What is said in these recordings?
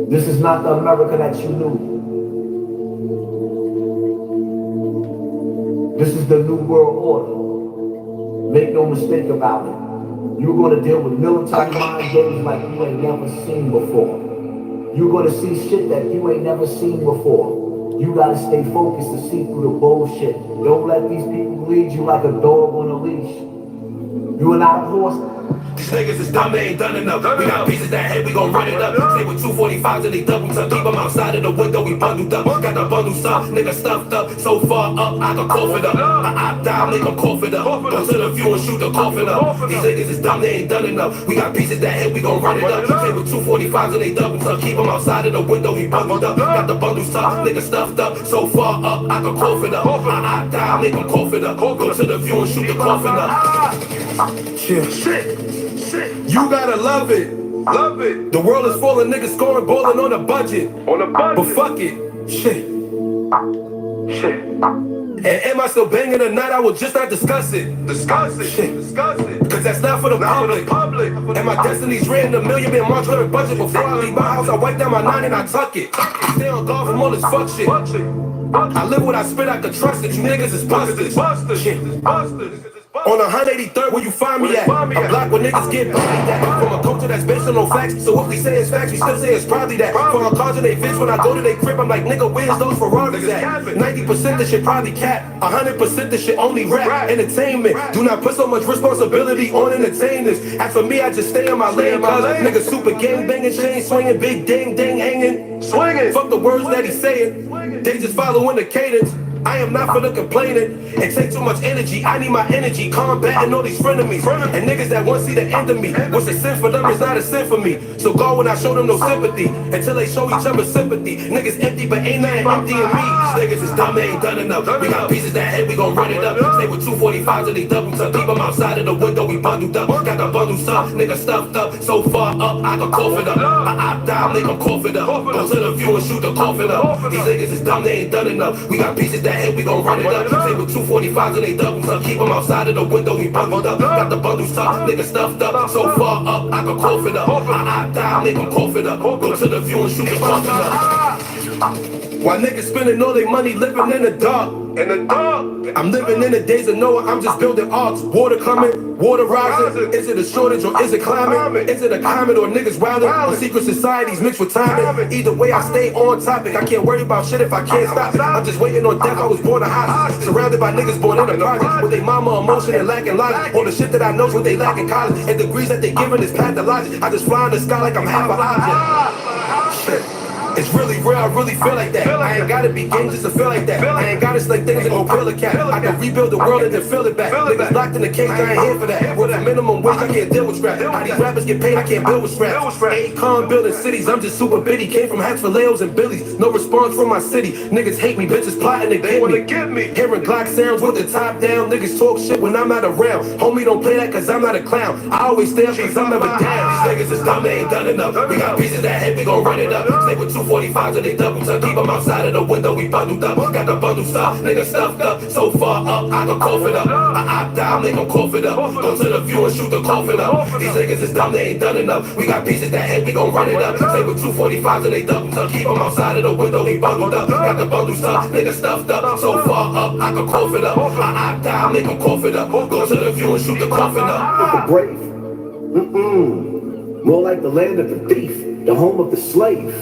This is not the America that you knew. This is the new world order. Make no mistake about it. You're going to deal with military mind games like you ain't never seen before. You're going to see shit that you ain't never seen before. You got to stay focused to see through the bullshit. Don't let these people lead you like a dog on a leash. You are not a horse. These niggas is dumb, they ain't done enough. We got pieces that head, we gon' run it up. Stay with 245s and they double tuck. Keep them outside of the window, we bundled up. Got the bundle stuff, nigga stuffed up. So far up, I can cough it up. I opt down, make them cough it up. Go to the view and shoot the coffin up. These niggas is dumb, they ain't done enough. We got pieces that head, we gon' run it up. Stay with 245s and they double tuck. Keep them outside of the window, we bundled up. Got the bundle stuff, nigga stuffed up. So far up, I can cough it up. I opt down, make them cough it up. Go to the view and shoot the coffin up. Shit. You gotta love it. Love it. The world is full of niggas scoring, balling on a budget. But fuck it. Shit. And am I still banging or not? I will just not discuss it. Shit. Cause that's not for the public. And my destiny's written $1 million in March with a budget. Before I leave my house, I wipe down my 9 and I tuck it. Stay on guard from all this fuck shit. I live what I spit, I can trust it. You niggas is busted. Shit. On 183rd, where you find me at? I'm blocked when niggas get bodied at. From a culture that's based on no facts. So if we say it's facts, we still say it's probably that. From a cars and they bitch, when I go to their crib, I'm like, nigga, where's those Ferraris at? 90% this shit probably cap. 100% this shit only rap. Entertainment. Do not put so much responsibility on entertainers. As for me, I just stay on my lane. Cause niggas super gang banging, chain swinging, big dang hanging. Swinging. Fuck the words that he's saying. They just following the cadence. I am not for the complaining. It takes too much energy. I need my energy. Combating all these frenemies. And niggas that want to see the end of me. What's a sin for them is not a sin for me. So go when I show them no sympathy. Until they show each other sympathy. Niggas empty, but ain't nothing empty in me. These niggas is dumb, they ain't done enough. We got pieces that head, we gon' run it up. Stay with 245s and they double tuck. Keep them outside of the window, we bundled up. Got the bundle stuff, nigga stuffed up. So far up, I can cough it up. I opt down, make them cough it up. Go to the view and shoot the coffin up. These niggas is dumb, they ain't done enough. We got pieces that head, we gon' run it up. Stay with 245s and they double tuck. Keep them outside of the window, we bundled up. Got the bundle stuff, nigga stuffed up. So far up, I can cough it up. I opt down, make them cough it up. Go to the view and shoot the coffin up. Why niggas spending all their money living in the dark? I'm living in the days of Noah, I'm just building arcs. Water coming, water rising. Is it a shortage or is it climbing? Is it a climate or niggas wildin'? Or secret societies mixed with timing? Either way, I stay on topic. I can't worry about shit if I can't stop it. I'm just waiting on death, I was born a hostage. Surrounded by niggas born in the project. With they mama emotion and lacking logic. All the shit that I know is what they lack in college. And degrees that they giving is pathologic. I just fly in the sky like I'm half an object. Shit. It's really real, I really feel like that. I ain't gotta be gang just to feel like that. I ain't gotta slay things and go kill a cat. I can rebuild the world and then fill it back. Niggas locked in the cage, I ain't here for that. With a minimum wage, I can't deal with scrap. How these rappers get paid, I can't build with scraps. Ain't calm building cities, I'm just super bitty. Came from hats for Leos and Billies. No response from my city. Niggas hate me, bitches plotting to get me. Hearing Glock sounds with the top down. Niggas talk shit when I'm not around. Homie, don't play that cause I'm not a clown. I always stay up cause I'm never down. These niggas is dumb, they ain't done enough. We got pieces that head, we gon' run it up. Stay with 245s and they double tuck. Keep them outside of the window, we bundled up. Got the bundle stuff, nigga stuffed up. So far up, I can cough it up. I opt down, make them cough it up. Go to the view and shoot the coffin up. These niggas is dumb, they ain't done enough. We got pieces that head, we gon' run it up. Stay with 245s and they double tuck. Keep them outside of the window, we bundled up. Got the bundle stuff, nigga stuffed up. So far up, I can cough it up. I opt down, make them cough it up. Go to the view and shoot the coffin up. The brave. More like the land of the thief, the home of the slave.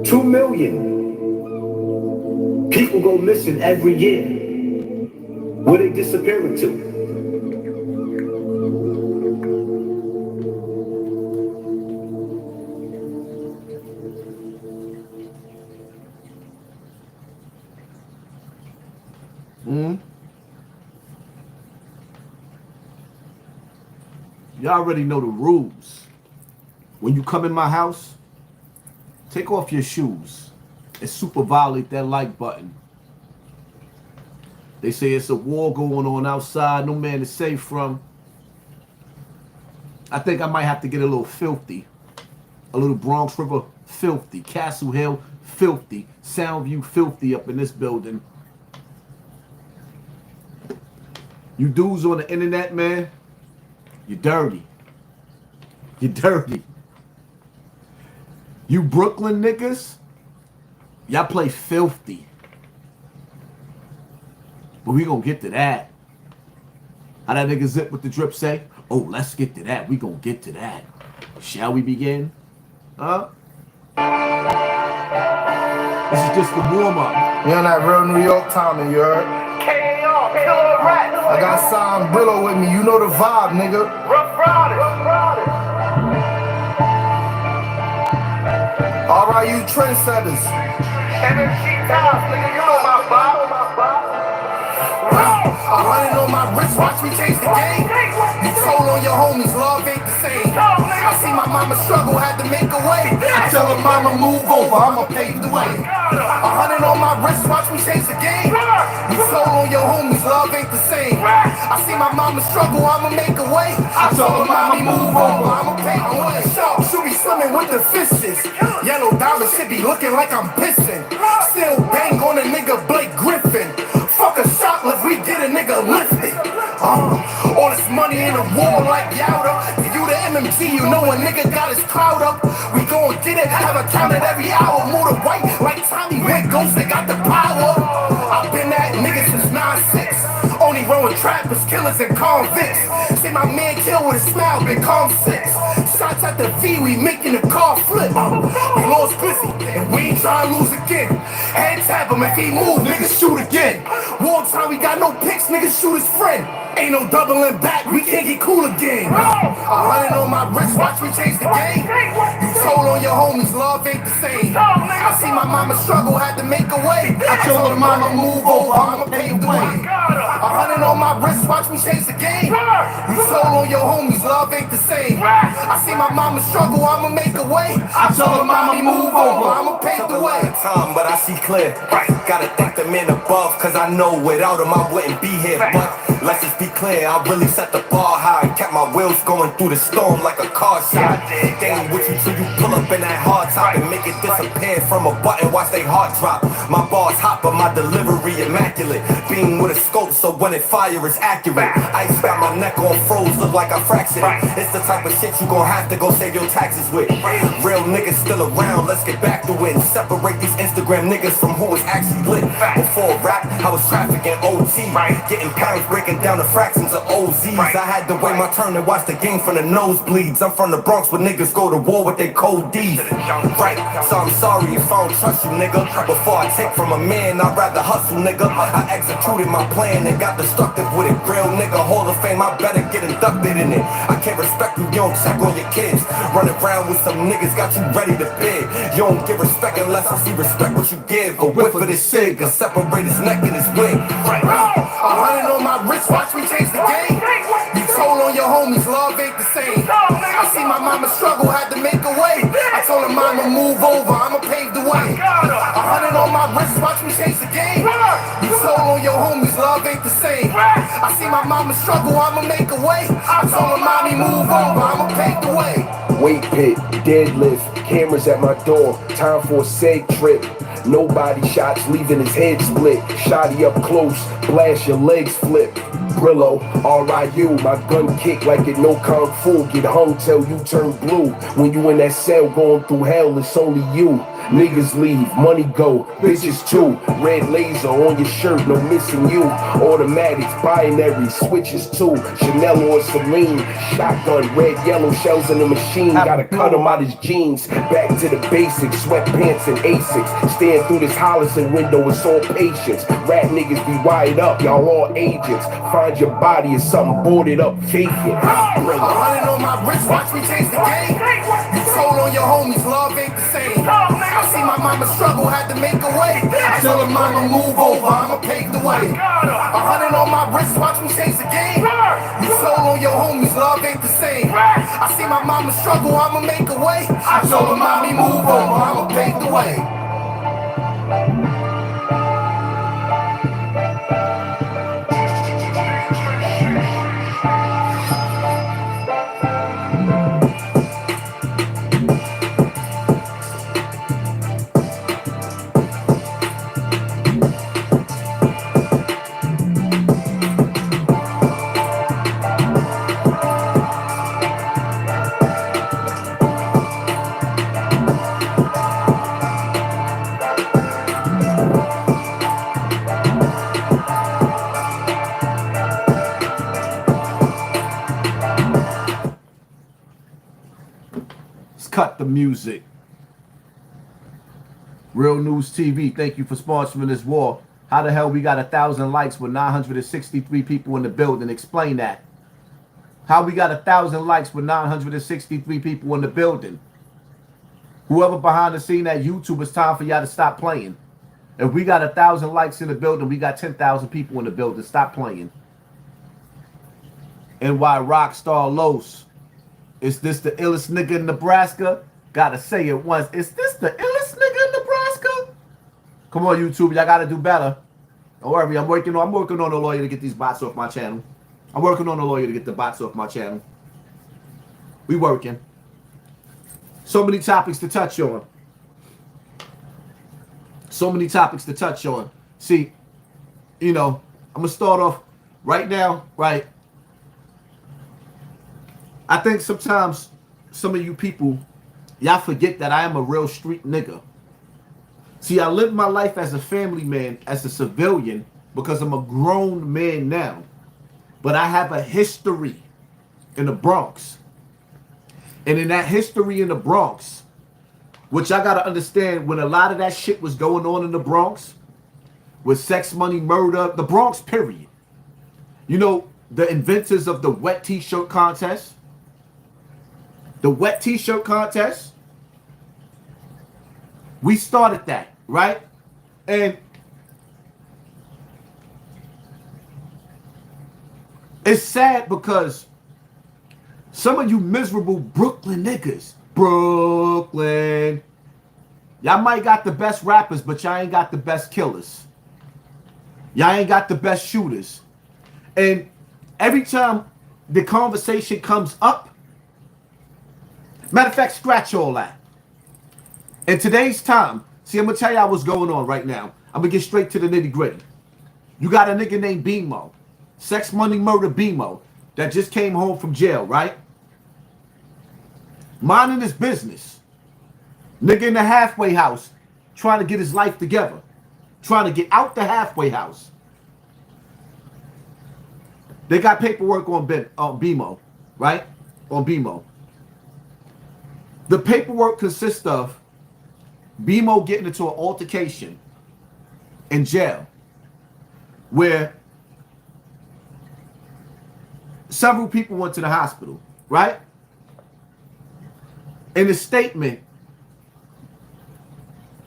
2 million people go missing every year. Where they disappearing to? Y'all already know the rules. When you come in my house, take off your shoes and super violate that like button. They say it's a war going on outside, no man is safe from. I think I might have to get a little filthy. A little Bronx River filthy. Castle Hill filthy. Soundview filthy up in this building. You dudes on the internet, man, you're dirty. You're dirty. You Brooklyn niggas, y'all play filthy. But we gonna get to that. How that nigga Zip with the drip say? Oh, let's get to that. We gonna get to that. Shall we begin? Huh? This is just the warm-up. You on that real New York timing, you heard? K.O. Killer Rats. I got Sam Willow with me. You know the vibe, nigga. Rough Riders. Alright, you trendsetters. MMG Times, nigga, you know my vibe. 100 on my wrist, watch me change the game. You told on your homies, love ain't the same. I see my mama struggle, had to make a way. I tell her mama move over, I'ma pave the way. 100 on my wrist, watch me change the game. You told on your homies, love ain't the same. I see my mama struggle, I'ma make a way. I told her mama move over, I'ma pave the way. Sharp, should be swimming with the fishes. Yellow diamond should be looking like I'm pissing. Still bang on a nigga Blake Griffin. Fuck a shot, let's we get a nigga lifted. All this money in a war like Yowda. You the MMG, you know a nigga got his clout up. We gon' get it, have a count it every hour. More the white like Tommy Wick, Ghost, they got the power. I've been that nigga since 9-6. Only run with trappers, killers, and convicts. See my man kill with a smile, been calm 6. Shots at the V, we making the car flip. We lost Glizzy, and we ain't trying to lose again. Head tap him, if he move, niggas shoot again. War time, we got no picks, niggas shoot his friend. Ain't no doubling back, we can't get cool again. 100 on my wrist, watch me change the game. You told on your homies, love ain't the same. I see my mama struggle, had to make a way. I told her mama move over, I'ma pave the way. 100 on my wrist, watch me change the game. You told on your homies, love ain't the same. I see my mama struggle, I'ma make a way. I told her mama move over, I'ma pave the way. Time, but I see clear. Gotta thank the man above, cause I know without him I wouldn't be here. But let's just be clear, I really set the bar high. Kept my wheels going through the storm like a car shot. Staying with you till you pull up in that hard top and make it disappear from a button, watch they heart drop. My bars hot, but my delivery immaculate. Being with a scope, so when it fire is accurate. Ice got my neck on froze, look like I fractured it. It's the type of shit you gon' have to go save your taxes with. Real niggas still around, let's get back to it and separate these Instagram niggas from who is actually lit. Before rap, I was trafficking OT, getting pounds, breaking down the fractions of OZs. I had to wait my turn to watch the game from the nosebleeds. I'm from the Bronx where niggas go to war with their cold D's. Right, so I'm sorry if I don't trust you, nigga. Before I take from a man, I'd rather hustle, nigga. I executed my plan and got destructive with it. Real nigga, Hall of Fame, I better get inducted in it. I can't respect you, you don't check on your kids. Run around with some niggas, got you ready to bid. You don't give respect unless I see respect what you give. A whiff of this shit, can separate his neck and his wig. 100 on my wrist, watch me change the game. You told on your homies, love ain't the same. I see my mama struggle, had to make a way. I told her mama move over, I'ma pave the way. 100 on my wrist, watch me change the game. You told on your homies, love ain't the same. I see my mama struggle, I'ma make a way. I told her mommy move over, I'ma pave the way. Weight pit, deadlift, cameras at my door, time for a seg trip. No body shots, leaving his head split. Shotty up close, blast your legs flip. Brillo, R.I.U. My gun kick like it no kung fu. Get hung till you turn blue. When you in that cell going through hell, it's only you. Niggas leave, money go, bitches too. Red laser on your shirt, no missing you. Automatics, binary, switches too. Chanel or Celine, shotgun, red, yellow shells in the machine. Gotta cut him out his jeans. Back to the basics, sweatpants and Asics. Stand through this Hollison window, it's all patience. Rat niggas be wired up, y'all all agents. Find your body as something boarded up, fake it. 100 on my wrist, watch me change the game. You told on your homies, love ain't the same. I see my mama struggle, had to make a way. I tell her mama move over, I'ma pave the way. 100 on my wrist, watch me change the game. You told on your homies, love ain't the same. I see my mama struggle, I'ma make a way. I told her mommy move over, I'ma pave the way. Let's cut the music. Real News TV, thank you for sponsoring this war. How the hell we got 1,000 likes with 963 people in the building? Explain that. How we got 1,000 likes with 963 people in the building? Whoever behind the scene at YouTube, it's time for y'all to stop playing. If we got 1,000 likes in the building, we got 10,000 people in the building. Stop playing. NY Rockstar Los. Is this the illest nigga in Nebraska? Gotta say it once. Is this the illest nigga in Nebraska? Come on, YouTube. Y'all gotta do better. Don't worry. I'm working on a lawyer to get these bots off my channel. I'm working on a lawyer to get the bots off my channel. We working. So many topics to touch on. So many topics to touch on. See, you know, I'm going to start off right now, right? I think sometimes some of you people, y'all forget that I am a real street nigga. See, I live my life as a family man, as a civilian, because I'm a grown man now. But I have a history in the Bronx. And in that history in the Bronx, which I got to understand, when a lot of that shit was going on in the Bronx, with sex, money, murder, the Bronx, period. You know, the inventors of the wet t-shirt contest, the wet t-shirt contest, we started that, right? And it's sad because some of you miserable Brooklyn niggas, Brooklyn, y'all might got the best rappers, but y'all ain't got the best killers. Y'all ain't got the best shooters. And every time the conversation comes up, matter of fact, scratch all that. In today's time, see, I'm going to tell y'all what's going on right now. I'm going to get straight to the nitty gritty. You got a nigga named Bemo, sex, money, murder Bemo, that just came home from jail, right? Minding his business. Nigga in the halfway house, trying to get his life together. Trying to get out the halfway house. They got paperwork on Bemo, right? On Bemo. The paperwork consists of Bemo getting into an altercation in jail where several people went to the hospital, right? In the statement,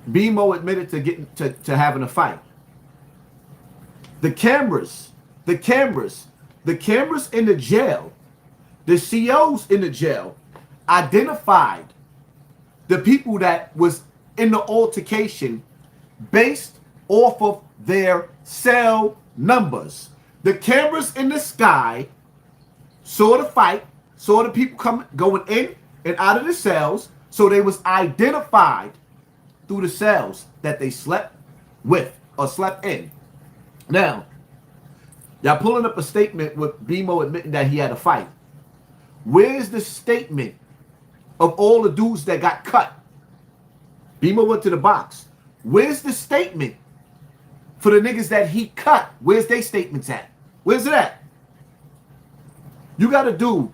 Bemo admitted to getting to having a fight. The cameras in the jail, the COs in the jail identified the people that was in the altercation based off of their cell numbers. The cameras in the sky saw the fight, saw the people going in and out of the cells, so they was identified through the cells that they slept with or slept in. Now, y'all pulling up a statement with Bemo admitting that he had a fight. Where's the statement of all the dudes that got cut? Bemo went to the box. Where's the statement for the niggas that he cut? Where's their statements at? Where's it at? You got a dude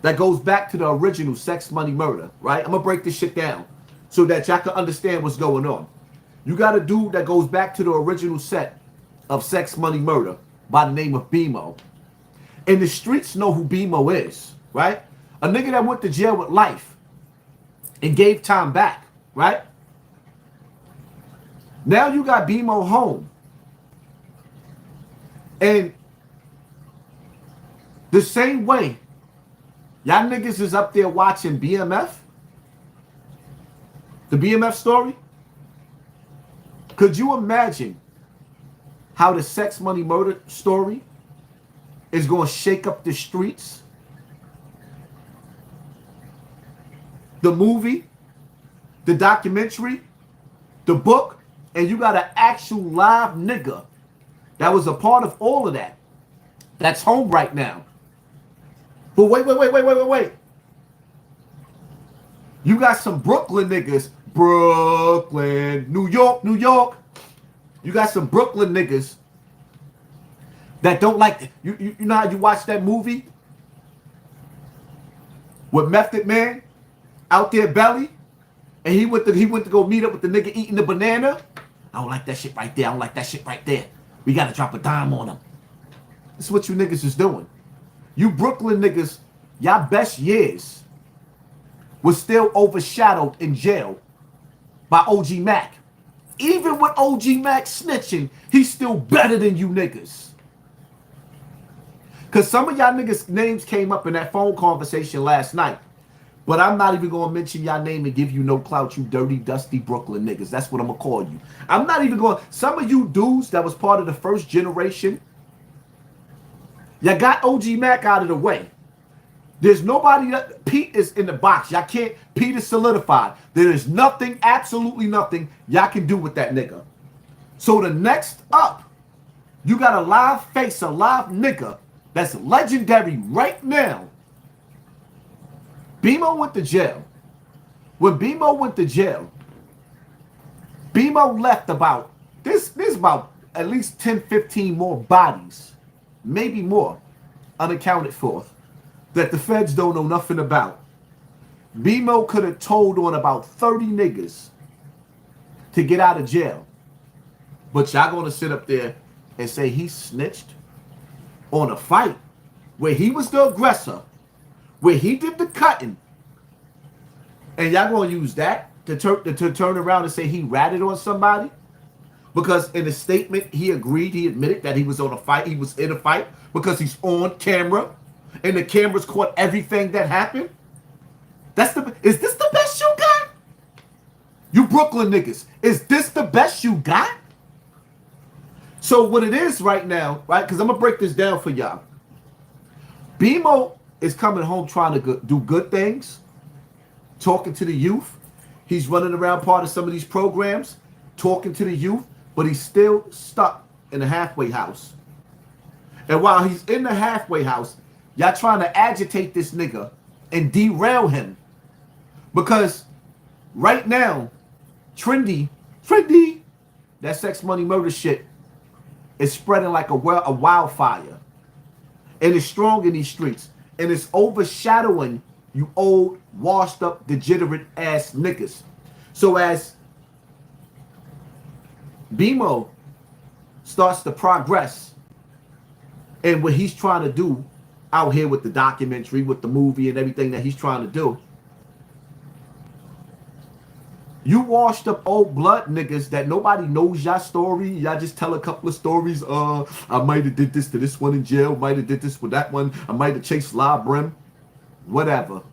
that goes back to the original sex, money, murder, right? I'm going to break this shit down so that y'all can understand what's going on. You got a dude that goes back to the original set of sex, money, murder by the name of Bemo. And the streets know who Bemo is, right? A nigga that went to jail with life and gave time back, right? Now you got Bemo home. And the same way y'all niggas is up there watching BMF, the BMF story. Could you imagine how the sex, money, murder story is going to shake up the streets? The movie, the documentary, the book, and you got an actual live nigga that was a part of all of that. That's home right now. But wait. You got some Brooklyn niggas. Brooklyn, New York. You got some Brooklyn niggas that don't like it. You know how you watch that movie with Method Man out there belly, and he went to go meet up with the nigga eating the banana. I don't like that shit right there. I don't like that shit right there. We gotta drop a dime on him. That's what you niggas is doing. You Brooklyn niggas, y'all best years was still overshadowed in jail by OG Mac. Even with OG Mac snitching, he's still better than you niggas. Because some of y'all niggas' names came up in that phone conversation last night. But I'm not even going to mention y'all name and give you no clout, you dirty, dusty Brooklyn niggas. That's what I'm going to call you. I'm not even going... Some of you dudes that was part of the first generation, y'all got OG Mac out of the way. There's nobody... Pete is in the box. Y'all can't... Pete is solidified. There is nothing, absolutely nothing y'all can do with that nigga. So the next up, you got a live face, a live nigga that's legendary right now. Bemo went to jail. When Bemo went to jail, Bemo left about, there's about at least 10, 15 more bodies, maybe more, unaccounted for, that the feds don't know nothing about. Bemo could have told on about 30 niggas to get out of jail. But y'all gonna sit up there and say he snitched on a fight where he was the aggressor, where he did the cutting, and y'all gonna use that to turn around and say he ratted on somebody? Because in a statement he admitted that he was on a fight, he was in a fight because he's on camera, and the cameras caught everything that happened. Is this the best you got? You Brooklyn niggas, is this the best you got? So what it is right now, right? Because I'm gonna break this down for y'all. Bemo is coming home trying to do good things, talking to the youth. He's running around part of some of these programs, talking to the youth, but he's still stuck in the halfway house. And while he's in the halfway house, y'all trying to agitate this nigga and derail him. Because right now, trendy, that sex, money, murder shit is spreading like a wildfire. And it's strong in these streets. And it's overshadowing you old, washed up, degenerate ass niggas. So as Bemo starts to progress and what he's trying to do out here with the documentary, with the movie and everything that he's trying to do, you washed up old blood niggas that nobody knows your story. Y'all just tell a couple of stories. I might have did this to this one in jail. Might have did this with that one. I might have chased La Brim. Whatever.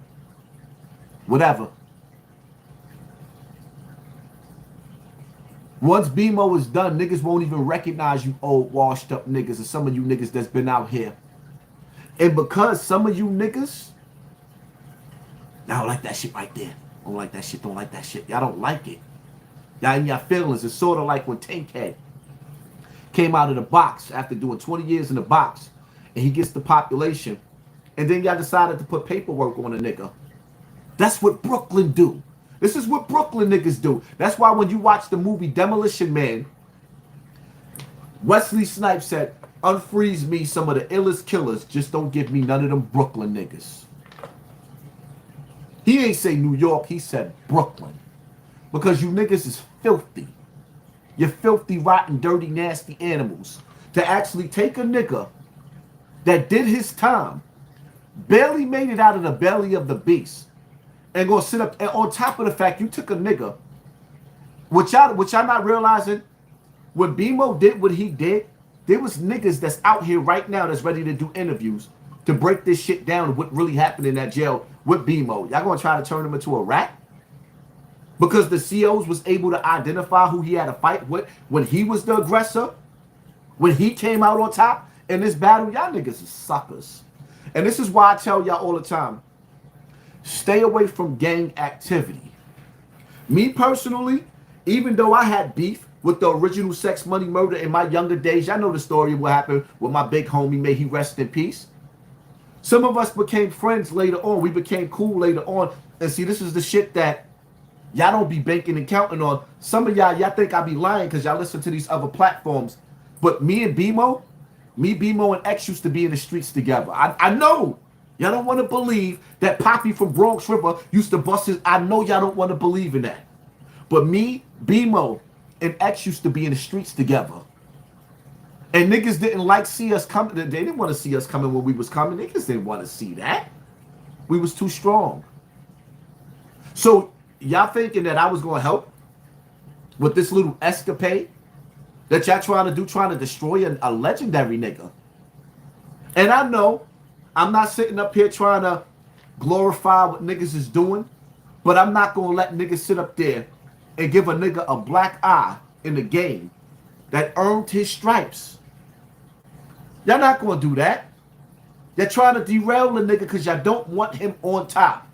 Once Bemo is done, niggas won't even recognize you old washed up niggas or some of you niggas that's been out here. And because some of you niggas, I don't like that shit right there. Don't like that shit, don't like that shit. Y'all don't like it. Y'all in your feelings. It's sort of like when Tankhead came out of the box after doing 20 years in the box, and he gets the population, and then y'all decided to put paperwork on a nigga. That's what Brooklyn do. This is what Brooklyn niggas do. That's why when you watch the movie Demolition Man, Wesley Snipes said, unfreeze me some of the illest killers, just don't give me none of them Brooklyn niggas. He ain't say New York, he said Brooklyn. Because you niggas is filthy. You're filthy, rotten, dirty, nasty animals. To actually take a nigga that did his time, barely made it out of the belly of the beast, and go sit up, and on top of the fact you took a nigga, which y'all not realizing, when Bemo did what he did, there was niggas that's out here right now that's ready to do interviews to break this shit down, what really happened in that jail with Bemo. Y'all gonna try to turn him into a rat? Because the COs was able to identify who he had a fight with when he was the aggressor, when he came out on top in this battle. Y'all niggas are suckers. And this is why I tell y'all all the time, stay away from gang activity. Me personally, even though I had beef with the original Sex, Money, Murder in my younger days, y'all know the story of what happened with my big homie, may he rest in peace. Some of us became friends later on. We became cool later on. And see, this is the shit that y'all don't be banking and counting on. Some of y'all think I be lying because y'all listen to these other platforms. But me, Bemo, and X used to be in the streets together. I know Y'all don't want to believe that Poppy from Bronx River used to bust his. I know y'all don't want to believe in that. But me, Bemo, and X used to be in the streets together. And niggas didn't see us coming. They didn't want to see us coming when we was coming. Niggas didn't want to see that. We was too strong. So y'all thinking that I was going to help with this little escapade that y'all trying to destroy a legendary nigga. And I know I'm not sitting up here trying to glorify what niggas is doing, but I'm not going to let niggas sit up there and give a nigga a black eye in the game that earned his stripes. Y'all not going to do that. You're trying to derail the nigga because y'all don't want him on top.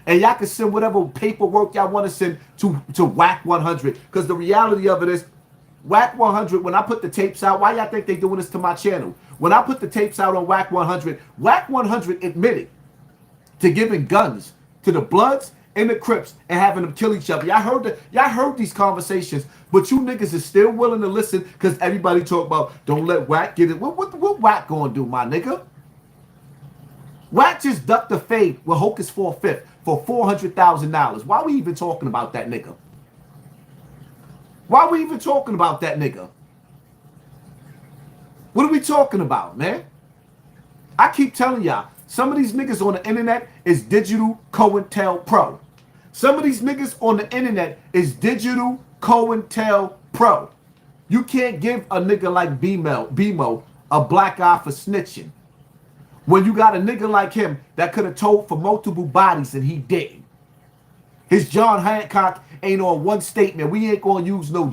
And y'all can send whatever paperwork y'all want to send to Whack 100. Because the reality of it is, Whack 100, when I put the tapes out, why y'all think they doing this to my channel? When I put the tapes out on Whack 100, Whack 100 admitted to giving guns to the Bloods and the Crips and having them kill each other. Y'all heard these conversations, but you niggas is still willing to listen because everybody talk about don't let Whack get it. What Whack gonna do, my nigga? Whack just ducked the fade with Hocus 4/5 for $400,000. Why we even talking about that nigga? Why we even talking about that nigga? What are we talking about, man? I keep telling y'all, some of these niggas on the internet is digital COINTELPRO. Some of these niggas on the internet is digital COINTELPRO. You can't give a nigga like Bemo a black eye for snitching when you got a nigga like him that could have told for multiple bodies and he didn't. His John Hancock ain't on one statement. We ain't gonna use no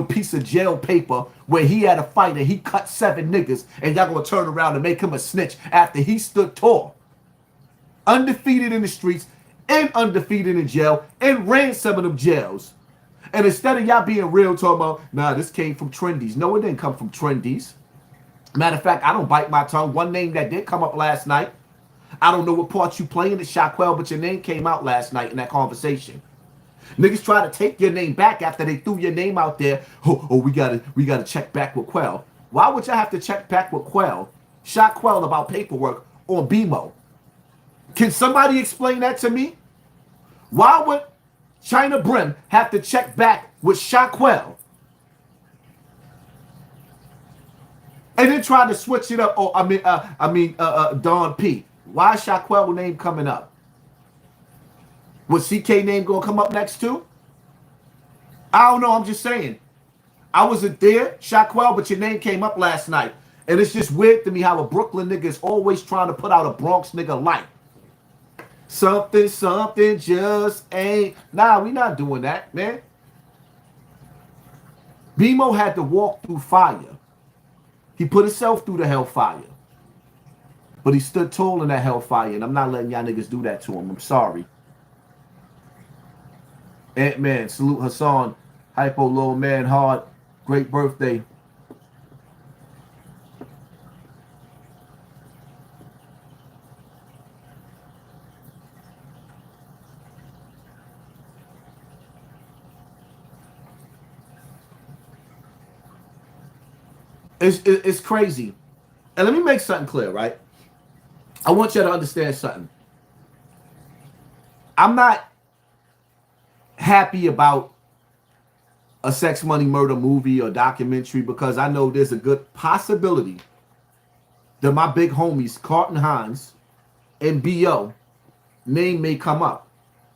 piece of jail paper where he had a fight and he cut 7 niggas and y'all gonna turn around and make him a snitch after he stood tall. Undefeated in the streets and undefeated in jail and ran some of them jails. And instead of y'all being real talking about, nah, this came from Trendies. No, it didn't come from Trendies. Matter of fact, I don't bite my tongue. One name that did come up last night, I don't know what part you playing at Shockwell, but your name came out last night in that conversation. Niggas try to take your name back after they threw your name out there. Oh, we gotta check back with Quell. Why would y'all have to check back with Quell? Shockwell about paperwork on Bemo. Can somebody explain that to me? Why would China Brim have to check back with Shockwell? And then try to switch it up. Oh, Don P. Why is Shockwell name coming up? Was CK name gonna come up next too? I don't know. I'm just saying. I wasn't there, Shockwell, but your name came up last night. And it's just weird to me how a Brooklyn nigga is always trying to put out a Bronx nigga light. Something just ain't. Nah, we not doing that, man. Bemo had to walk through fire. He put himself through the hellfire. But he stood tall in that hellfire, and I'm not letting y'all niggas do that to him. I'm sorry. Ant-Man, salute Hassan. Hypo, little man, hard. Great birthday. It's crazy. And let me make something clear, right? I want you to understand something. I'm not happy about a sex, money, murder movie or documentary because I know there's a good possibility that my big homies, Carton Hines and B.O., name may come up.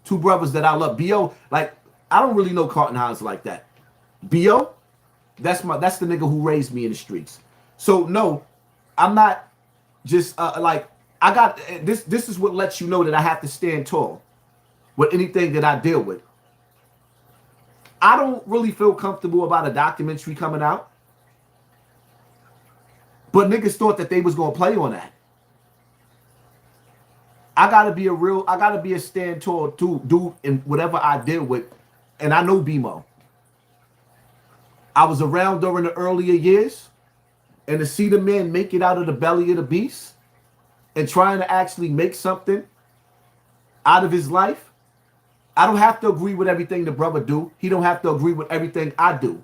2 brothers that I love. B.O., like, I don't really know Carton Hines like that. B.O., that's the nigga who raised me in the streets. So no, I'm not just like I got this. This is what lets you know that I have to stand tall with anything that I deal with. I don't really feel comfortable about a documentary coming out, but niggas thought that they was gonna play on that. I gotta be a stand tall dude in whatever I deal with, and I know Bemo. I was around during the earlier years, and to see the man make it out of the belly of the beast and trying to actually make something out of his life, I don't have to agree with everything the brother do. He don't have to agree with everything I do.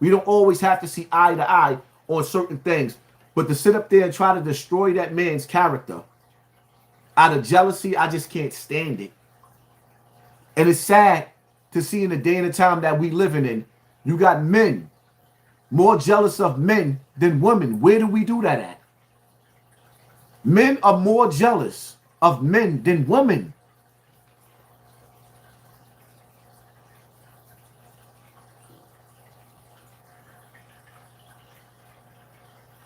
We don't always have to see eye to eye on certain things, but to sit up there and try to destroy that man's character Out of jealousy, I just can't stand it. And it's sad to see in the day and the time that we living in, you got men more jealous of men than women. Where do we do that at? Men are more jealous of men than women.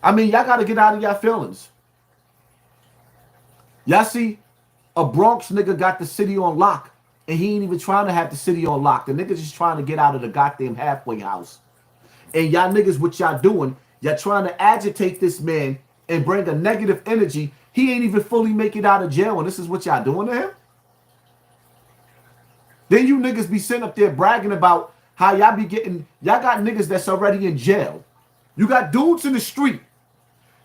I mean, y'all got to get out of y'all feelings. Y'all see, a Bronx nigga got the city on lock, and he ain't even trying to have the city on lock. The nigga just trying to get out of the goddamn halfway house. And y'all niggas, what y'all doing, y'all trying to agitate this man and bring a negative energy. He ain't even fully make it out of jail, and this is what y'all doing to him? Then you niggas be sitting up there bragging about how y'all be getting, y'all got niggas that's already in jail. You got dudes in the street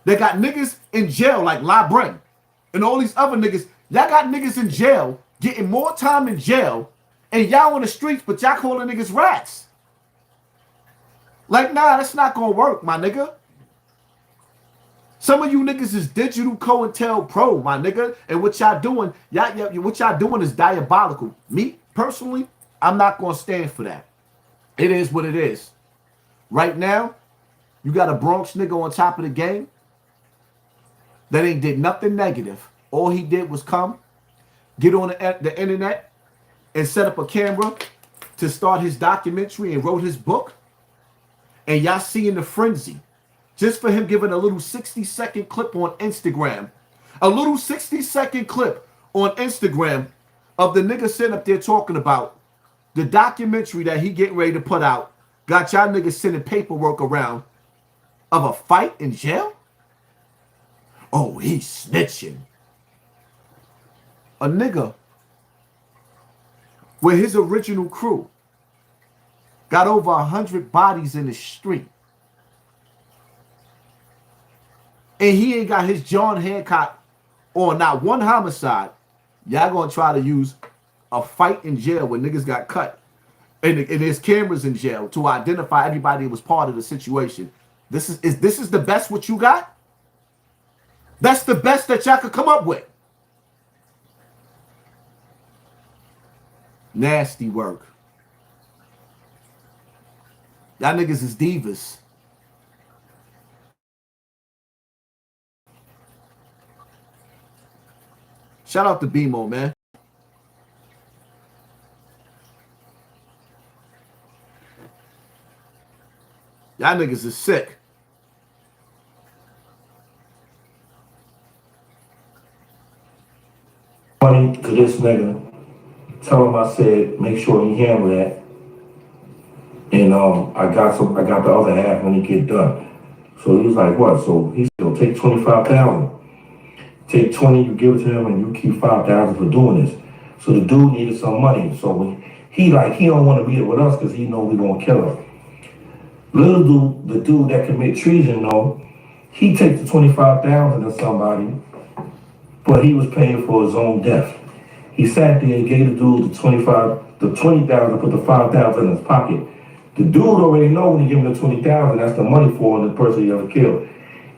that got niggas in jail like La Bren and all these other niggas. Y'all got niggas in jail getting more time in jail, and y'all on the streets, but y'all calling niggas rats. Like, nah, that's not gonna work, my nigga. Some of you niggas is digital COINTELPRO, my nigga, and what y'all doing, what y'all doing is diabolical. Me, personally, I'm not gonna stand for that. It is what it is. Right now, you got a Bronx nigga on top of the game that ain't did nothing negative. All he did was come, get on the internet, and set up a camera to start his documentary and wrote his book. And y'all seeing the frenzy. Just for him giving a little 60-second clip on Instagram. A little 60-second clip on Instagram of the nigga sitting up there talking about the documentary that he getting ready to put out. Got y'all niggas sending paperwork around of a fight in jail? Oh, he's snitching. A nigga where his original crew got over 100 bodies in the street. And he ain't got his John Hancock on not one homicide. Y'all gonna try to use a fight in jail where niggas got cut. And there's cameras in jail to identify everybody that was part of the situation. This is the best what you got? That's the best that y'all could come up with. Nasty work. Y'all niggas is divas. Shout out to Bemo, man. Y'all niggas is sick. Money to this nigga. Tell him I said make sure he handle that. And I got the other half when he get done. So he was like, what? So he said, take 25,000. Take 20, you give it to him, and you keep 5,000 for doing this. So the dude needed some money. So when he don't want to be there with us because he know we gonna kill him. Little dude, the dude that commit treason, though, he takes the 25,000 to somebody, but he was paying for his own death. He sat there and gave the dude the 20,000, put the 5,000 in his pocket. The dude already know when he give him the 20,000, that's the money for the person he ever killed.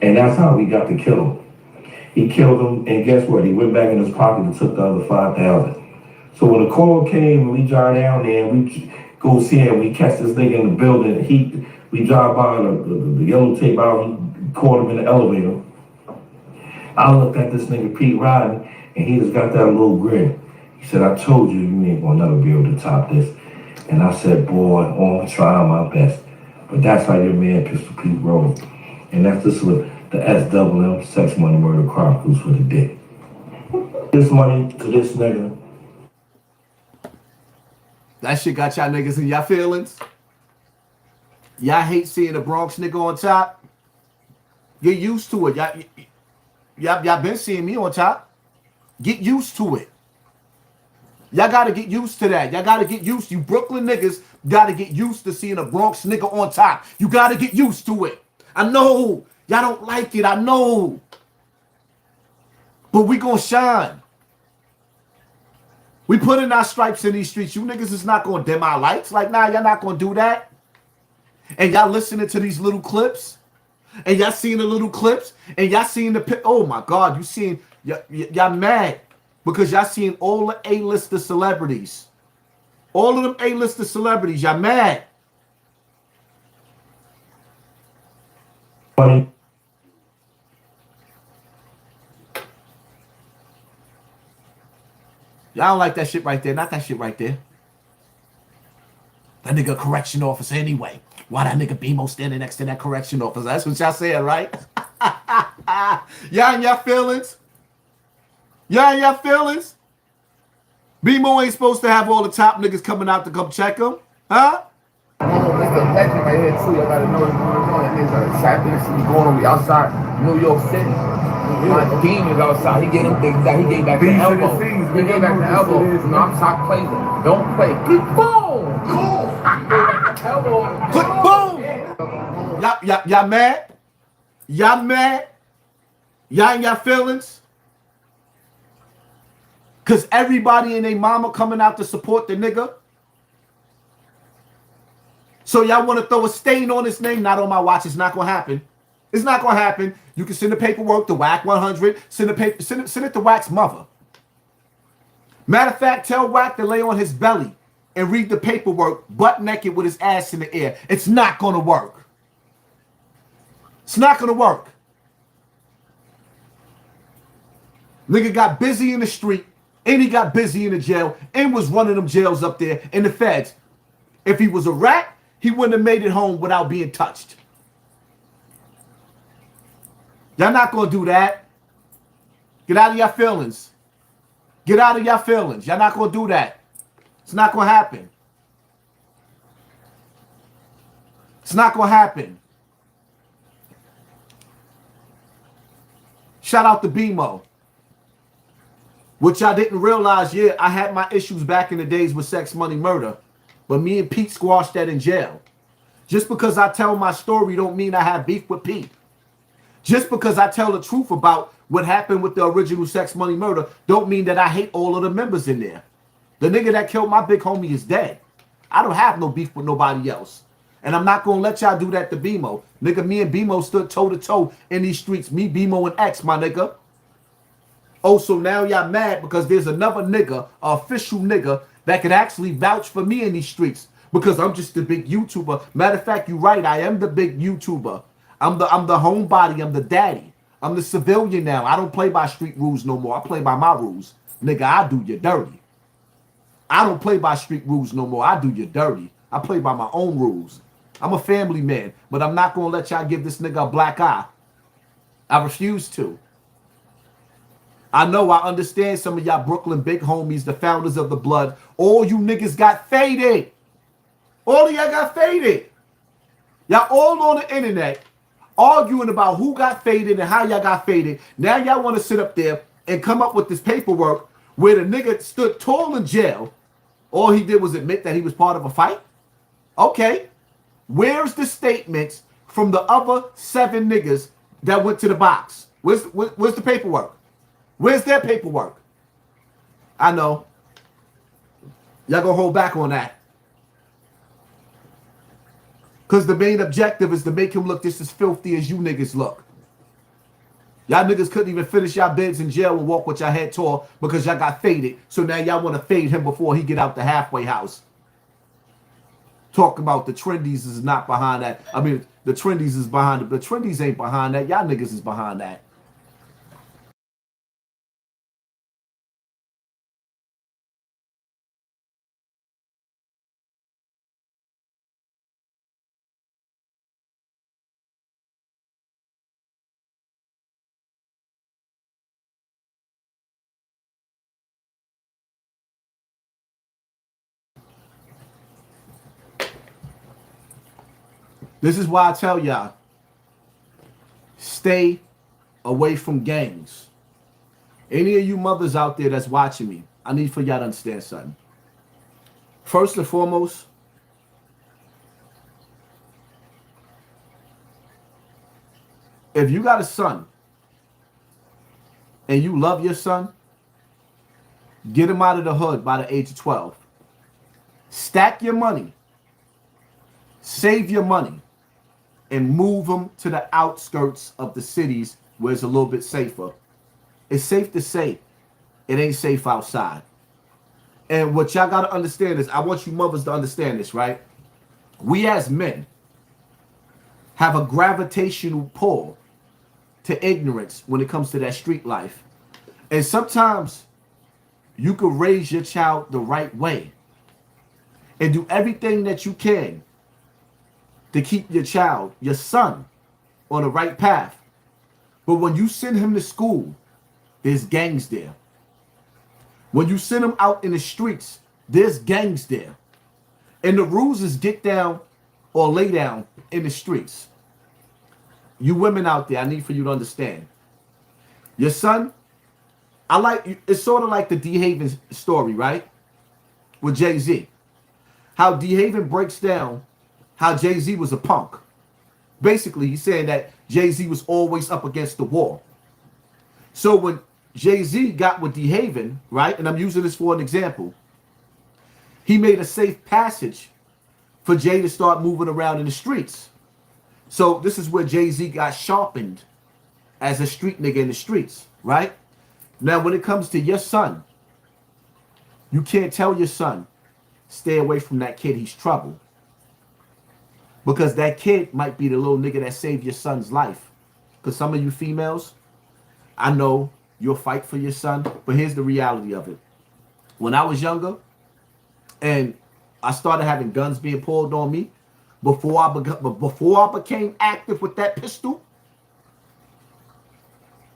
And that's how we got to kill him. He killed him, and guess what? He went back in his pocket and took the other 5,000. So when the call came and we drive down there and we go see him, we catch this nigga in the building. We drive by the yellow tape out, he caught him in the elevator. I looked at this nigga Pete riding, and he just got that little grin. He said, I told you, you ain't gonna never be able to top this. And I said, boy, I'm trying my best. But that's how your man Pistol Pete rolls. And that's just what the SWM, Sex Money Murder Chronicles for the day. This money to this nigga. That shit got y'all niggas in y'all feelings. Y'all hate seeing a Bronx nigga on top. Get used to it. Y'all been seeing me on top. Get used to it. Y'all gotta get used to that. Y'all gotta get used. You Brooklyn niggas gotta get used to seeing a Bronx nigga on top. You gotta get used to it. I know. Y'all don't like it. I know. But we gonna shine. We put in our stripes in these streets. You niggas is not gonna dim our lights. Like, nah, y'all not gonna do that. And y'all listening to these little clips. And y'all seeing the little clips. And y'all seeing the... Oh, my God. You seeing... Y'all mad because y'all seeing all the A-lister celebrities. All of them A-lister celebrities, y'all mad. Funny. Y'all don't like that shit right there. Not that shit right there. That nigga correction officer anyway. Why that nigga Bemo standing next to that correction officer? That's what y'all saying, right? Y'all in your feelings? Y'all in your feelings? Bemo ain't supposed to have all the top niggas coming out to come check him? Huh? Oh, that's the legend right here too. I gotta know what's going on. That nigga's outside. This is going on. We outside New York City. My demons outside. He gave them things that he gave back the elbow. He gave back the elbow. You know, I'm top player. Don't play. Boom! Elbow. Click boom! Y'all mad? Y'all mad? Y'all in your feelings? Cause everybody and their mama coming out to support the nigga. So y'all want to throw a stain on his name? Not on my watch. It's not gonna happen. It's not gonna happen. You can send the paperwork to WAC 100. Send it to WAC's mother. Matter of fact, tell WAC to lay on his belly and read the paperwork butt naked with his ass in the air. It's not gonna work. It's not gonna work. Nigga got busy in the street, and he got busy in the jail, and was running them jails up there in the feds. If he was a rat, he wouldn't have made it home without being touched. Y'all not gonna do that. Get out of your feelings. Get out of your feelings. Y'all not gonna do that. It's not gonna happen. It's not gonna happen. Shout out to Bemo. Which I didn't realize, yeah, I had my issues back in the days with sex, money, murder. But me and Pete squashed that in jail. Just because I tell my story don't mean I have beef with Pete. Just because I tell the truth about what happened with the original sex, money, murder don't mean that I hate all of the members in there. The nigga that killed my big homie is dead. I don't have no beef with nobody else. And I'm not going to let y'all do that to Bemo. Nigga, me and Bemo stood toe-to-toe in these streets. Me, Bemo, and X, my nigga. Oh, so now y'all mad because there's another nigga, an official nigga, that can actually vouch for me in these streets because I'm just the big YouTuber. Matter of fact, you're right. I am the big YouTuber. I'm the homebody. I'm the daddy. I'm the civilian now. I don't play by street rules no more. I play by my rules. Nigga, I do you dirty. I don't play by street rules no more. I do you dirty. I play by my own rules. I'm a family man, but I'm not going to let y'all give this nigga a black eye. I refuse to. I know, I understand some of y'all Brooklyn big homies, the founders of the blood. All you niggas got faded. All of y'all got faded. Y'all all on the internet arguing about who got faded and how y'all got faded. Now y'all want to sit up there and come up with this paperwork where the nigga stood tall in jail. All he did was admit that he was part of a fight. Okay. Where's the statements from the other 7 niggas that went to the box? Where's the paperwork? Where's their paperwork? I know. Y'all gonna hold back on that. Because the main objective is to make him look just as filthy as you niggas look. Y'all niggas couldn't even finish y'all bids in jail and walk with your head tall because y'all got faded. So now y'all want to fade him before he get out the halfway house. Talk about the trendies is not behind that. I mean, the trendies is behind it. The trendies ain't behind that. Y'all niggas is behind that. This is why I tell y'all, stay away from gangs. Any of you mothers out there that's watching me, I need for y'all to understand something. First and foremost, if you got a son and you love your son, get him out of the hood by the age of 12. Stack your money. Save your money. And move them to the outskirts of the cities where it's a little bit safer. It's safe to say It ain't safe outside. And what y'all got to understand is, I want you mothers to understand this, right? We as men have a gravitational pull to ignorance when it comes to that street life. And sometimes you can raise your child the right way and do everything that you can to keep your child, your son, on the right path. But when you send him to school, there's gangs there. When you send him out in the streets, there's gangs there. And the rules is get down or lay down in the streets. You women out there, I need for you to understand. Your son, it's sort of like the D. Haven story, right? With Jay-Z. How D. Haven breaks down how Jay-Z was a punk. Basically, he's saying that Jay-Z was always up against the wall. So when Jay-Z got with D. Haven, right, and I'm using this for an example, he made a safe passage for Jay to start moving around in the streets. So this is where Jay-Z got sharpened as a street nigga in the streets, right? Now, when it comes to your son, you can't tell your son, stay away from that kid, he's trouble. Because that kid might be the little nigga that saved your son's life. Because some of you females, I know you'll fight for your son, but here's the reality of it. When I was younger and I started having guns being pulled on me, before I became active with that pistol,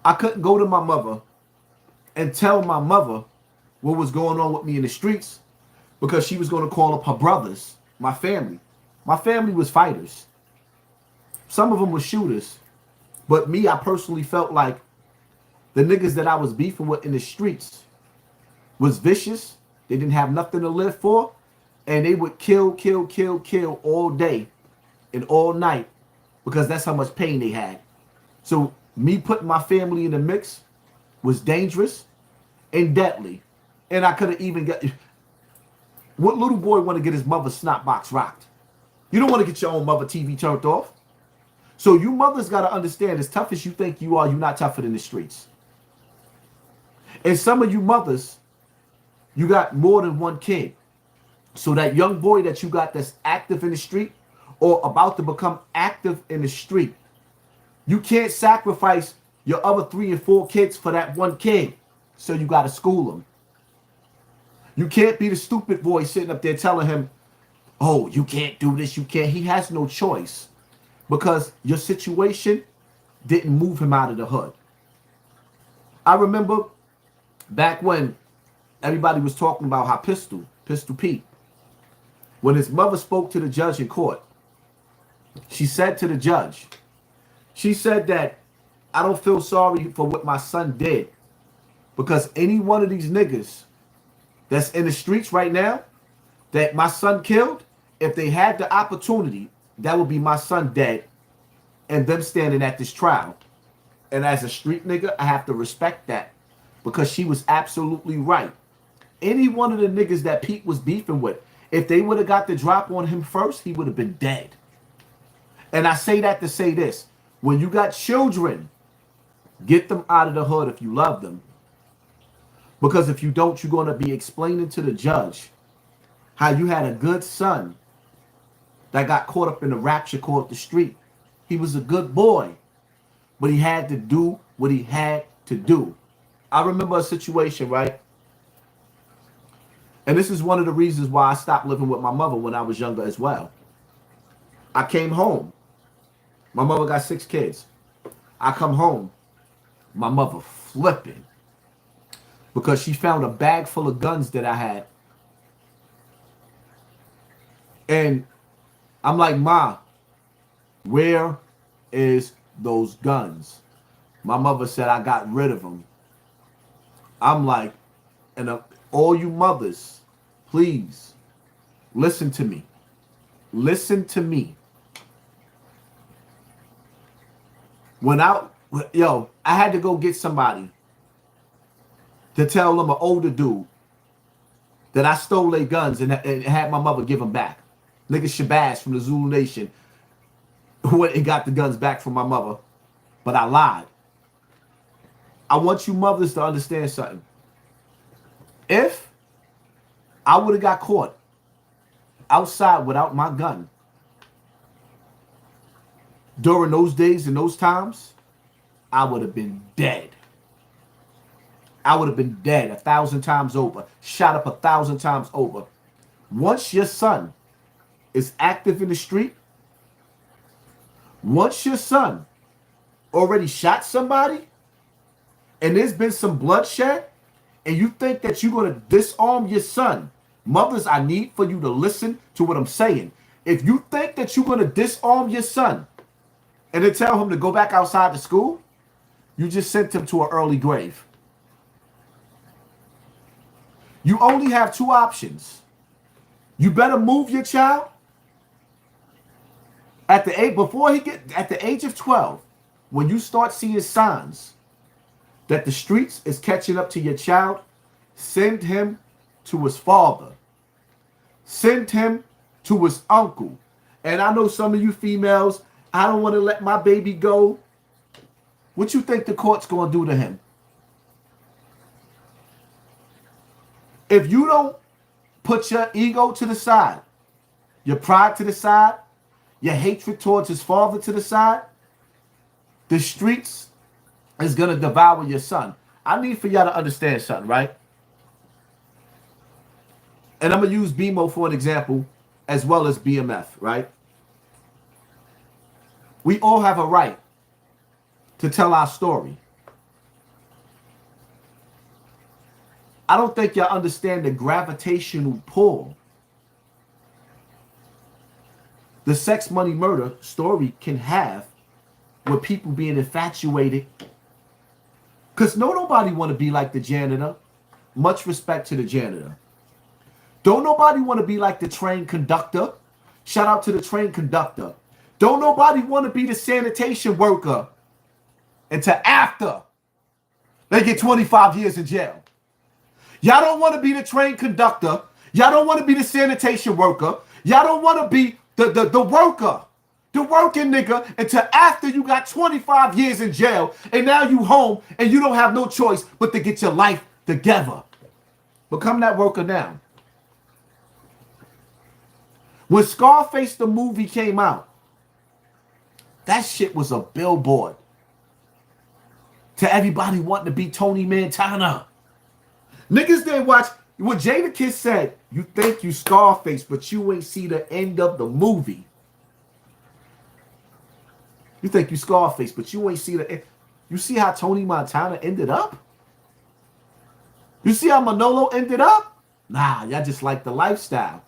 I couldn't go to my mother and tell my mother what was going on with me in the streets, because she was going to call up her brothers, my family. My family was fighters. Some of them were shooters. But me, I personally felt like the niggas that I was beefing with in the streets was vicious. They didn't have nothing to live for. And they would kill all day and all night, because that's how much pain they had. So me putting my family in the mix was dangerous and deadly. And I could have even got... What little boy want to get his mother's snot box rocked? You don't want to get your own mother TV turned off. So you mothers got to understand, as tough as you think you are, you're not tougher than the streets. And some of you mothers, you got more than one kid. So that young boy that you got that's active in the street or about to become active in the street, you can't sacrifice your other 3 and 4 kids for that one kid. So you got to school him. You can't be the stupid boy sitting up there telling him, oh, you can't do this, you can't. He has no choice, because your situation didn't move him out of the hood. I remember back when everybody was talking about how Pistol Pete, when his mother spoke to the judge in court, she said to the judge, she said that, I don't feel sorry for what my son did, because any one of these niggas that's in the streets right now that my son killed, if they had the opportunity, that would be my son dead and them standing at this trial. And as a street nigga, I have to respect that, because she was absolutely right. Any one of the niggas that Pete was beefing with, if they would have got the drop on him first, he would have been dead. And I say that to say this. When you got children, get them out of the hood if you love them. Because if you don't, you're going to be explaining to the judge how you had a good son that got caught up in the rapture called the street. He was a good boy, but he had to do what he had to do. I remember a situation, right? And this is one of the reasons why I stopped living with my mother when I was younger as well. I came home. My mother got 6 kids. I come home. My mother flipping, because she found a bag full of guns that I had. And I'm like, Ma, where is those guns? My mother said, I got rid of them. I'm like, and all you mothers, please, listen to me. Listen to me. I had to go get somebody to tell them, an older dude, that I stole their guns and had my mother give them back. Nigga Shabazz from the Zulu Nation went and got the guns back from my mother, but I lied. I want you mothers to understand something. If I would have got caught outside without my gun during those days and those times, I would have been dead. I would have been dead 1,000 times over, shot up 1,000 times over. Once your son is active in the street, once your son already shot somebody, and there's been some bloodshed, and you think that you're going to disarm your son, mothers, I need for you to listen to what I'm saying. If you think that you're going to disarm your son and then tell him to go back outside to school, you just sent him to an early grave. You only have two options. You better move your child at the age of 12, when you start seeing signs that the streets is catching up to your child, send him to his father. Send him to his uncle. And I know some of you females, I don't want to let my baby go. What you think the court's going to do to him? If you don't put your ego to the side, your pride to the side, your hatred towards his father to the side, the streets is going to devour your son. I need for y'all to understand something, right? And I'm going to use Bemo for an example, as well as BMF, right? We all have a right to tell our story. I don't think y'all understand the gravitational pull the sex, money, murder story can have with people being infatuated. Because nobody want to be like the janitor. Much respect to the janitor. Don't nobody want to be like the train conductor. Shout out to the train conductor. Don't nobody want to be the sanitation worker until after they get 25 years in jail. Y'all don't want to be the train conductor. Y'all don't want to be the sanitation worker. Y'all don't want to be the worker, the working nigga until after you got 25 years in jail and now you home and you don't have no choice but to get your life together. Become that worker now. When Scarface the movie came out, that shit was a billboard to everybody wanting to be Tony Montana. Niggas didn't watch what Jadakiss said. You think you Scarface, but you ain't see the end of the movie. You think you Scarface, but you ain't see the end. You see how Tony Montana ended up? You see how Manolo ended up? Nah, y'all just like the lifestyle.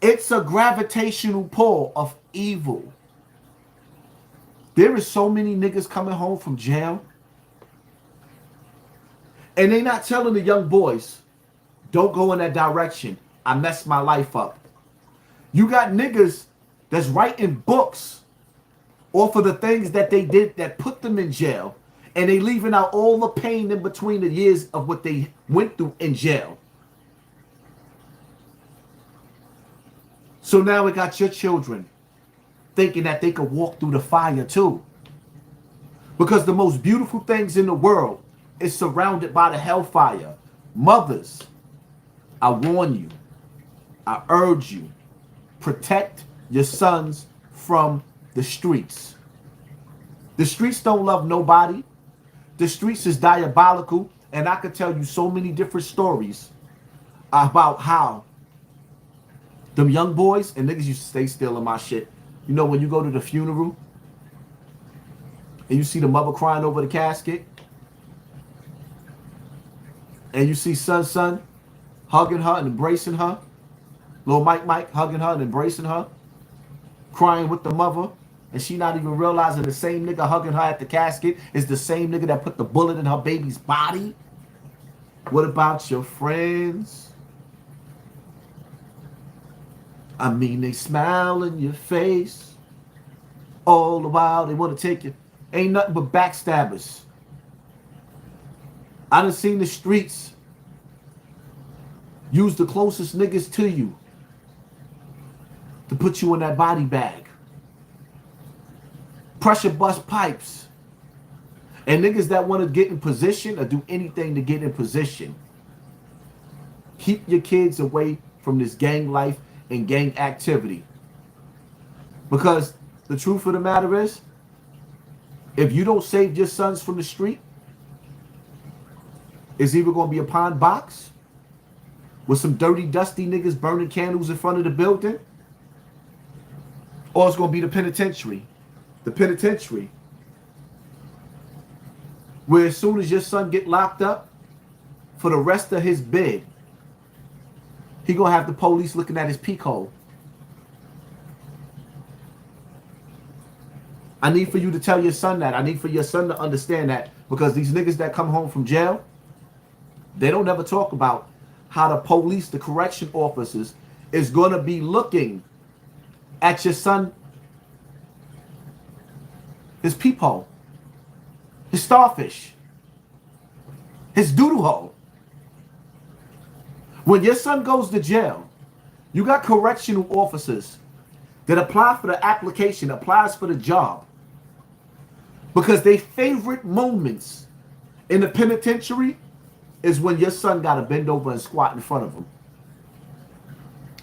It's a gravitational pull of evil. There is so many niggas coming home from jail, and they not telling the young boys, don't go in that direction. I messed my life up. You got niggas that's writing books off of the things that they did that put them in jail, and they leaving out all the pain in between the years of what they went through in jail. So now we got your children thinking that they could walk through the fire too. Because the most beautiful things in the world is surrounded by the hellfire. Mothers, I warn you, I urge you, protect your sons from the streets. The streets don't love nobody. The streets is diabolical. And I could tell you so many different stories about how them young boys, and niggas used to stay still in my shit. You know, when you go to the funeral and you see the mother crying over the casket, and you see son hugging her and embracing her, little Mike hugging her and embracing her, crying with the mother, and she not even realizing the same nigga hugging her at the casket is the same nigga that put the bullet in her baby's body. What about your friends? I mean, they smile in your face all the while. They want to take you. Ain't nothing but backstabbers. I done seen the streets use the closest niggas to you to put you in that body bag. Pressure bust pipes. And niggas that want to get in position or do anything to get in position. Keep your kids away from this gang life and gang activity. Because the truth of the matter is, if you don't save your sons from the street, it's either going to be a pond box with some dirty, dusty niggas burning candles in front of the building, or it's going to be the penitentiary. The penitentiary, where as soon as your son get locked up, for the rest of his bid, he going to have the police looking at his peek hole. I need for you to tell your son that. I need for your son to understand that, because these niggas that come home from jail, they don't ever talk about how the police, the correction officers, is going to be looking at your son, his peephole, his starfish, his doodle hole. When your son goes to jail, you got correctional officers that apply for the application, applies for the job, because their favorite moments in the penitentiary is when your son got to bend over and squat in front of them.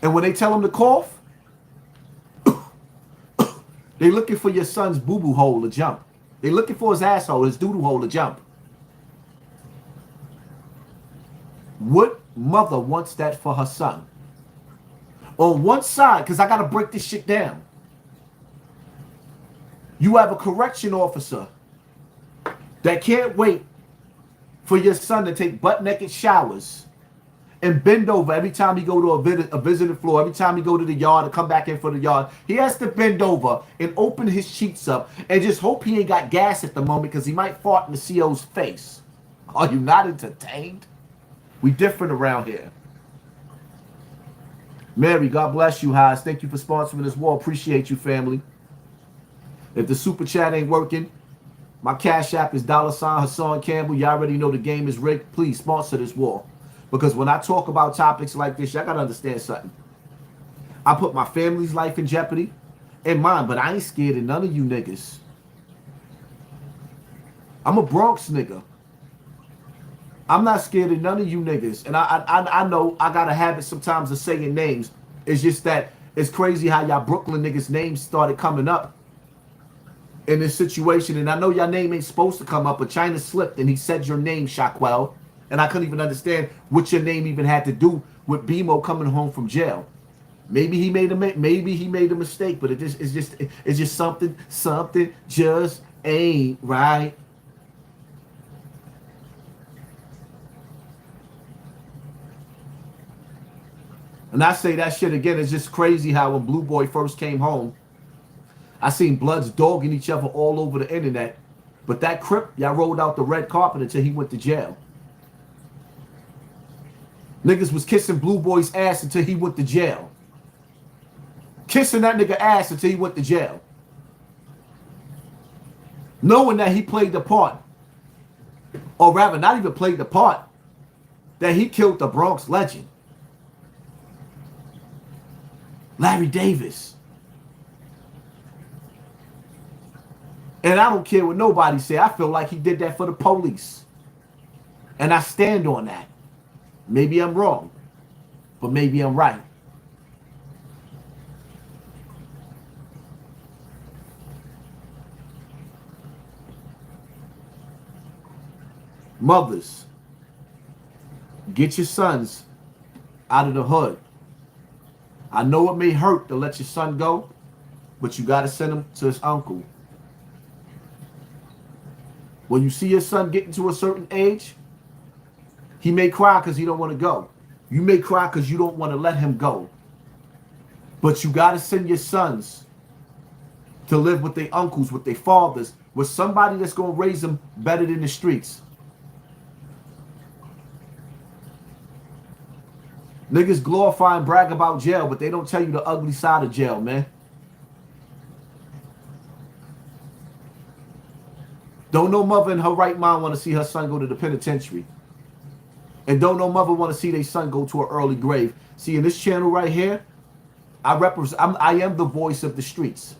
And when they tell him to cough, they looking for your son's boo-boo hole to jump. They looking for his asshole, his doodle hole to jump. What mother wants that for her son? On one side, because I got to break this shit down, you have a correction officer that can't wait for your son to take butt-naked showers and bend over every time he go to a visiting floor, every time he go to the yard and come back in for the yard. He has to bend over and open his sheets up and just hope he ain't got gas at the moment, because he might fart in the CO's face. Are you not entertained? We different around here. Mary, God bless you, Haas. Thank you for sponsoring this war. Appreciate you, family. If the super chat ain't working, my cash app is $HASSAN Campbell. You already know the game is rigged. Please sponsor this war. Because when I talk about topics like this, y'all got to understand something. I put my family's life in jeopardy and mine, but I ain't scared of none of you niggas. I'm a Bronx nigga. I'm not scared of none of you niggas. And I know I got a habit sometimes of saying names. It's just that it's crazy how y'all Brooklyn niggas' names started coming up in this situation. And I know your name ain't supposed to come up, but China slipped and he said your name, Shaquell. And I couldn't even understand what your name even had to do with Bemo coming home from jail. Maybe he made a mistake, but it's just something just ain't right. And I say that shit again. It's just crazy how when Blue Boy first came home, I seen Bloods dogging each other all over the internet. But that Crip, y'all rolled out the red carpet until he went to jail. Niggas was kissing Blue Boy's ass until he went to jail. Kissing that nigga ass until he went to jail. Knowing that he played the part. Or rather, not even played the part. That he killed the Bronx legend. Larry Davis. And I don't care what nobody say. I feel like he did that for the police. And I stand on that. Maybe I'm wrong, but maybe I'm right. Mothers, get your sons out of the hood. I know it may hurt to let your son go, but you got to send him to his uncle. When you see your son getting to a certain age, he may cry because he don't want to go. You may cry because you don't want to let him go. But you got to send your sons to live with their uncles, with their fathers, with somebody that's going to raise them better than the streets. Niggas glorify and brag about jail, but they don't tell you the ugly side of jail, man. Don't no mother in her right mind want to see her son go to the penitentiary. And don't no mother want to see their son go to an early grave. See, in this channel right here, I am the voice of the streets.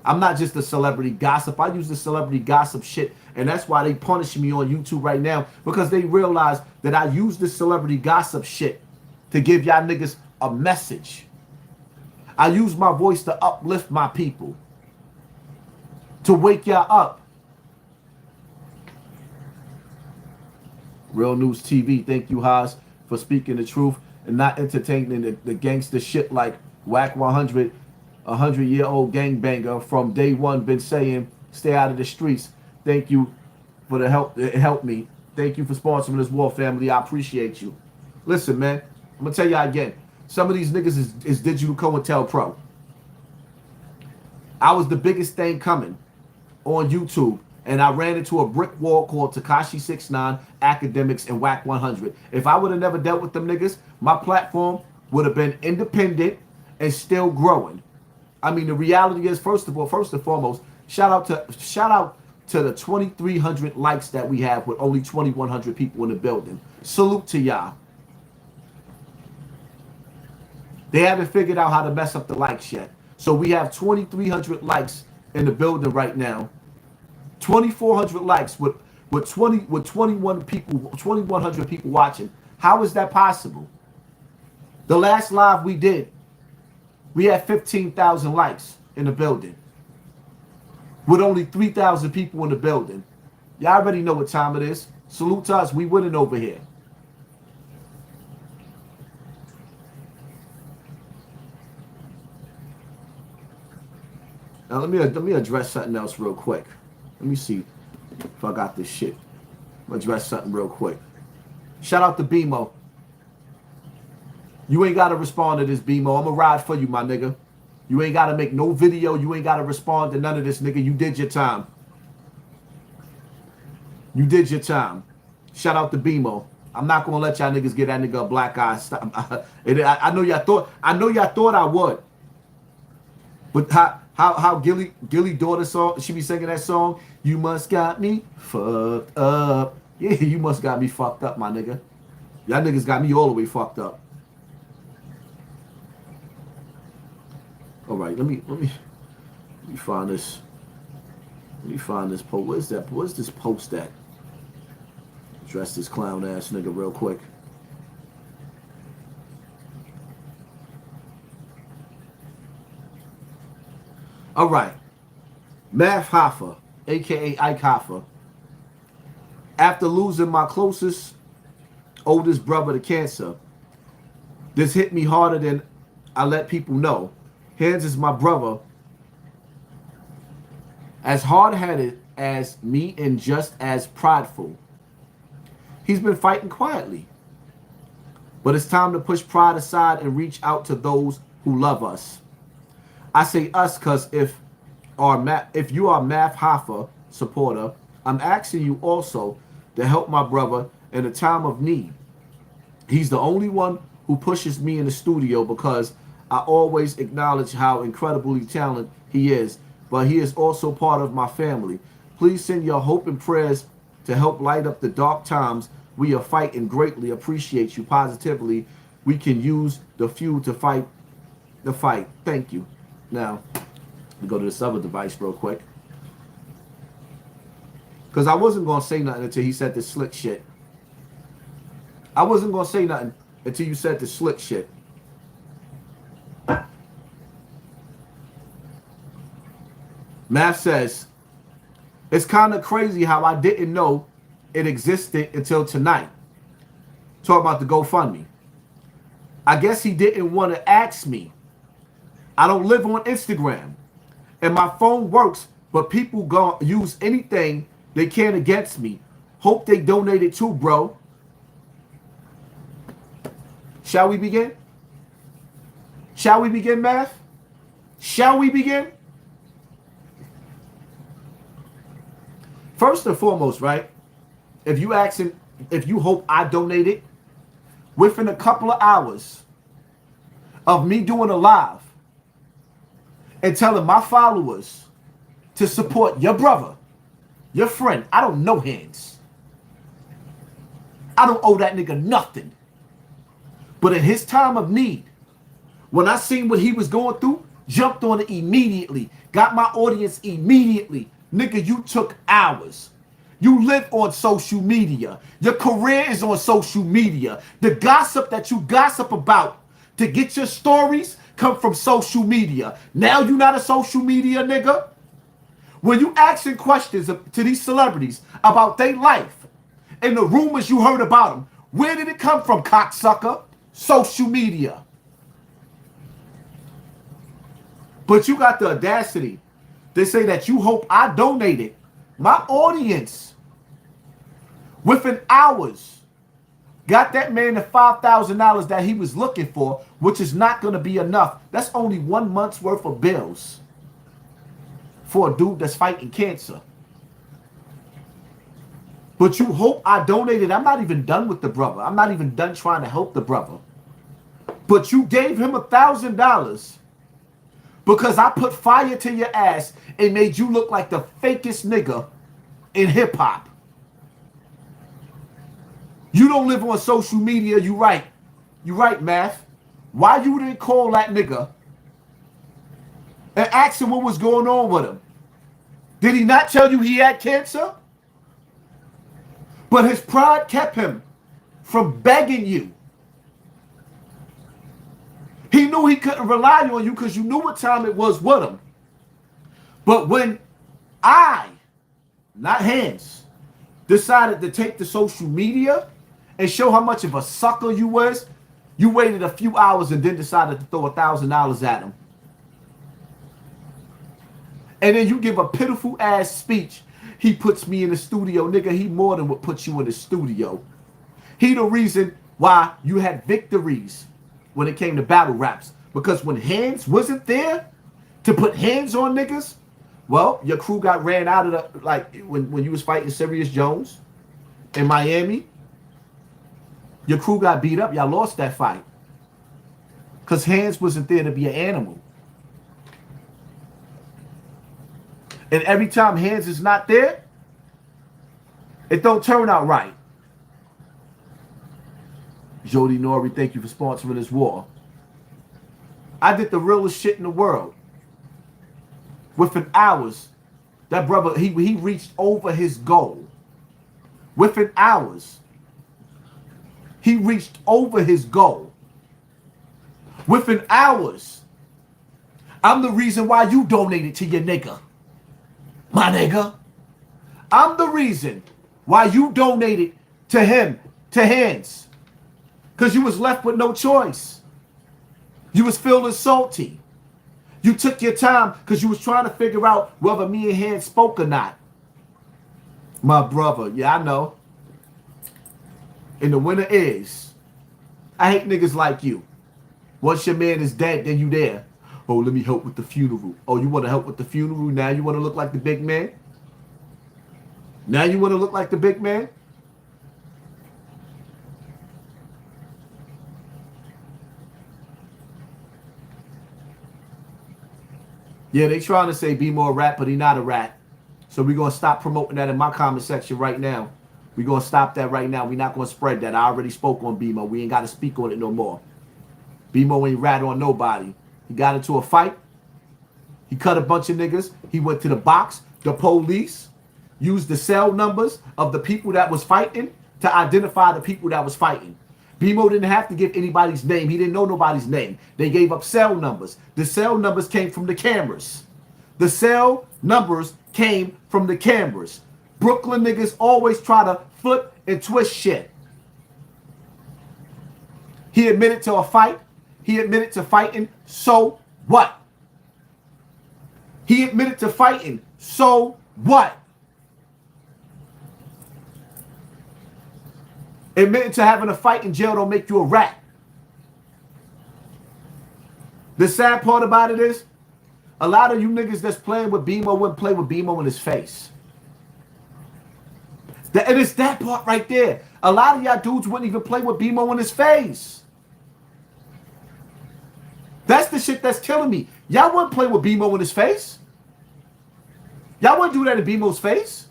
I'm not just a celebrity gossip. I use the celebrity gossip shit, and that's why they punish me on YouTube right now, because they realize that I use this celebrity gossip shit to give y'all niggas a message. I use my voice to uplift my people, to wake y'all up. Real News TV, thank you, Haas, for speaking the truth and not entertaining the gangster shit like Whack 100, 100-year-old gangbanger from day one been saying, stay out of the streets. Thank you for the help. It helped me. Thank you for sponsoring this war, family. I appreciate you. Listen, man, I'm going to tell y'all again. Some of these niggas is digital COINTELPRO. I was the biggest thing coming on YouTube, and I ran into a brick wall called Tekashi 69, Academics, and Whack 100. If I would have never dealt with them niggas, my platform would have been independent and still growing. I mean, the reality is, first and foremost, shout out to the 2,300 likes that we have with only 2,100 people in the building. Salute to y'all. They haven't figured out how to mess up the likes yet. So we have 2,300 likes in the building right now. 2,400 likes with 21 people, 2,100 people watching. How is that possible? The last live we did, we had 15,000 likes in the building with only 3,000 people in the building. Y'all already know what time it is. Salute to us. We winning over here. Now let me address something else real quick. Let me see if I got this shit. I'm gonna address something real quick. Shout out to Bemo. You ain't gotta respond to this, Bemo. I'm gonna ride for you, my nigga. You ain't gotta make no video. You ain't gotta respond to none of this, nigga. You did your time. You did your time. Shout out to Bemo. I'm not gonna let y'all niggas get that nigga a black eye. I know y'all thought. I know y'all thought I would. But how Gilly daughter song, she be singing that song, you must got me fucked up. Yeah, you must got me fucked up, my nigga. Y'all niggas got me all the way fucked up. All right, let me find this. Let me find this post. Where's that? Where's this post at? Address this clown ass nigga real quick. All right, Math Hoffa, aka Ike Hoffa. After losing my closest, oldest brother to cancer, this hit me harder than I let people know. Hands is my brother. As hard-headed as me and just as prideful. He's been fighting quietly. But it's time to push pride aside and reach out to those who love us. I say us because if you are Math Hoffa supporter, I'm asking you also to help my brother in a time of need. He's the only one who pushes me in the studio because I always acknowledge how incredibly talented he is, but he is also part of my family. Please send your hope and prayers to help light up the dark times we are fighting. Greatly appreciate you. Positively, we can use the fuel to fight the fight. Thank you. Now, we go to this other device real quick. Because I wasn't going to say nothing until he said this slick shit. I wasn't going to say nothing until you said this slick shit. Math says, it's kind of crazy how I didn't know it existed until tonight. Talk about the GoFundMe. I guess he didn't want to ask me. I don't live on Instagram. And my phone works, but people go use anything they can against me. Hope they donated too, bro. Shall we begin? Shall we begin, Math? Shall we begin? First and foremost, right? If you hope I donated, within a couple of hours of me doing a live and telling my followers to support your brother, your friend, I don't know Hands. I don't owe that nigga nothing. But in his time of need, when I seen what he was going through, Jumped on it immediately. Got my audience immediately. Nigga, you took hours. You live on social media. Your career is on social media. The gossip that you gossip about to get your stories come from social media. Now you not a social media nigga? When you asking questions to these celebrities about their life and the rumors you heard about them, where did it come from, cocksucker? Social media. But you got the audacity to say that you hope I donated my audience within hours. Got that man the $5,000 that he was looking for, which is not going to be enough. That's only 1 month's worth of bills for a dude that's fighting cancer. But you hope I donated. I'm not even done with the brother. I'm not even done trying to help the brother. But you gave him $1,000 because I put fire to your ass and made you look like the fakest nigga in hip hop. You don't live on social media. You right. You right, Math. Why you didn't call that nigga and ask him what was going on with him? Did he not tell you he had cancer? But his pride kept him from begging you. He knew he couldn't rely on you because you knew what time it was with him. But when I, not Hands, decided to take to social media and show how much of a sucker you was, you waited a few hours and then decided to throw $1,000 at him. And then you give a pitiful ass speech. He puts me in the studio. Nigga, he more than would put you in the studio. He the reason why you had victories when it came to battle raps. Because when Hands wasn't there to put hands on niggas, well, your crew got ran out of the, like when you was fighting Sirius Jones in Miami, your crew got beat up. Y'all lost that fight. Because Hands wasn't there to be an animal. And every time Hands is not there, it don't turn out right. Jody Nori, thank you for sponsoring this war. I did the realest shit in the world. Within hours, that brother, he reached over his goal. Within hours, he reached over his goal. Within hours, I'm the reason why you donated to your nigga. My nigga. I'm the reason why you donated to him, to Hands. Because you was left with no choice. You was feeling salty. You took your time because you was trying to figure out whether me and Hands spoke or not. My brother, yeah, I know. And the winner is, I hate niggas like you. Once your man is dead, then you there. Oh, let me help with the funeral. Oh, you want to help with the funeral? Now you want to look like the big man? Now you want to look like the big man? Yeah, they trying to say Bemo a rat, but he not a rat. So we're going to stop promoting that in my comment section right now. We're going to stop that right now. We're not going to spread that. I already spoke on Bemo. We ain't got to speak on it no more. Bemo ain't rat on nobody. He got into a fight. He cut a bunch of niggas. He went to the box. The police used the cell numbers of the people that was fighting to identify the people that was fighting. Bemo didn't have to give anybody's name. He didn't know nobody's name. They gave up cell numbers. The cell numbers came from the cameras. The cell numbers came from the cameras. Brooklyn niggas always try to flip and twist shit. He admitted to a fight. He admitted to fighting. So what? He admitted to fighting. So what? Admitting to having a fight in jail don't make you a rat. The sad part about it is, a lot of you niggas that's playing with Bemo wouldn't play with Bemo in his face. And it's that part right there. A lot of y'all dudes wouldn't even play with Bemo in his face. That's the shit that's killing me. Y'all wouldn't play with Bemo in his face. Y'all wouldn't do that in Bemo's face.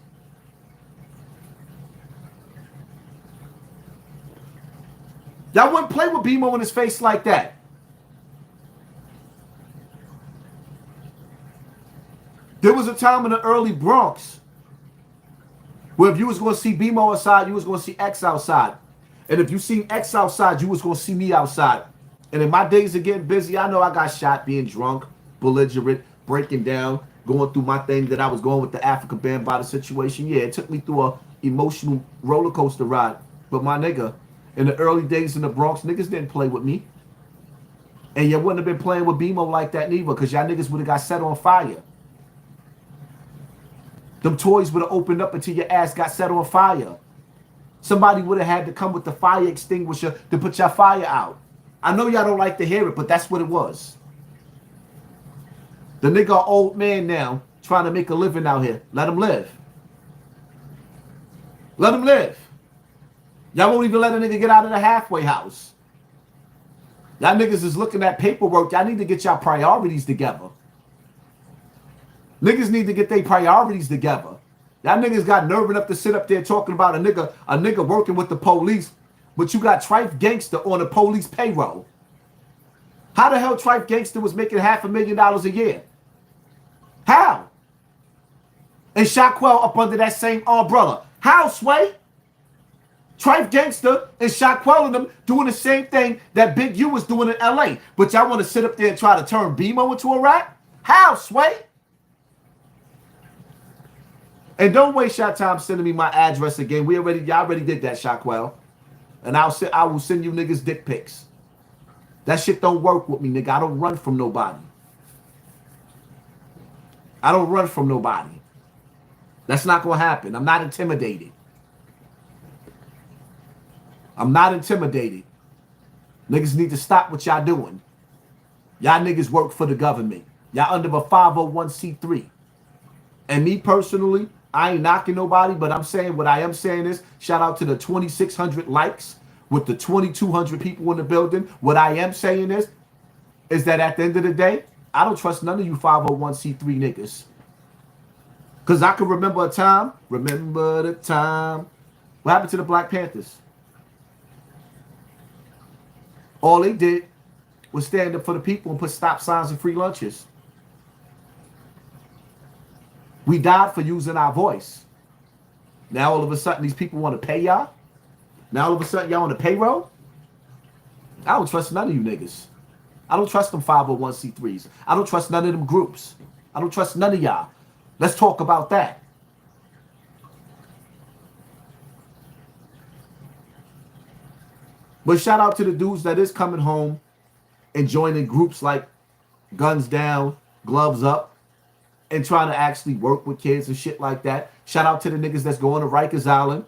Y'all wouldn't play with Bemo in his face like that. There was a time in the early Bronx where if you was going to see Bemo outside, you was going to see X outside. And if you seen X outside, you was going to see me outside. And in my days of getting busy, I know I got shot being drunk, belligerent, breaking down, going through my thing that I was going with the African band by the situation. Yeah, it took me through a emotional roller coaster ride. But my nigga, in the early days in the Bronx, niggas didn't play with me. And you wouldn't have been playing with Bemo like that neither, because y'all niggas would have got set on fire. Them toys would have opened up until your ass got set on fire. Somebody would have had to come with the fire extinguisher to put your fire out. I know y'all don't like to hear it, but that's what it was. The nigga old man now trying to make a living out here. Let him live. Let him live. Y'all won't even let a nigga get out of the halfway house. Y'all niggas is looking at paperwork. Y'all need to get y'all priorities together. Niggas need to get their priorities together. Y'all niggas got nerve enough to sit up there talking about a nigga working with the police, but you got Trife Gangster on the police payroll. How the hell Trife Gangster was making $500,000 a year? How? And Shockwell up under that same umbrella. How, Sway? Trife Gangster and Shockwell and them doing the same thing that Big U was doing in LA. But y'all want to sit up there and try to turn Bemo into a rat? How, Sway? And don't waste your time sending me my address again. Y'all already did that, Shockwell. And I will send you niggas dick pics. That shit don't work with me, nigga. I don't run from nobody. I don't run from nobody. That's not gonna happen. I'm not intimidated. I'm not intimidated. Niggas need to stop what y'all doing. Y'all niggas work for the government. Y'all under a 501c3. And me personally, I ain't knocking nobody, but I'm saying what I am saying is shout out to the 2,600 likes with the 2,200 people in the building. What I am saying is that at the end of the day, I don't trust none of you 501c3 niggas. Because I can remember a time, remember the time. What happened to the Black Panthers? All they did was stand up for the people and put stop signs and free lunches. We died for using our voice. Now all of a sudden these people want to pay y'all? Now all of a sudden y'all on the payroll? I don't trust none of you niggas. I don't trust them 501c3s. I don't trust none of them groups. I don't trust none of y'all. Let's talk about that. But shout out to the dudes that is coming home and joining groups like Guns Down, Gloves Up, and trying to actually work with kids and shit like that. Shout out to the niggas that's going to Rikers Island,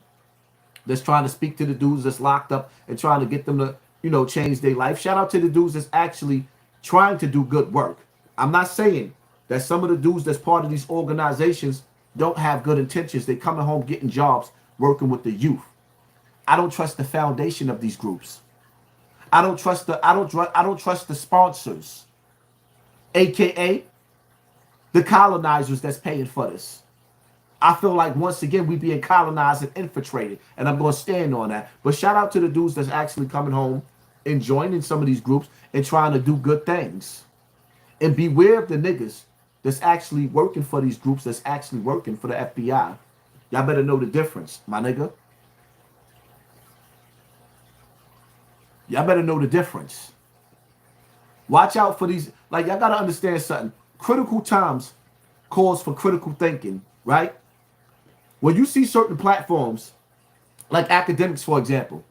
that's trying to speak to the dudes that's locked up and trying to get them to, change their life. Shout out to the dudes that's actually trying to do good work. I'm not saying that some of the dudes that's part of these organizations don't have good intentions. They coming home getting jobs, working with the youth. I don't trust the foundation of these groups. I don't trust the sponsors, aka the colonizers that's paying for this. I feel like once again we being colonized and infiltrated, and I'm going to stand on that. But shout out to the dudes that's actually coming home and joining some of these groups and trying to do good things. And beware of the niggas that's actually working for these groups, that's actually working for the FBI. Y'all better know the difference, my nigga. Y'all better know the difference. Watch out for these. Like, y'all got to understand something. Critical times calls for critical thinking, right? When you see certain platforms, like academics, for example,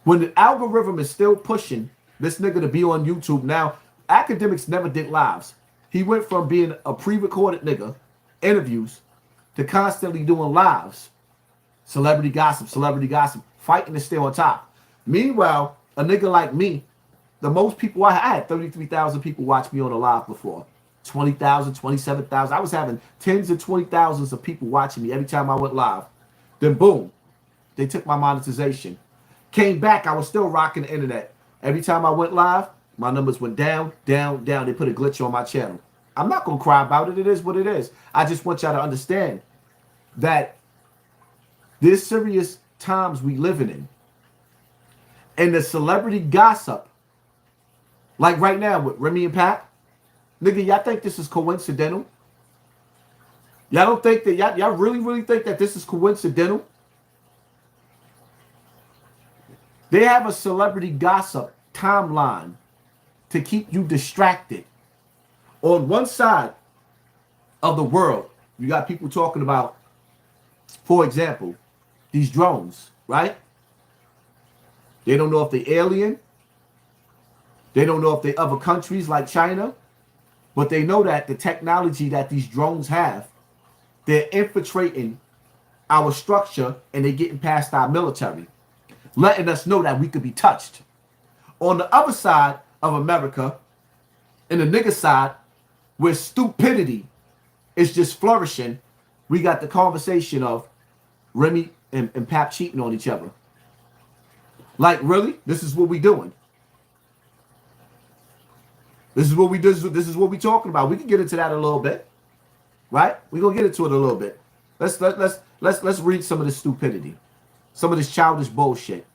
when the algorithm is still pushing this nigga to be on YouTube, now, academics never did lives. He went from being a pre-recorded nigga, interviews, to constantly doing lives. Celebrity gossip, fighting to stay on top. Meanwhile, a nigga like me, the most people I had 33,000 people watch me on a live before. 20,000, 27,000. I was having tens of 20,000s of people watching me every time I went live. Then boom, they took my monetization. Came back, I was still rocking the internet. Every time I went live, my numbers went down, down, down. They put a glitch on my channel. I'm not going to cry about it. It is what it is. I just want y'all to understand that there's serious times we living in. And the celebrity gossip, like right now with Remy and Pap, nigga, y'all think this is coincidental? Y'all don't think that y'all really think that this is coincidental? They have a celebrity gossip timeline to keep you distracted. On one side of the world, you got people talking about, for example, these drones, right? They don't know if they're alien. They don't know if they're other countries like China. But they know that the technology that these drones have, they're infiltrating our structure and they're getting past our military, letting us know that we could be touched. On the other side of America, in the nigga side, where stupidity is just flourishing, we got the conversation of Remy and Pap cheating on each other. Like, really? This is what we doing. This is what we do. This is what we talking about. We can get into that a little bit, right? We're gonna get into it a little bit. Let's read some of this stupidity, some of this childish bullshit.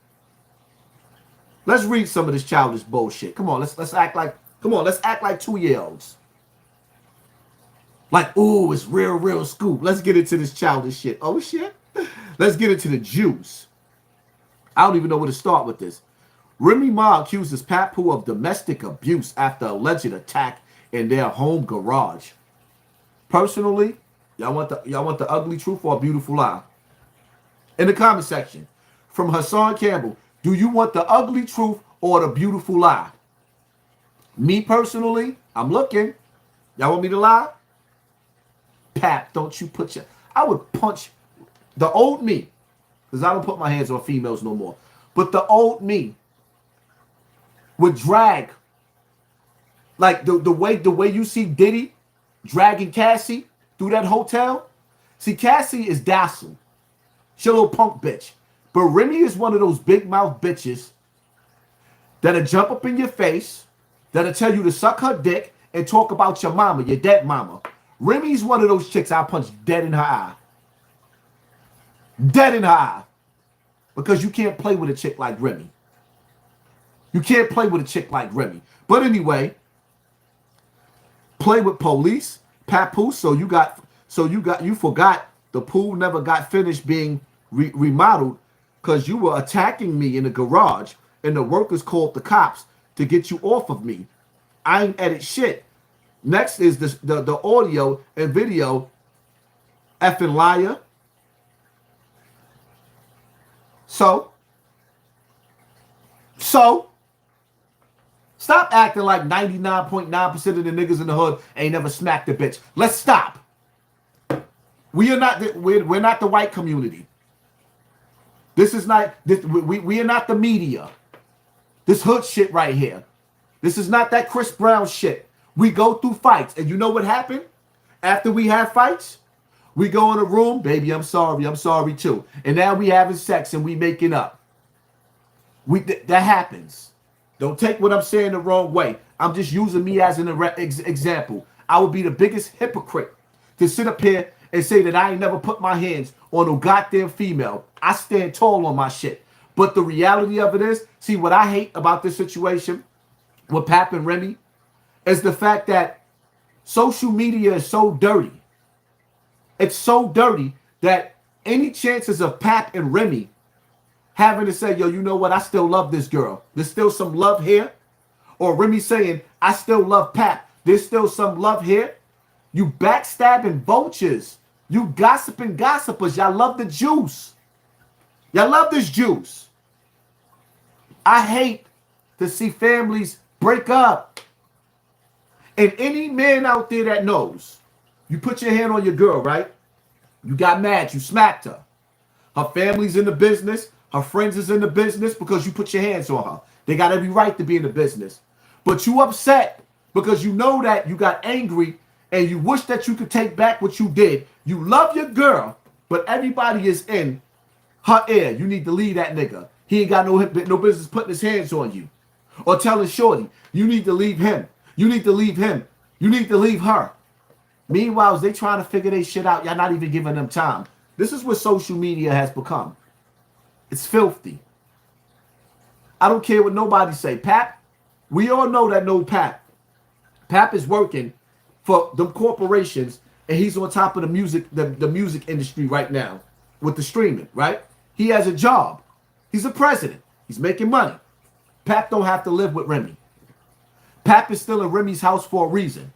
Let's read some of this childish bullshit. Come on, let's act like 2-year-olds. Like, ooh, it's real scoop. Let's get into this childish shit. Oh shit. Let's get into the juice. I don't even know where to start with this. Remy Ma accuses Papoose of domestic abuse after alleged attack in their home garage. Personally, y'all want the ugly truth or a beautiful lie? In the comment section, from HASSAN Campbell, do you want the ugly truth or the beautiful lie? Me personally, I'm looking. Y'all want me to lie? Pap, don't you put your... I would punch the old me, because I don't put my hands on females no more. But the old me would drag, like the way you see Diddy dragging Cassie through that hotel. See, Cassie is docile. She a little punk bitch. But Remy is one of those big mouth bitches that'll jump up in your face, that'll tell you to suck her dick and talk about your mama, your dead mama. Remy's one of those chicks I'll punch dead in her eye. Dead in her eye. Because you can't play with a chick like Remy. You can't play with a chick like Remy. But anyway, play with police, Papoose. So you forgot the pool never got finished being remodeled because you were attacking me in the garage and the workers called the cops to get you off of me. I ain't edit shit. Next is the audio and video. Effing liar. So stop acting like 99.9% of the niggas in the hood ain't never smacked a bitch. Let's stop. We are not we're not the white community. This is not we are not the media. This hood shit right here. This is not that Chris Brown shit. We go through fights, and you know what happened? After we have fights, we go in a room, baby, I'm sorry too. And now we having sex and we making up. That happens. Don't take what I'm saying the wrong way. I'm just using me as an example. I would be the biggest hypocrite to sit up here and say that I ain't never put my hands on no goddamn female. I stand tall on my shit. But the reality of it is, see, what I hate about this situation with Pap and Remy is the fact that social media is so dirty. It's so dirty that any chances of Pap and Remy having to say, yo, you know what? I still love this girl. There's still some love here. Or Remy saying, I still love Pap. There's still some love here. You backstabbing vultures. You gossiping gossipers. Y'all love the juice. Y'all love this juice. I hate to see families break up. And any man out there that knows, you put your hand on your girl, right? You got mad. You smacked her. Her family's in the business. Her friends is in the business because you put your hands on her. They got every right to be in the business. But you upset because you know that you got angry and you wish that you could take back what you did. You love your girl, but everybody is in her ear. You need to leave that nigga. He ain't got no business putting his hands on you. Or telling Shorty, you need to leave him. You need to leave him. You need to leave her. Meanwhile, as they trying to figure their shit out, y'all not even giving them time. This is what social media has become. It's filthy. I don't care what nobody say. Pap, we all know that no Pap. Pap is working for them corporations and he's on top of the music, the music industry right now with the streaming, right? He has a job. He's a president. He's making money. Pap don't have to live with Remy. Pap is still in Remy's house for a reason.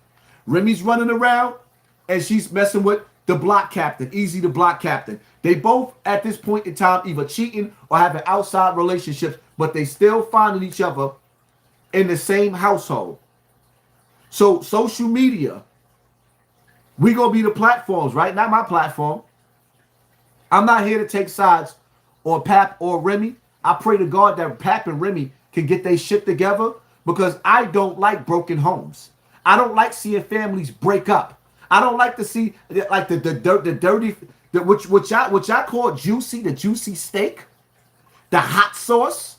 Remy's running around and she's messing with the block captain, Easy the block captain. They both at this point in time either cheating or having outside relationships, but they still finding each other in the same household. So social media, we gonna be the platforms, right? Not my platform. I'm not here to take sides on Pap or Remy. I pray to God that Pap and Remy can get their shit together, because I don't like broken homes. I don't like seeing families break up. I don't like to see like the dirty, what y'all call juicy, the juicy steak, the hot sauce,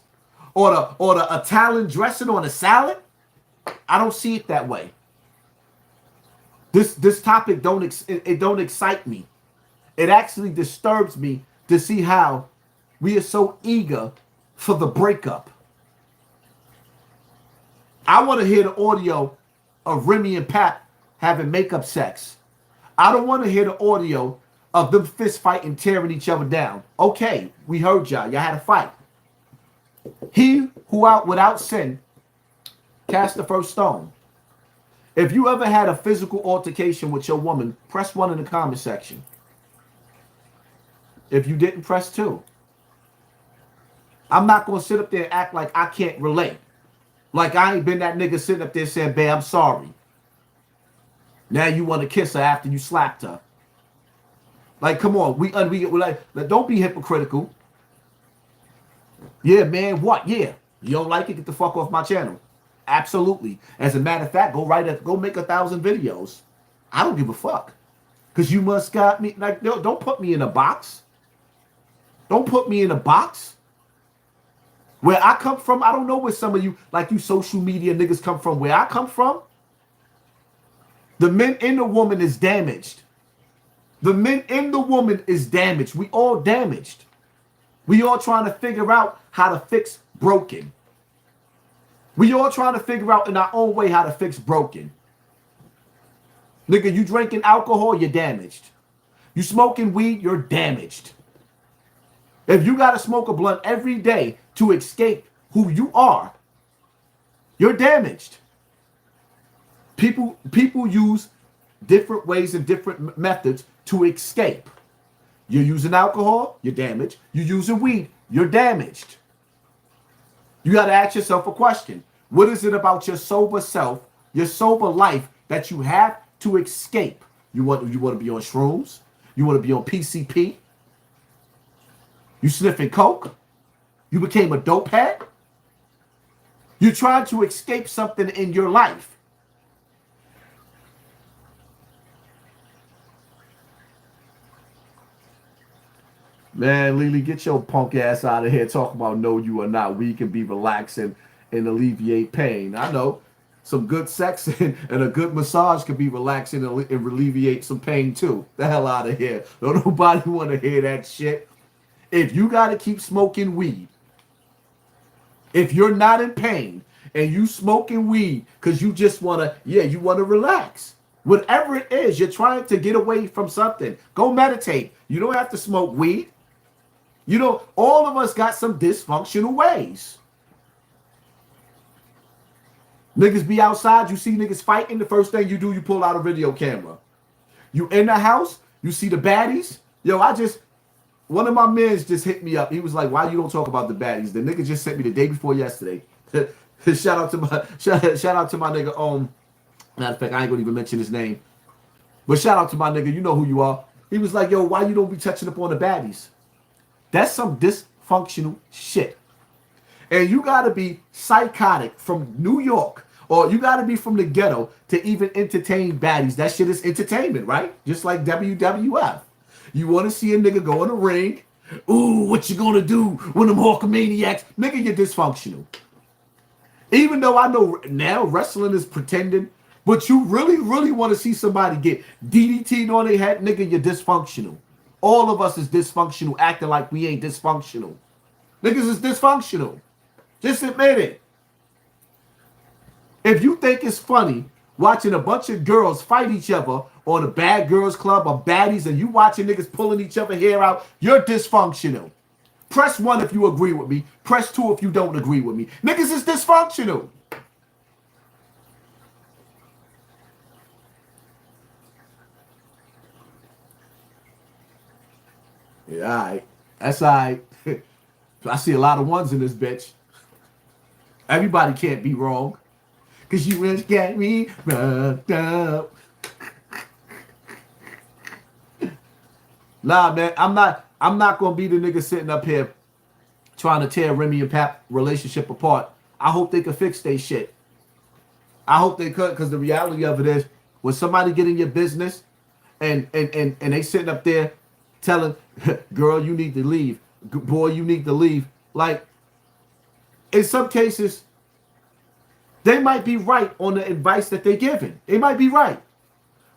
or the Italian dressing on a salad. I don't see it that way. This topic don't excite me. It actually disturbs me to see how we are so eager for the breakup. I want to hear the audio of Remy and Pap having makeup sex. I don't want to hear the audio of them fist fighting, tearing each other down. Okay, we heard y'all. Y'all had a fight. He who out without sin cast the first stone. If you ever had a physical altercation with your woman, press 1 in the comment section. If you didn't, press 2. I'm not going to sit up there and act like I can't relate. Like I ain't been that nigga sitting up there saying, babe, I'm sorry. Now you want to kiss her after you slapped her. Like, come on. We like, don't be hypocritical. Yeah, man, what? Yeah. You don't like it? Get the fuck off my channel. Absolutely. As a matter of fact, go make 1,000 videos. I don't give a fuck. Because you must got me. Like, don't put me in a box. Don't put me in a box. Where I come from, I don't know where some of you, like you social media niggas come from. Where I come from, the men in the woman is damaged. The men in the woman is damaged. We all damaged. We all trying to figure out how to fix broken. We all trying to figure out in our own way how to fix broken. Nigga, you drinking alcohol, you're damaged. You smoking weed, you're damaged. If you got to smoke a blunt every day to escape who you are, you're damaged. People use different ways and different methods to escape. You're using alcohol, you're damaged. You're using weed, you're damaged. You got to ask yourself a question. What is it about your sober self, your sober life that you have to escape? You want to be on shrooms? You want to be on PCP? You sniffing coke? You became a dope head? You're trying to escape something in your life. Man, Lily, get your punk ass out of here talking about no, you are not. We can be relaxing and alleviate pain. I know some good sex and a good massage can be relaxing and alleviate some pain too. The hell out of here. Don't nobody want to hear that shit. If you got to keep smoking weed, if you're not in pain and you smoking weed because you just want to, you want to relax. Whatever it is, you're trying to get away from something. Go meditate. You don't have to smoke weed. You know, all of us got some dysfunctional ways. Niggas be outside, you see niggas fighting, the first thing you do, you pull out a video camera. You in the house, you see the baddies. Yo, one of my men just hit me up. He was like, why you don't talk about the baddies? The nigga just sent me the day before yesterday. shout out to my nigga, matter of fact, I ain't gonna even mention his name. But shout out to my nigga, you know who you are. He was like, yo, why you don't be touching up on the baddies? That's some dysfunctional shit. And you gotta be psychotic from New York, or you gotta be from the ghetto to even entertain baddies. That shit is entertainment, right? Just like WWF. You want to see a nigga go in the ring? Ooh, what you gonna do when them Hawkamaniacs? Nigga, you're dysfunctional. Even though I know now wrestling is pretending, but you really, really want to see somebody get DDT'd on their head, nigga, you're dysfunctional. All of us is dysfunctional, acting like we ain't dysfunctional. Niggas is dysfunctional. Just admit it. If you think it's funny watching a bunch of girls fight each other on a bad girls club or baddies, and you watching niggas pulling each other hair out, you're dysfunctional. Press 1 if you agree with me. Press 2 if you don't agree with me. Niggas is dysfunctional. Yeah, all right. That's all right. I see a lot of ones in this bitch. Everybody can't be wrong. Cause you just got me fucked up. Nah, man, I'm not gonna be the nigga sitting up here trying to tear Remy and Pap relationship apart. I hope they can fix their shit. I hope they could, because the reality of it is, when somebody get in your business and they sitting up there telling, girl, you need to leave, boy, you need to leave. Like, in some cases, they might be right on the advice that they're giving. They might be right.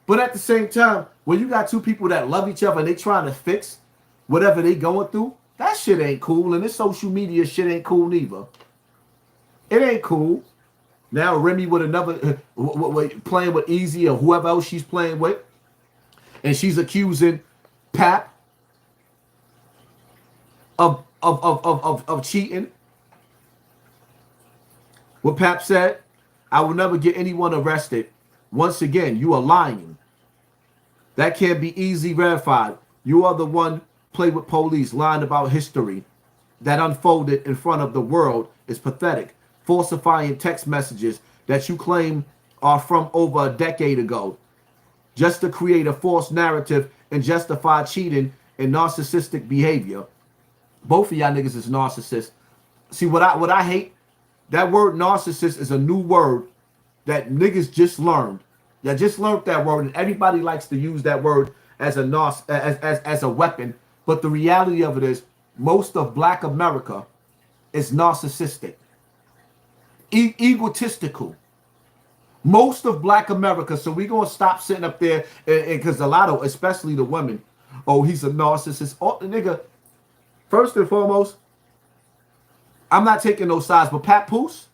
But at the same time, when you got two people that love each other and they trying to fix whatever they going through, that shit ain't cool. And this social media shit ain't cool neither. It ain't cool. Now Remy with another, playing with Easy or whoever else she's playing with. And she's accusing Pap of cheating. What Pap said, I will never get anyone arrested. Once again, you are lying. That can't be easy verified. You are the one played with police, lying about history that unfolded in front of the world is pathetic. Falsifying text messages that you claim are from over a decade ago, just to create a false narrative and justify cheating and narcissistic behavior. Both of y'all niggas is narcissists. See, what I hate, that word narcissist is a new word that niggas just learned. Y'all just learned that word, and everybody likes to use that word as a weapon. But the reality of it is, most of Black America is narcissistic, egotistical. Most of Black America. So we gonna stop sitting up there, because a lot of, especially the women, oh, he's a narcissist. Oh, nigga. First and foremost, I'm not taking no sides, but Papoose,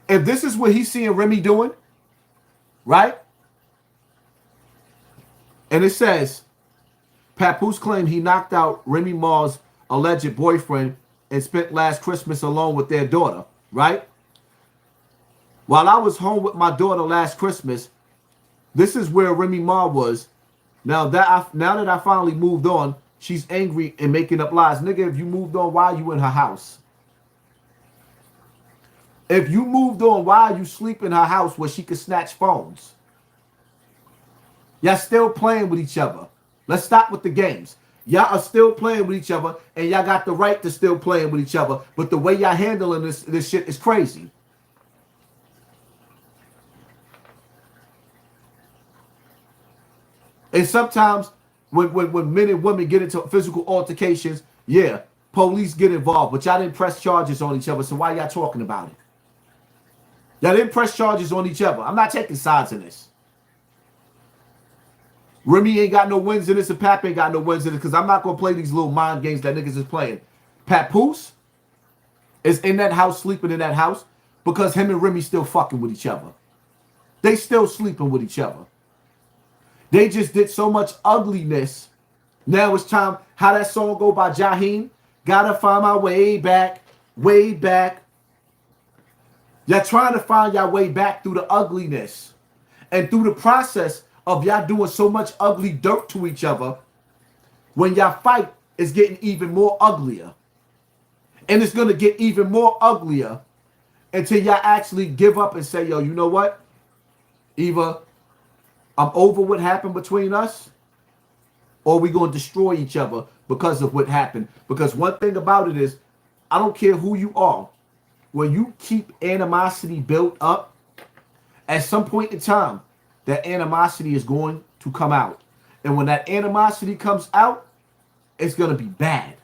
if this is what he's seeing Remy doing, right? And it says, Papoose claimed he knocked out Remy Ma's alleged boyfriend and spent last Christmas alone with their daughter, right? While I was home with my daughter last Christmas, this is where Remy Ma was. Now that I finally moved on, she's angry and making up lies. Nigga, if you moved on, why are you in her house? If you moved on, why are you sleep in her house where she could snatch phones? Y'all still playing with each other. Let's stop with the games. Y'all are still playing with each other, and y'all got the right to still playing with each other. But the way y'all handling this shit is crazy. And sometimes when men and women get into physical altercations, yeah, police get involved. But y'all didn't press charges on each other, so why y'all talking about it? Y'all didn't press charges on each other. I'm not taking sides in this. Remy ain't got no wins in this, and Pap ain't got no wins in this, because I'm not going to play these little mind games that niggas is playing. Papoose is in that house, sleeping in that house, because him and Remy still fucking with each other. They still sleeping with each other. They just did so much ugliness. Now it's time. How that song go by Jaheim? Gotta find my way back, way back. Y'all trying to find y'all way back through the ugliness. And through the process of y'all doing so much ugly dirt to each other, when y'all fight, it's getting even more uglier. And it's going to get even more uglier until y'all actually give up and say, yo, you know what? Either I'm over what happened between us, or we're going to destroy each other because of what happened. Because one thing about it is, I don't care who you are, when you keep animosity built up, at some point in time, that animosity is going to come out. And when that animosity comes out, it's going to be bad.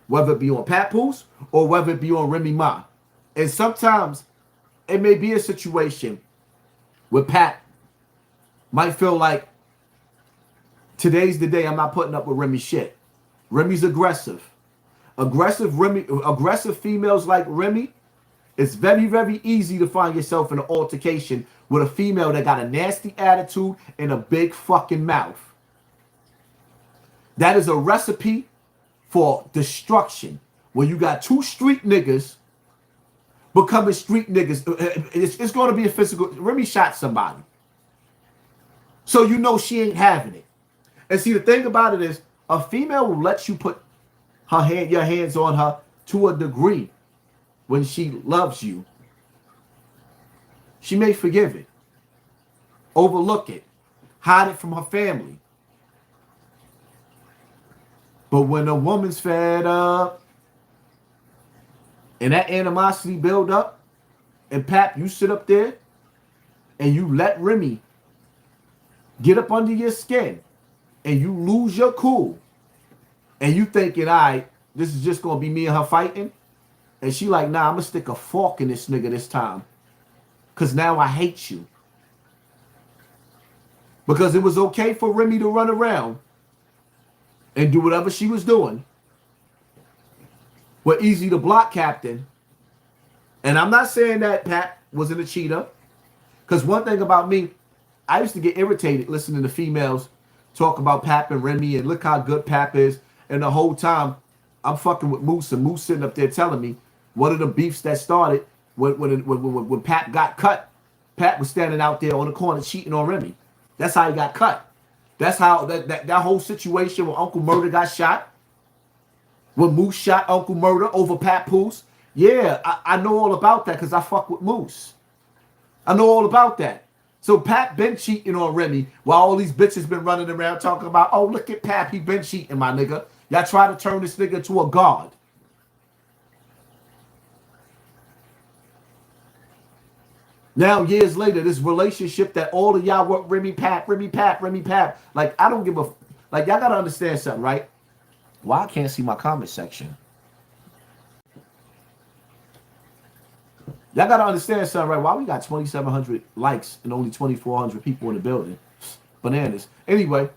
Whether it be on Papoose or whether it be on Remy Ma. And sometimes it may be a situation where Pat might feel like, today's the day I'm not putting up with Remy's shit. Remy's aggressive. Aggressive females like Remy, It's very, very easy to find yourself in an altercation with a female that got a nasty attitude and a big fucking mouth. That is a recipe for destruction. When you got two street niggas becoming street niggas, it's going to be a physical. Remy shot somebody. So you know she ain't having it. And see, the thing about it is, a female will let you put your hands on her to a degree when she loves you. She may forgive it, overlook it, hide it from her family. But when a woman's fed up and that animosity build up, and Pap, you sit up there and you let Remy get up under your skin and you lose your cool and you thinking, all right, this is just going to be me and her fighting. And she like, nah, I'm going to stick a fork in this nigga this time. Because now I hate you. Because it was okay for Remy to run around and do whatever she was doing. We're easy to block, Captain. And I'm not saying that Pat wasn't a cheater. Because one thing about me, I used to get irritated listening to females talk about Pap and Remy and look how good Pap is. And the whole time, I'm fucking with Moose, and Moose sitting up there telling me one of the beefs that started when Pap got cut. Pap was standing out there on the corner cheating on Remy. That's how he got cut. That's how that whole situation when Uncle Murder got shot. When Moose shot Uncle Murder over Papoose. Yeah, I know all about that because I fuck with Moose. I know all about that. So Pap been cheating on Remy while all these bitches been running around talking about, oh, look at Pap, he been cheating, my nigga. Y'all try to turn this nigga into a god. Now, years later, this relationship that all of y'all work Remy Pap. Like, I don't give a... Like, y'all got to understand something, right? Why I can't see my comment section? Y'all got to understand something, right? Why we got 2,700 likes and only 2,400 people in the building? Bananas. Anyway,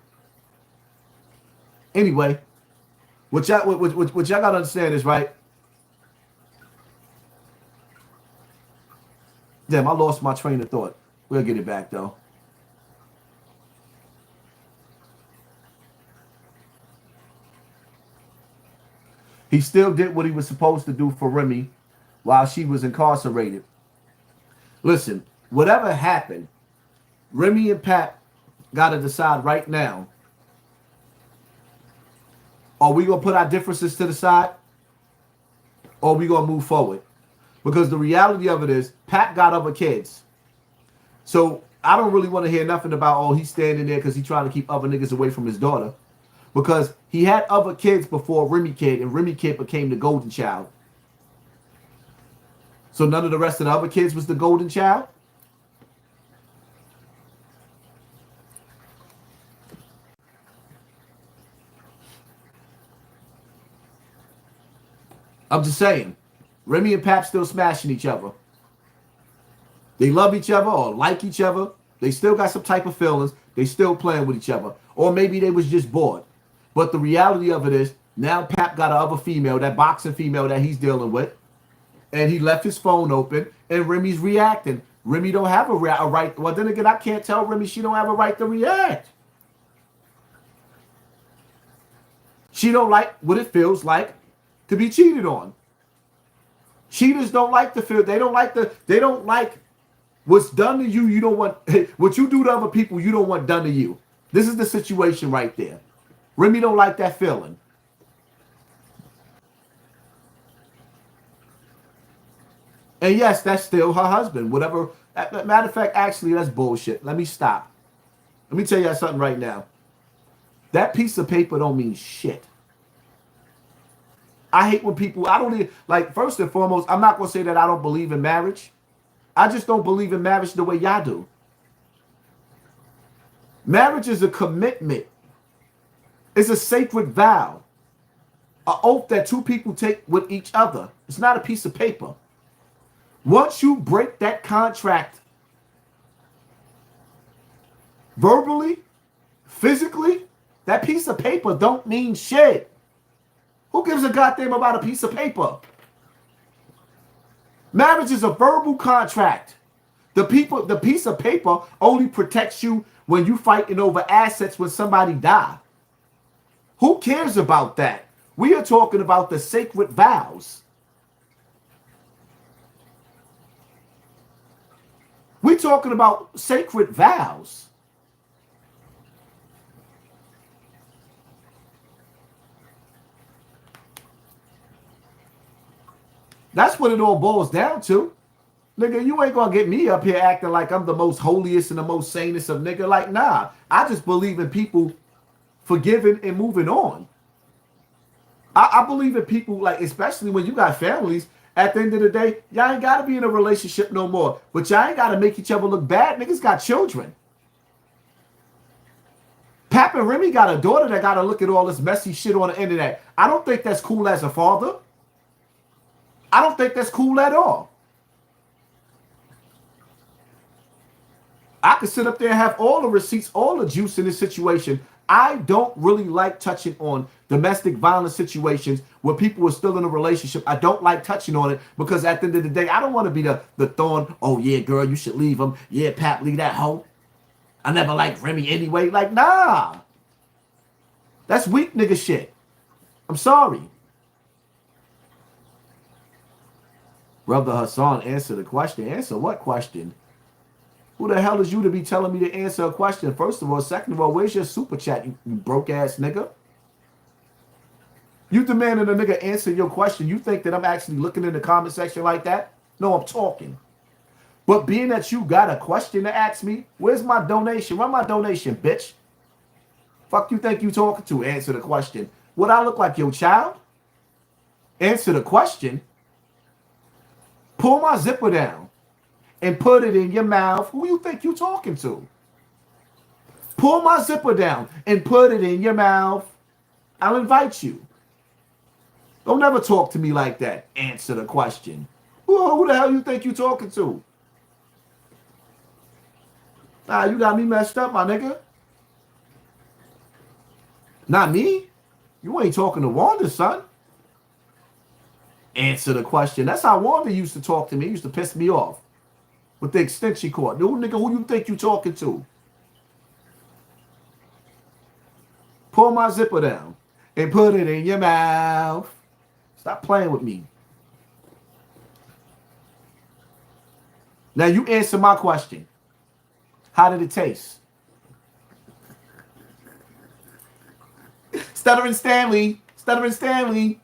what y'all got to understand is, right? Damn, I lost my train of thought. We'll get it back, though. He still did what he was supposed to do for Remy while she was incarcerated. Listen, whatever happened, Remy and Pat got to decide right now. Are we going to put our differences to the side? Or are we going to move forward? Because the reality of it is, Pat got other kids. So I don't really want to hear nothing about, oh, he's standing there because he's trying to keep other niggas away from his daughter. Because he had other kids before Remy Kid, and Remy Kid became the golden child. So none of the rest of the other kids was the golden child? I'm just saying. Remy and Pap still smashing each other. They love each other or like each other. They still got some type of feelings. They still playing with each other. Or maybe they was just bored. But the reality of it is, now Pap got another female, that boxing female that he's dealing with. And he left his phone open, and Remy's reacting. Remy don't have a right. Well, then again, I can't tell Remy she don't have a right to react. She don't like what it feels like to be cheated on. Cheaters don't like to feel, they don't like what's done to you. You don't want, what you do to other people, you don't want done to you. This is the situation right there. Remy don't like that feeling. And yes, that's still her husband. Whatever. Matter of fact, actually, that's bullshit. Let me stop. Let me tell you something right now. That piece of paper don't mean shit. I hate when people, I don't even, like, first and foremost, I'm not going to say that I don't believe in marriage. I just don't believe in marriage the way y'all do. Marriage is a commitment. It's a sacred vow. An oath that two people take with each other. It's not a piece of paper. Once you break that contract verbally, physically, that piece of paper don't mean shit. Who gives a goddamn about a piece of paper? Marriage is a verbal contract. The piece of paper only protects you when you fighting over assets when somebody die. Who cares about that? We are talking about the sacred vows. We're talking about sacred vows. That's what it all boils down to. Nigga, you ain't gonna get me up here acting like I'm the most holiest and the most sanest of nigga. Like, nah. I just believe in people forgiving and moving on. I believe in people, like, especially when you got families, at the end of the day, y'all ain't gotta be in a relationship no more. But y'all ain't gotta make each other look bad. Niggas got children. Pap and Remy got a daughter that gotta look at all this messy shit on the internet. I don't think that's cool as a father. I don't think that's cool at all. I could sit up there and have all the receipts, all the juice in this situation. I don't really like touching on domestic violence situations where people are still in a relationship. I don't like touching on it because at the end of the day, I don't want to be the thorn. Oh, yeah, girl, you should leave him. Yeah, Pap, leave that hoe. I never liked Remy anyway. Like, nah. That's weak nigga shit. I'm sorry. Brother Hassan, answer the question. Answer what question? Who the hell is you to be telling me to answer a question? First of all. Second of all, where's your super chat, you broke ass nigga? You demanding a nigga answer your question. You think that I'm actually looking in the comment section like that? No, I'm talking. But being that you got a question to ask me, where's my donation? Run my donation, bitch. Fuck you think you talking to? Answer the question. Would I look like your child? Answer the question. Pull my zipper down and put it in your mouth. Who you think you talking to? Pull my zipper down and put it in your mouth. I'll invite you. Don't ever talk to me like that. Answer the question. Who the hell you think you talking to? Nah, you got me messed up, my nigga. Not me. You ain't talking to Wanda, son. Answer the question. That's how Wanda used to talk to me. He used to piss me off. With the extension cord. Dude, nigga, who you think you talking to? Pull my zipper down and put it in your mouth. Stop playing with me. Now you answer my question. How did it taste? Stuttering Stanley. Stuttering Stanley.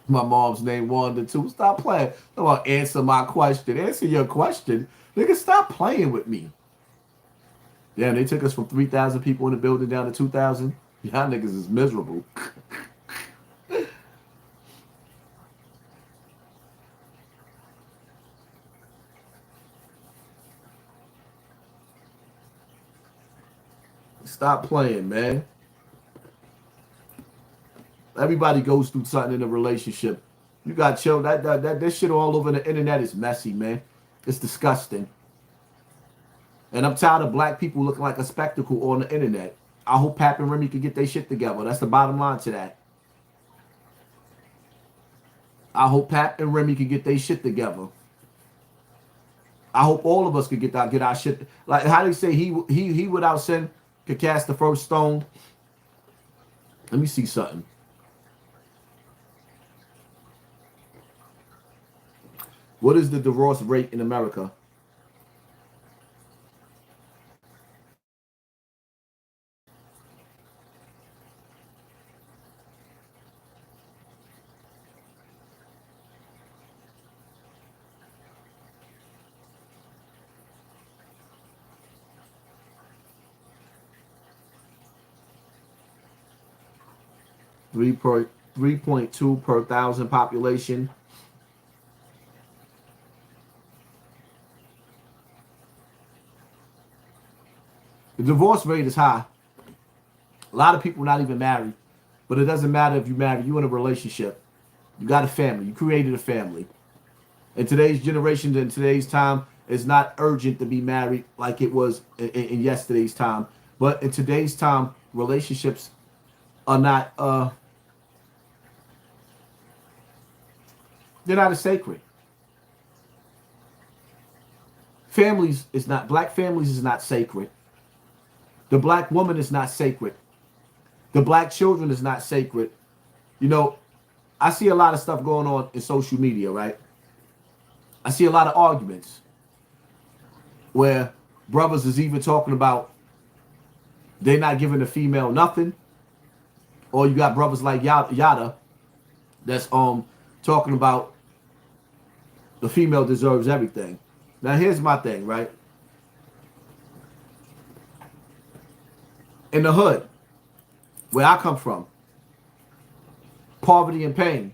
My mom's name Wanda too. Stop playing. Don't answer my question. Answer your question. Nigga, stop playing with me. Damn, they took us from 3,000 people in the building down to 2,000. Y'all niggas is miserable. Stop playing, man. Everybody goes through something in a relationship. You got chill. That shit all over the internet is messy, man. It's disgusting. And I'm tired of black people looking like a spectacle on the internet. I hope Pap and Remy can get their shit together. That's the bottom line to that. I hope Pap and Remy can get their shit together. I hope all of us could get our shit. Like how they say he without sin could cast the first stone. Let me see something. What is the divorce rate in America? Three 3.2 per thousand population. The divorce rate is high. A lot of people not even married. But it doesn't matter if you're married. You're in a relationship. You got a family. You created a family. In today's generation, in today's time, it's not urgent to be married like it was in yesterday's time. But in today's time, relationships are not they're not as sacred. Families is not black families is not sacred. The black woman is not sacred. The black children is not sacred. You know, I see a lot of stuff going on in social media, right? I see a lot of arguments where brothers is even talking about they're not giving the female nothing. Or you got brothers like Yada that's talking about the female deserves everything. Now here's my thing, right? In the hood, where I come from, poverty and pain.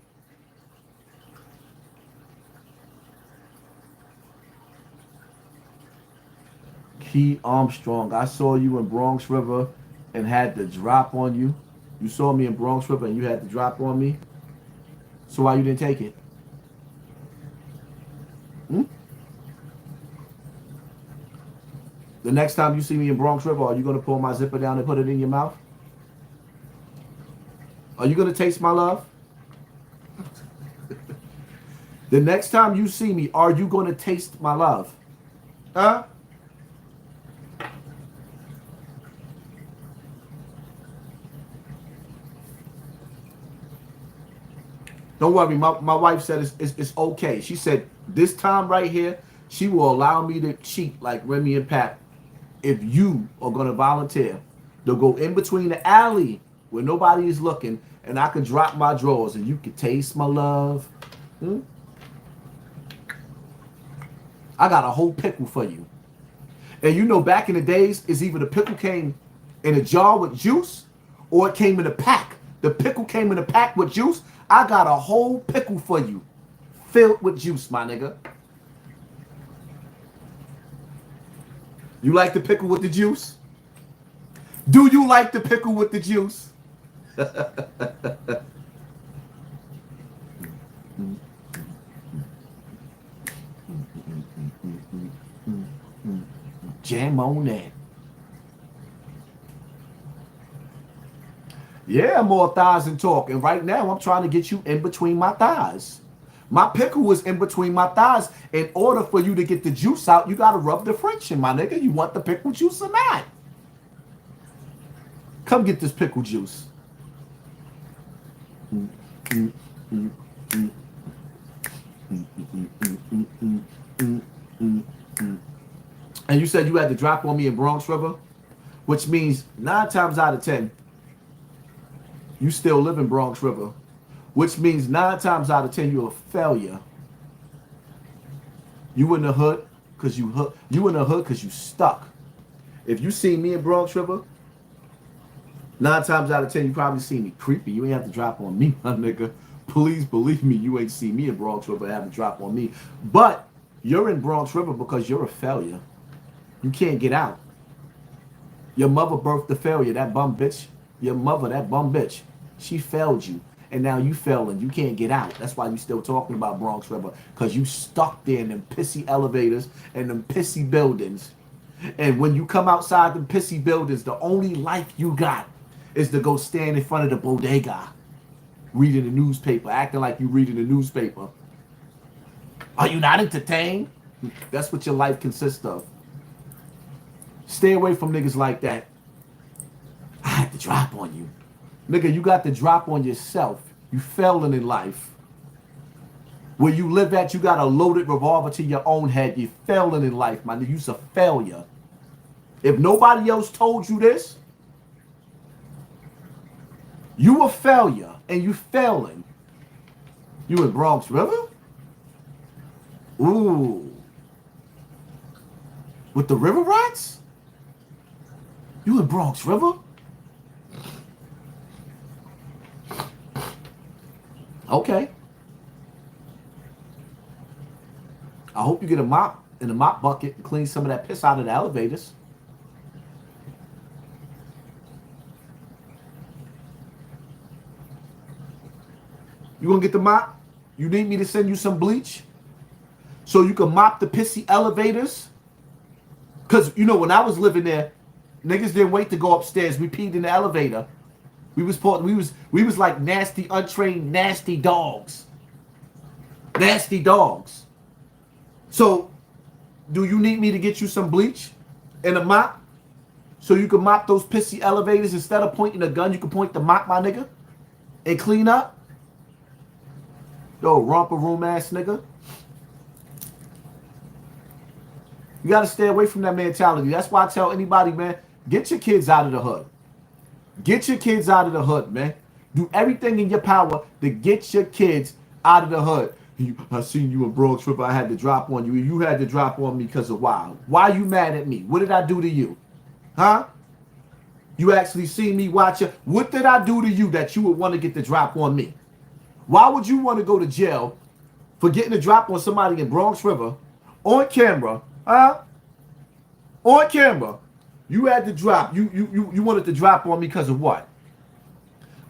Key Armstrong, I saw you in Bronx River and had to drop on you. You saw me in Bronx River and you had to drop on me. So why you didn't take it? The next time you see me in Bronx River, are you going to pull my zipper down and put it in your mouth? Are you going to taste my love? The next time you see me, are you going to taste my love? Huh? Don't worry, my wife said it's okay. She said this time right here, she will allow me to cheat like Remy and Pap if you are going to volunteer to go in between the alley where nobody is looking and I can drop my drawers and you can taste my love. I got a whole pickle for you. And you know back in the days, it's either the pickle came in a jar with juice or it came in a pack. The pickle came in a pack with juice. I got a whole pickle for you filled with juice, my nigga. You like the pickle with the juice? Do you like the pickle with the juice? Jam on that. Yeah, more thighs and talk. And right now, I'm trying to get you in between my thighs. My pickle was in between my thighs. In order for you to get the juice out, you got to rub the friction, my nigga. You want the pickle juice or not? Come get this pickle juice. And you said you had to drop on me in Bronx River, which means 9 times out of 10, you still live in Bronx River, which means 9 times out of 10 you're a failure. You in the hood because you stuck. If you see me in Bronx River, 9 times out of 10 you probably see me creepy. You ain't have to drop on me, my nigga. Please believe me, you ain't see me in Bronx River have to drop on me. But you're in Bronx River because you're a failure. You can't get out. Your mother birthed the failure, that bum bitch. Your mother, that bum bitch. She failed you. And now you failing. You can't get out. That's why you still talking about Bronx River. Because you stuck there in them pissy elevators and them pissy buildings. And when you come outside them pissy buildings, the only life you got is to go stand in front of the bodega, reading the newspaper, acting like you reading the newspaper. Are you not entertained? That's what your life consists of. Stay away from niggas like that. I had to drop on you. Nigga, you got to drop on yourself. You failing in life. Where you live at, you got a loaded revolver to your own head. You failing in life, my nigga. You's a failure. If nobody else told you this, you a failure and you failing. You in Bronx River? Ooh. With the river rats? You in Bronx River? Okay. I hope you get a mop in the mop bucket and clean some of that piss out of the elevators. You gonna get the mop? You need me to send you some bleach so you can mop the pissy elevators? Because, you know, when I was living there, Niggas didn't wait to go upstairs. We peed in the elevator. We was like nasty, untrained, nasty dogs. Nasty dogs. So, do you need me to get you some bleach and a mop so you can mop those pissy elevators? Instead of pointing a gun, you can point the mop, my nigga, and clean up? Yo, romper room ass nigga. You gotta stay away from that mentality. That's why I tell anybody, man, get your kids out of the hood. Get your kids out of the hood, man. Do everything in your power to get your kids out of the hood. I seen you in Bronx River. I had to drop on you. You had to drop on me because of why? Why you mad at me? What did I do to you? Huh? You actually seen me watch it. What did I do to you that you would want to get the drop on me? Why would you want to go to jail for getting a drop on somebody in Bronx River on camera? Huh? On camera. You had to drop. You wanted to drop on me because of what?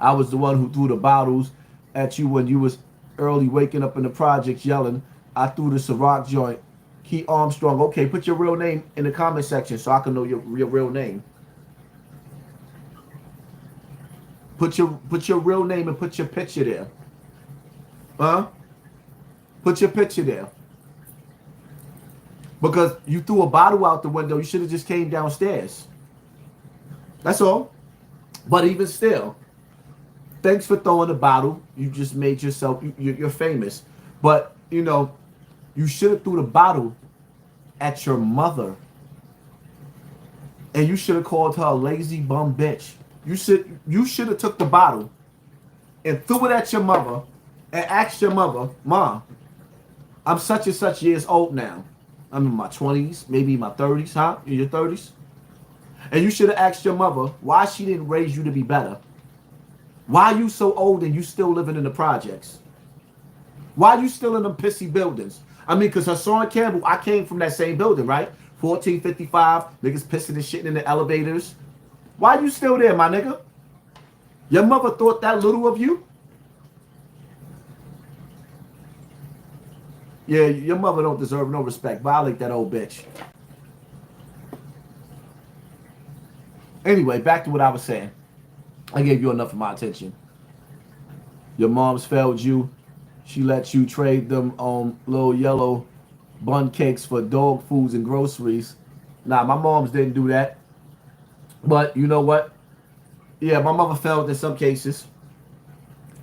I was the one who threw the bottles at you when you was early waking up in the projects yelling. I threw the Ciroc joint. Key Armstrong. Okay, put your real name in the comment section so I can know your real name. Put your real name and put your picture there. Huh? Put your picture there. Because you threw a bottle out the window, you should have just came downstairs. That's all. But even still, thanks for throwing the bottle. You just made yourself, you're famous. But, you know, you should have threw the bottle at your mother. And you should have called her a lazy bum bitch. You should have took the bottle and threw it at your mother and asked your mother, Mom, I'm such and such years old now. I'm in my 20s, maybe my 30s, huh? In your 30s? And you should have asked your mother why she didn't raise you to be better. Why you so old and you still living in the projects? Why you still in them pissy buildings? I mean, because HASSAN Campbell, I came from that same building, right? 1455, niggas pissing and shitting in the elevators. Why you still there, my nigga? Your mother thought that little of you? Yeah, your mother don't deserve no respect. Violate that old bitch. Anyway, back to what I was saying. I gave you enough of my attention. Your mom's failed you. She let you trade them little yellow bun cakes for dog foods and groceries. Nah, my mom's didn't do that. But you know what? Yeah, my mother failed in some cases.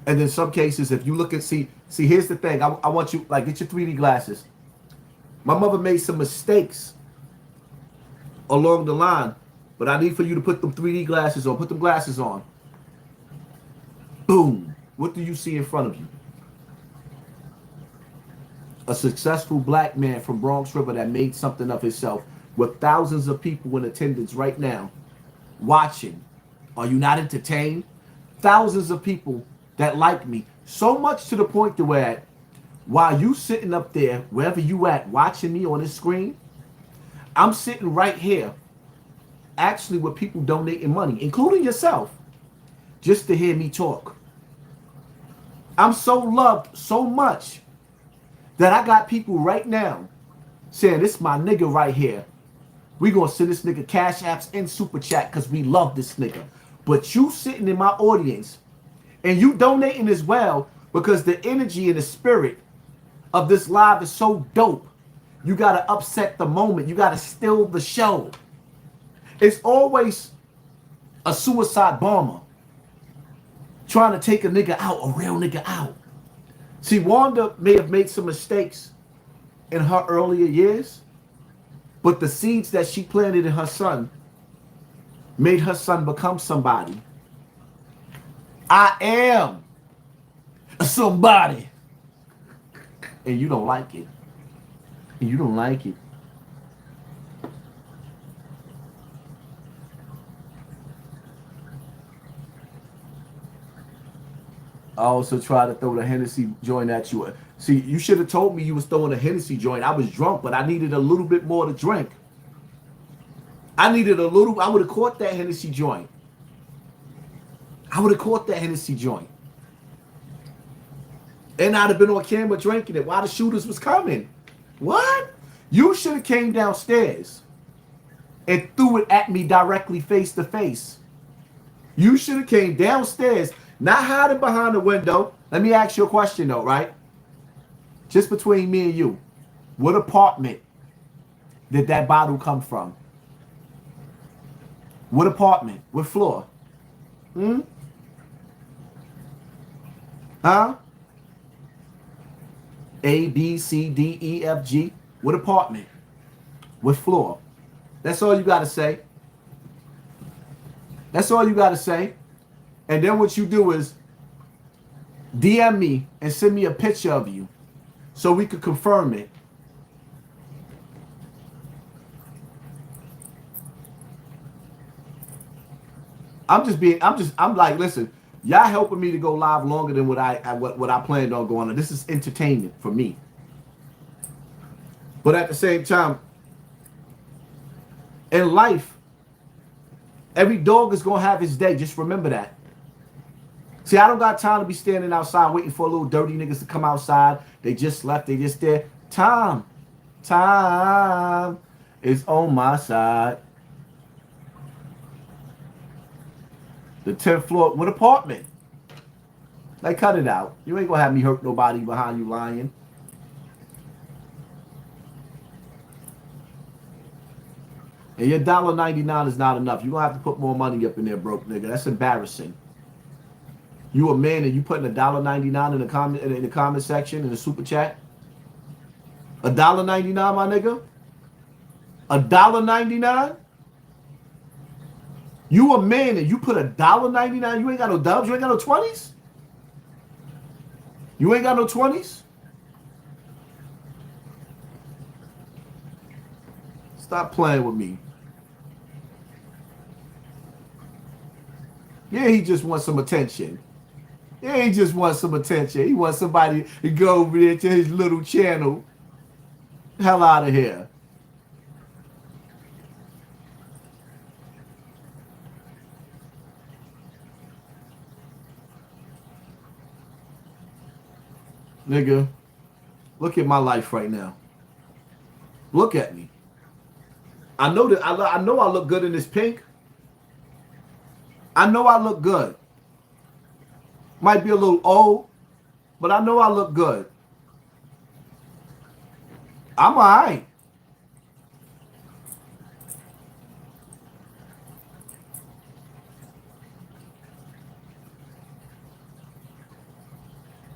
And in some cases, if you look and see, here's the thing. I want you, like, get your 3D glasses. My mother made some mistakes along the line, but I need for you to put them 3D glasses on. Put them glasses on. Boom. What do you see in front of you? A successful black man from Bronx River that made something of himself with thousands of people in attendance right now watching. Are you not entertained? Thousands of people that like me, so much to the point to where while you sitting up there, wherever you at, watching me on this screen, I'm sitting right here, actually with people donating money, including yourself, just to hear me talk. I'm so loved so much that I got people right now saying, this my nigga right here. We gonna send this nigga cash apps and super chat because we love this nigga. But you sitting in my audience and you donating as well because the energy and the spirit of this live is so dope. You got to upset the moment. You got to steal the show. It's always a suicide bomber trying to take a nigga out, a real nigga out. See, Wanda may have made some mistakes in her earlier years, but the seeds that she planted in her son made her son become somebody. I am somebody. And you don't like it. And you don't like it. I also tried to throw the Hennessy joint at you. See, you should have told me you was throwing a Hennessy joint. I was drunk, but I needed a little bit more to drink. I would have caught that Hennessy joint. I would have caught that Hennessy joint. And I'd have been on camera drinking it while the shooters was coming. What? You should have came downstairs and threw it at me directly face to face. You should have came downstairs, not hiding behind the window. Let me ask you a question though, right? Just between me and you. What apartment did that bottle come from? What apartment? What floor? Huh? A, B, C, D, E, F, G. What apartment? What floor? That's all you got to say. That's all you got to say. And then what you do is DM me and send me a picture of you so we could confirm it. I'm like, listen, y'all helping me to go live longer than what I planned on going on. This is entertainment for me. But at the same time, in life, every dog is gonna have his day. Just remember that. See, I don't got time to be standing outside waiting for little dirty niggas to come outside. They just left, they just there. Time is on my side. The 10th floor, what apartment? Like, cut it out. You ain't gonna have me hurt nobody behind you lying. And your $1.99 is not enough. You're gonna have to put more money up in there, broke nigga. That's embarrassing. You a man and you putting $1.99 in the comment section in the super chat? $1.99, my nigga? $1.99? You a man and you put $1.99? You ain't got no dubs? You ain't got no 20s? You ain't got no 20s? Stop playing with me. Yeah, he just wants some attention. Yeah, he just wants some attention. He wants somebody to go over there to his little channel. Hell out of here. Nigga, look at my life right now. Look at me. I know that I know I look good in this pink. I know I look good. Might be a little old, but I know I look good. I'm all right.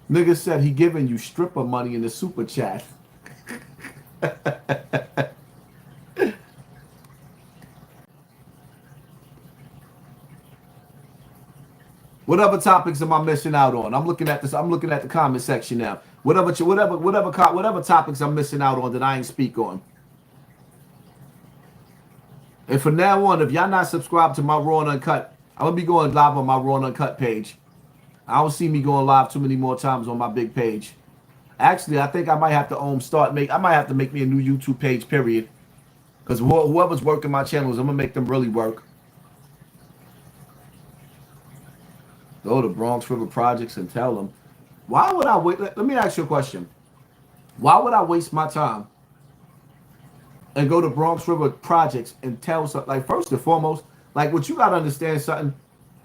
Nigga said he giving you stripper money in the super chat. What other topics am I missing out on? I'm looking at this. I'm looking at the comment section now. Whatever topics I'm missing out on that I ain't speak on. And from now on, if y'all not subscribed to my Raw and Uncut, I'm gonna be going live on my Raw and Uncut page. I don't see me going live too many more times on my big page. Actually, I think I might have to I might have to make me a new YouTube page, period. Because whoever's working my channels, I'm gonna make them really work. Go to Bronx River Projects and tell them. Why would I wait? Let me ask you a question. Why would I waste my time and go to Bronx River Projects and tell something? Like, first and foremost, like, what you gotta understand something,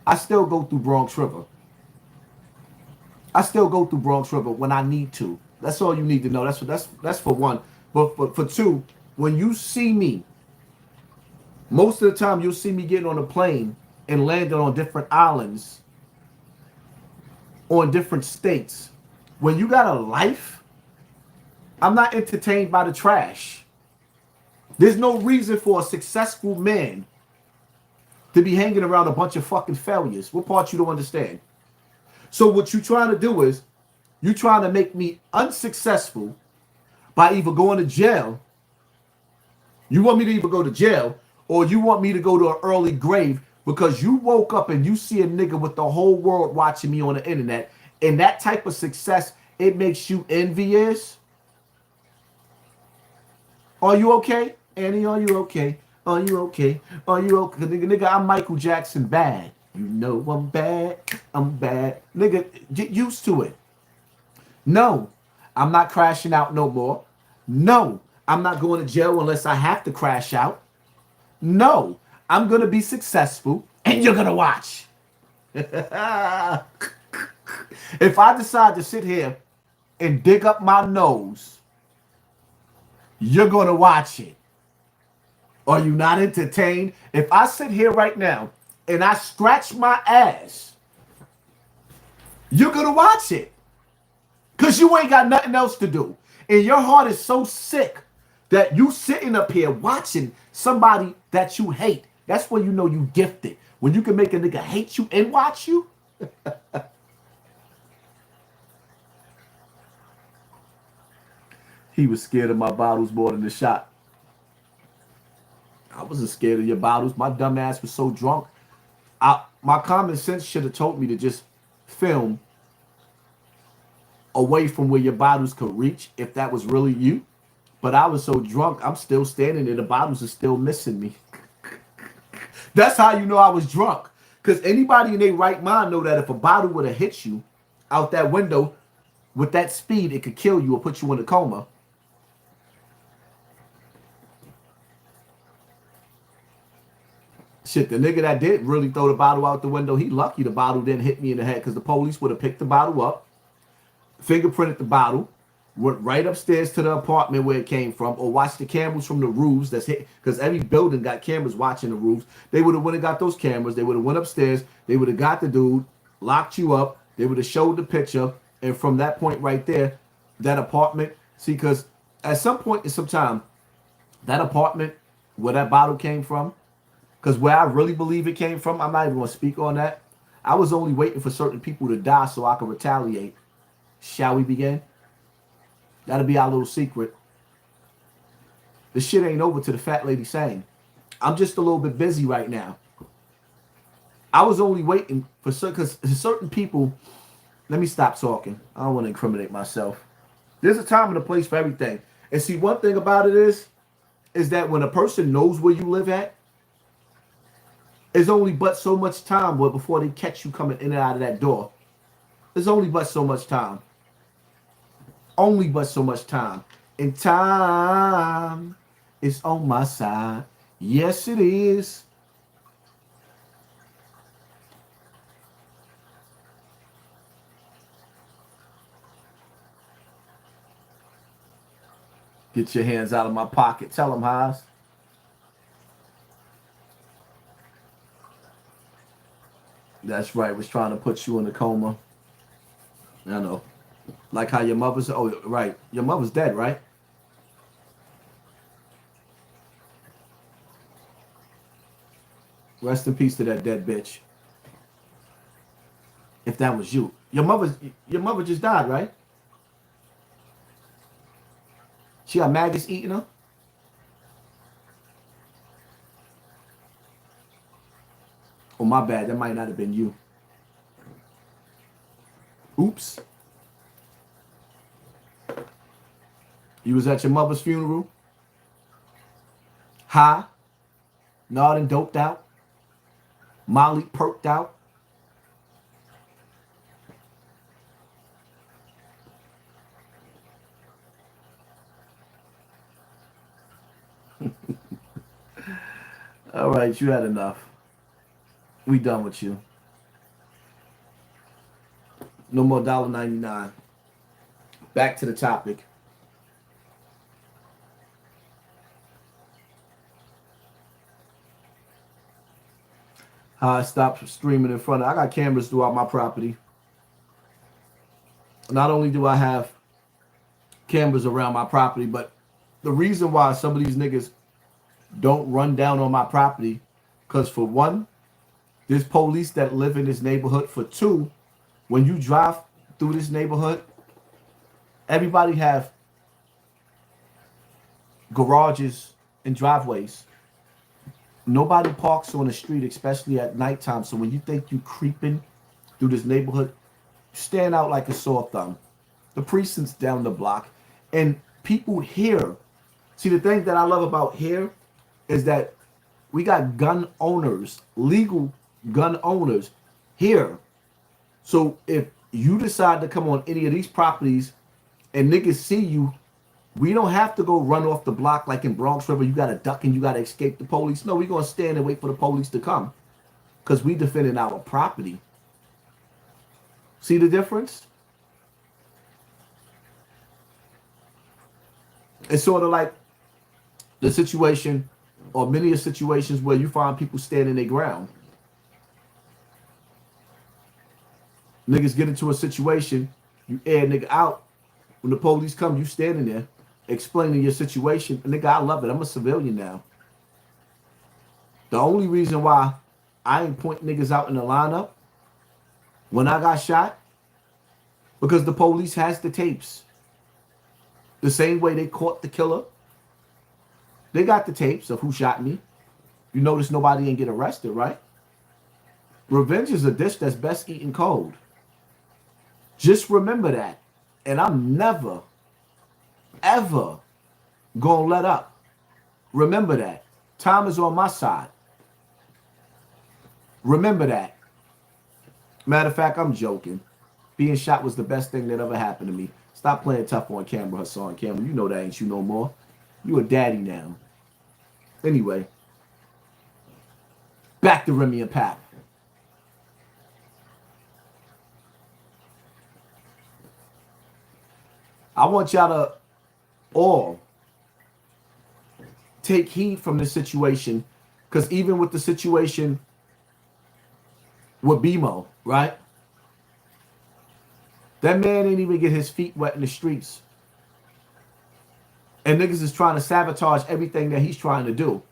I still go through Bronx River. I still go through Bronx River when I need to. That's all you need to know. That's for one. But for two, when you see me, most of the time you'll see me getting on a plane and landing on different islands or in different states. When you got a life, I'm not entertained by the trash. There's no reason for a successful man to be hanging around a bunch of fucking failures. What part you don't understand? So what you trying to do is you trying to make me unsuccessful by either going to jail. You want me to either go to jail or you want me to go to an early grave because you woke up and you see a nigga with the whole world watching me on the internet, and that type of success, it makes you envious. Are you okay? Annie, are you okay? Are you okay? Are you okay? Nigga, I'm Michael Jackson bad. You know I'm bad. I'm bad. Nigga, get used to it. No, I'm not crashing out no more. No, I'm not going to jail unless I have to crash out. No, I'm going to be successful and you're going to watch. If I decide to sit here and dig up my nose, you're going to watch it. Are you not entertained? If I sit here right now and I scratch my ass, you're going to watch it. Because you ain't got nothing else to do. And your heart is so sick that you sitting up here watching somebody that you hate. That's when you know you gifted. When you can make a nigga hate you and watch you. He was scared of my bottles more than the shot. I wasn't scared of your bottles. My dumb ass was so drunk. My common sense should have told me to just film away from where your bottles could reach if that was really you. But I was so drunk, I'm still standing there. The bottles are still missing me. That's how you know I was drunk. Because anybody in their right mind know that if a bottle would have hit you out that window with that speed, it could kill you or put you in a coma. Shit, the nigga that did really throw the bottle out the window, he lucky the bottle didn't hit me in the head because the police would have picked the bottle up, fingerprinted the bottle, went right upstairs to the apartment where it came from, or watched the cameras from the roofs that's hit, because every building got cameras watching the roofs. They would have went and got those cameras. They would have went upstairs. They would have got the dude, locked you up. They would have showed the picture. And from that point right there, that apartment, see, because at some point in some time, that apartment where that bottle came from, because where I really believe it came from, I'm not even going to speak on that. I was only waiting for certain people to die so I could retaliate. Shall we begin? That'll be our little secret. The shit ain't over to the fat lady saying. I'm just a little bit busy right now. I was only waiting for certain people. Let me stop talking. I don't want to incriminate myself. There's a time and a place for everything. And see, one thing about it is that when a person knows where you live at, there's only but so much time before they catch you coming in and out of that door. There's only but so much time. Only but so much time. And time is on my side. Yes, it is. Get your hands out of my pocket. Tell them, Haas. That's right. Was trying to put you in a coma. I know. Like how your mother's... Oh, right. Your mother's dead, right? Rest in peace to that dead bitch. If that was you. Your mother just died, right? She got maggots eating her? Oh, my bad. That might not have been you. Oops. You was at your mother's funeral? High? Nodding, doped out? Molly perked out? All right, you had enough. We done with you. No more $1.99. Back to the topic. How I stopped streaming in front of... I got cameras throughout my property. Not only do I have cameras around my property, but the reason why some of these niggas don't run down on my property, because for one, there's police that live in this neighborhood. For two, when you drive through this neighborhood, everybody have garages and driveways. Nobody parks on the street, especially at nighttime. So when you think you creeping through this neighborhood, you stand out like a sore thumb. The precinct's down the block. And people here, see, the thing that I love about here is that we got gun owners, legal gun owners here. So if you decide to come on any of these properties and niggas see you We don't have to go run off the block like in Bronx River. You got to duck and you got to escape the police. No, we're going to stand and wait for the police to come because we defending our property. See the difference? It's sort of like the situation or many of situations where you find people standing their ground. Niggas get into a situation, you air nigga out. When the police come, you standing there explaining your situation. And nigga, I love it. I'm a civilian now. The only reason why I ain't point niggas out in the lineup when I got shot, because the police has the tapes. The same way they caught the killer. They got the tapes of who shot me. You notice nobody ain't get arrested, right? Revenge is a dish that's best eaten cold. Just remember that. And I'm never, ever gonna let up. Remember that. Time is on my side. Remember that. Matter of fact, I'm joking. Being shot was the best thing that ever happened to me. Stop playing tough on camera, HASSAN. Camera, you know that ain't you no more. You a daddy now. Anyway, back to Remy and Pap. I want y'all to all take heed from this situation, because even with the situation with Bemo, right? That man didn't even get his feet wet in the streets. And niggas is trying to sabotage everything that he's trying to do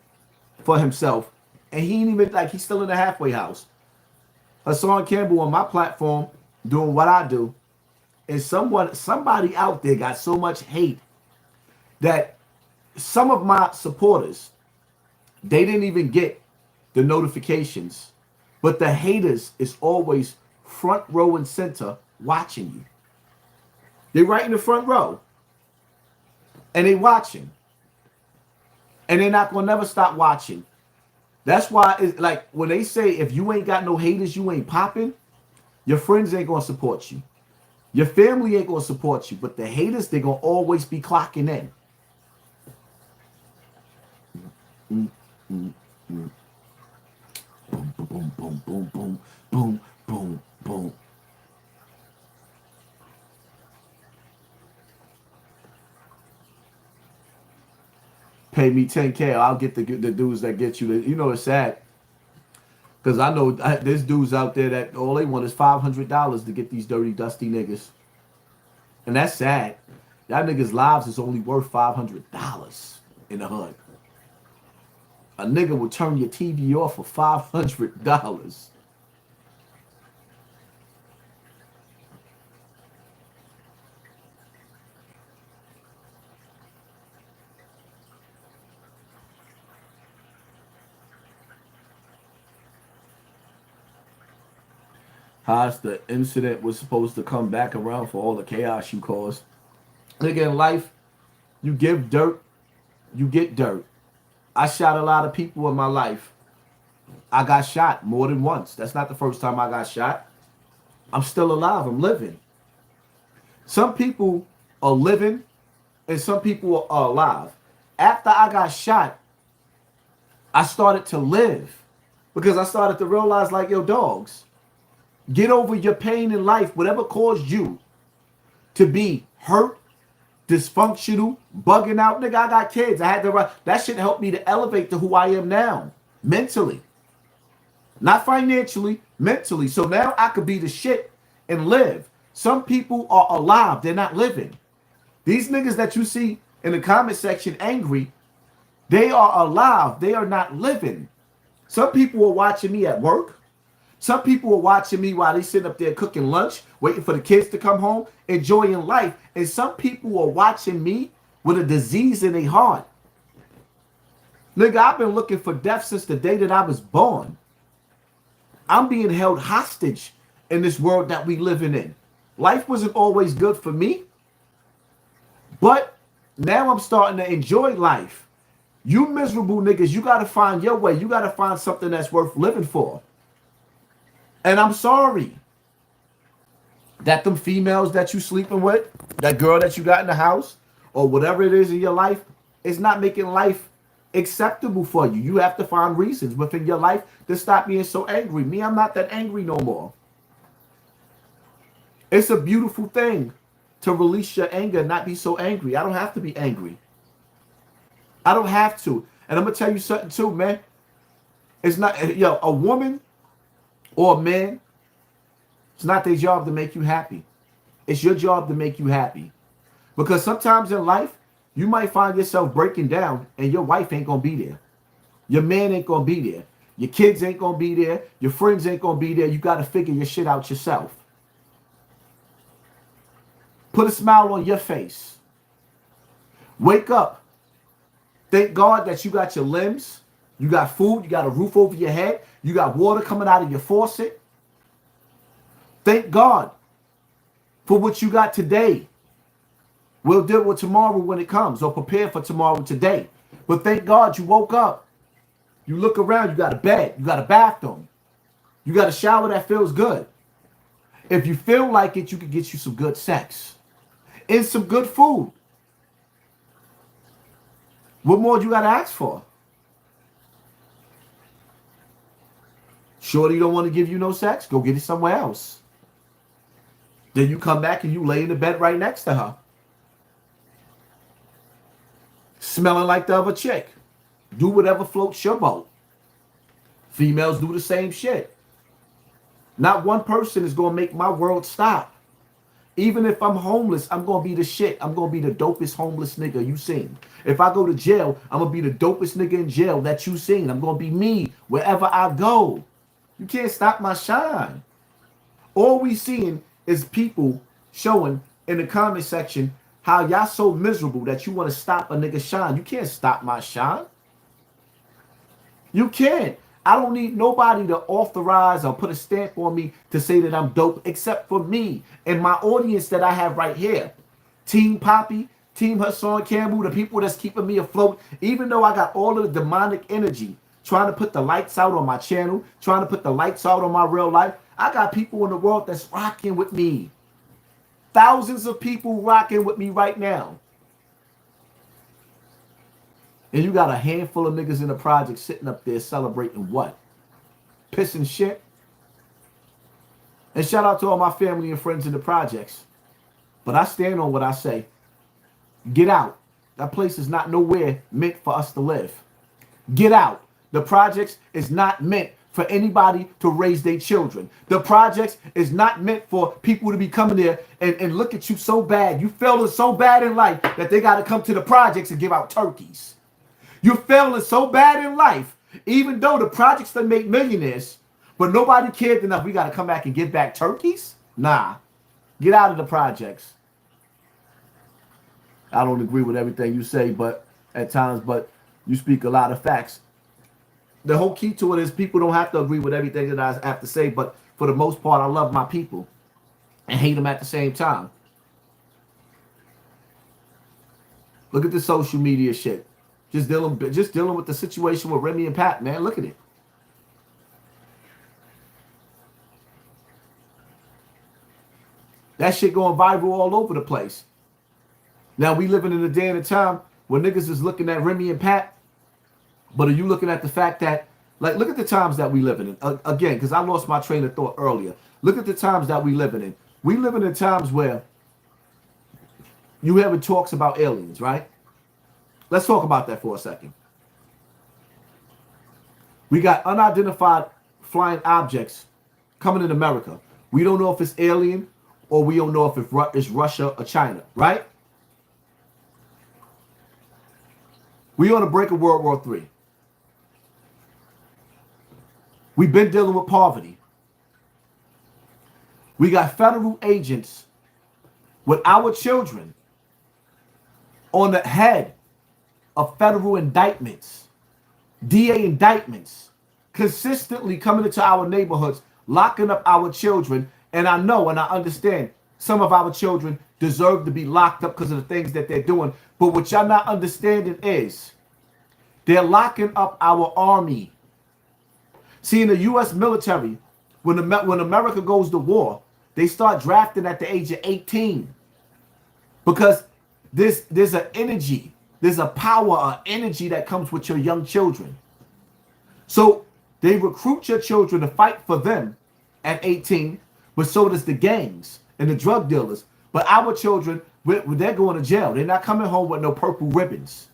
for himself. And he ain't even, like, he's still in the halfway house. HASSAN Campbell on my platform doing what I do. And somebody out there got so much hate that some of my supporters, they didn't even get the notifications. But the haters is always front row and center watching you. They're right in the front row. And they watching. And they're not going to never stop watching. That's why it's like when they say if you ain't got no haters, you ain't popping, your friends ain't going to support you. Your family ain't going to support you, but the haters, they're going to always be clocking in. Boom, boom, boom, boom, boom, boom, boom, boom. Pay me 10K, I'll get the dudes that get you. You know, it's sad. Because I know there's dudes out there that all they want is $500 to get these dirty, dusty niggas. And that's sad. That niggas' lives is only worth $500 in the hood. A nigga will turn your TV off for $500. How's the incident was supposed to come back around for all the chaos you caused? Nigga, in life, you give dirt, you get dirt. I shot a lot of people in my life. I got shot more than once. That's not the first time I got shot. I'm still alive. I'm living. Some people are living and some people are alive. After I got shot, I started to live because I started to realize, like, yo, dogs, get over your pain in life, whatever caused you to be hurt, dysfunctional, bugging out. Nigga, I got kids. I had to, that shit helped me to elevate to who I am now, mentally. Not financially, mentally. So now I could be the shit and live. Some people are alive. They're not living. These niggas that you see in the comment section angry, they are alive. They are not living. Some people are watching me at work. Some people are watching me while they sitting up there cooking lunch, waiting for the kids to come home, enjoying life. And some people are watching me with a disease in their heart. Nigga, I've been looking for death since the day that I was born. I'm being held hostage in this world that we living in. Life wasn't always good for me, but now I'm starting to enjoy life. You miserable niggas, you got to find your way. You got to find something that's worth living for. And I'm sorry that them females that you sleeping with, that girl that you got in the house, or whatever it is in your life is not making life acceptable for you. You have to find reasons within your life to stop being so angry. Me, I'm not that angry no more. It's a beautiful thing to release your anger and not be so angry. I don't have to be angry. I don't have to. And I'm going to tell you something too, man. It's not, a woman or a man, it's not their job to make you happy. It's your job to make you happy. Because sometimes in life, you might find yourself breaking down and your wife ain't going to be there. Your man ain't going to be there. Your kids ain't going to be there. Your friends ain't going to be there. You got to figure your shit out yourself. Put a smile on your face. Wake up. Thank God that you got your limbs. You got food. You got a roof over your head. You got water coming out of your faucet. Thank God for what you got today. We'll deal with tomorrow when it comes, or prepare for tomorrow today. But thank God you woke up. You look around, you got a bed, you got a bathroom. You got a shower that feels good. If you feel like it, you can get you some good sex and some good food. What more do you got to ask for? Shorty don't want to give you no sex? Go get it somewhere else. Then you come back and you lay in the bed right next to her. Smelling like the other chick. Do whatever floats your boat. Females do the same shit. Not one person is going to make my world stop. Even if I'm homeless, I'm going to be the shit. I'm going to be the dopest homeless nigga you seen. If I go to jail, I'm going to be the dopest nigga in jail that you seen. I'm going to be me wherever I go. You can't stop my shine. All we seeing is people showing in the comment section how y'all so miserable that you want to stop a nigga shine. You can't stop my shine. You can't. I don't need nobody to authorize or put a stamp on me to say that I'm dope, except for me and my audience that I have right here. Team Poppy, Team HASSAN Campbell, the people that's keeping me afloat, even though I got all of the demonic energy trying to put the lights out on my channel, trying to put the lights out on my real life. I got people in the world that's rocking with me. Thousands of people rocking with me right now. And you got a handful of niggas in the project sitting up there celebrating what? Pissing shit. And shout out to all my family and friends in the projects. But I stand on what I say. Get out. That place is not nowhere meant for us to live. Get out. The projects is not meant for anybody to raise their children. The projects is not meant for people to be coming there and look at you so bad. You failing so bad in life that they got to come to the projects and give out turkeys. You're failing so bad in life, even though the projects done make millionaires, but nobody cared enough. We got to come back and give back turkeys? Nah. Get out of the projects. I don't agree with everything you say, but at times, but you speak a lot of facts. The whole key to it is people don't have to agree with everything that I have to say, but for the most part, I love my people and hate them at the same time. Look at the social media shit. Just dealing with the situation with Remy and Pat, man. Look at it. That shit going viral all over the place. Now we living in a day and a time where niggas is looking at Remy and Pat. But are you looking at the fact that, like, look at the times that we living in. Again, because I lost my train of thought earlier. Look at the times that we living in. We living in times where you having talks about aliens, right? Let's talk about that for a second. We got unidentified flying objects coming in America. We don't know if it's alien or we don't know if it's Russia or China, right? We on the brink of World War III. We've been dealing with poverty. We got federal agents with our children on the head of federal indictments, DA indictments, consistently coming into our neighborhoods, locking up our children. And I know and I understand some of our children deserve to be locked up because of the things that they're doing. But what y'all not understanding is they're locking up our army. See, in the U.S. military, when America goes to war, they start drafting at the age of 18 because There's an energy, there's a power, an energy that comes with your young children. So they recruit your children to fight for them at 18, but so does the gangs and the drug dealers. But our children, they're going to jail. They're not coming home with no purple ribbons.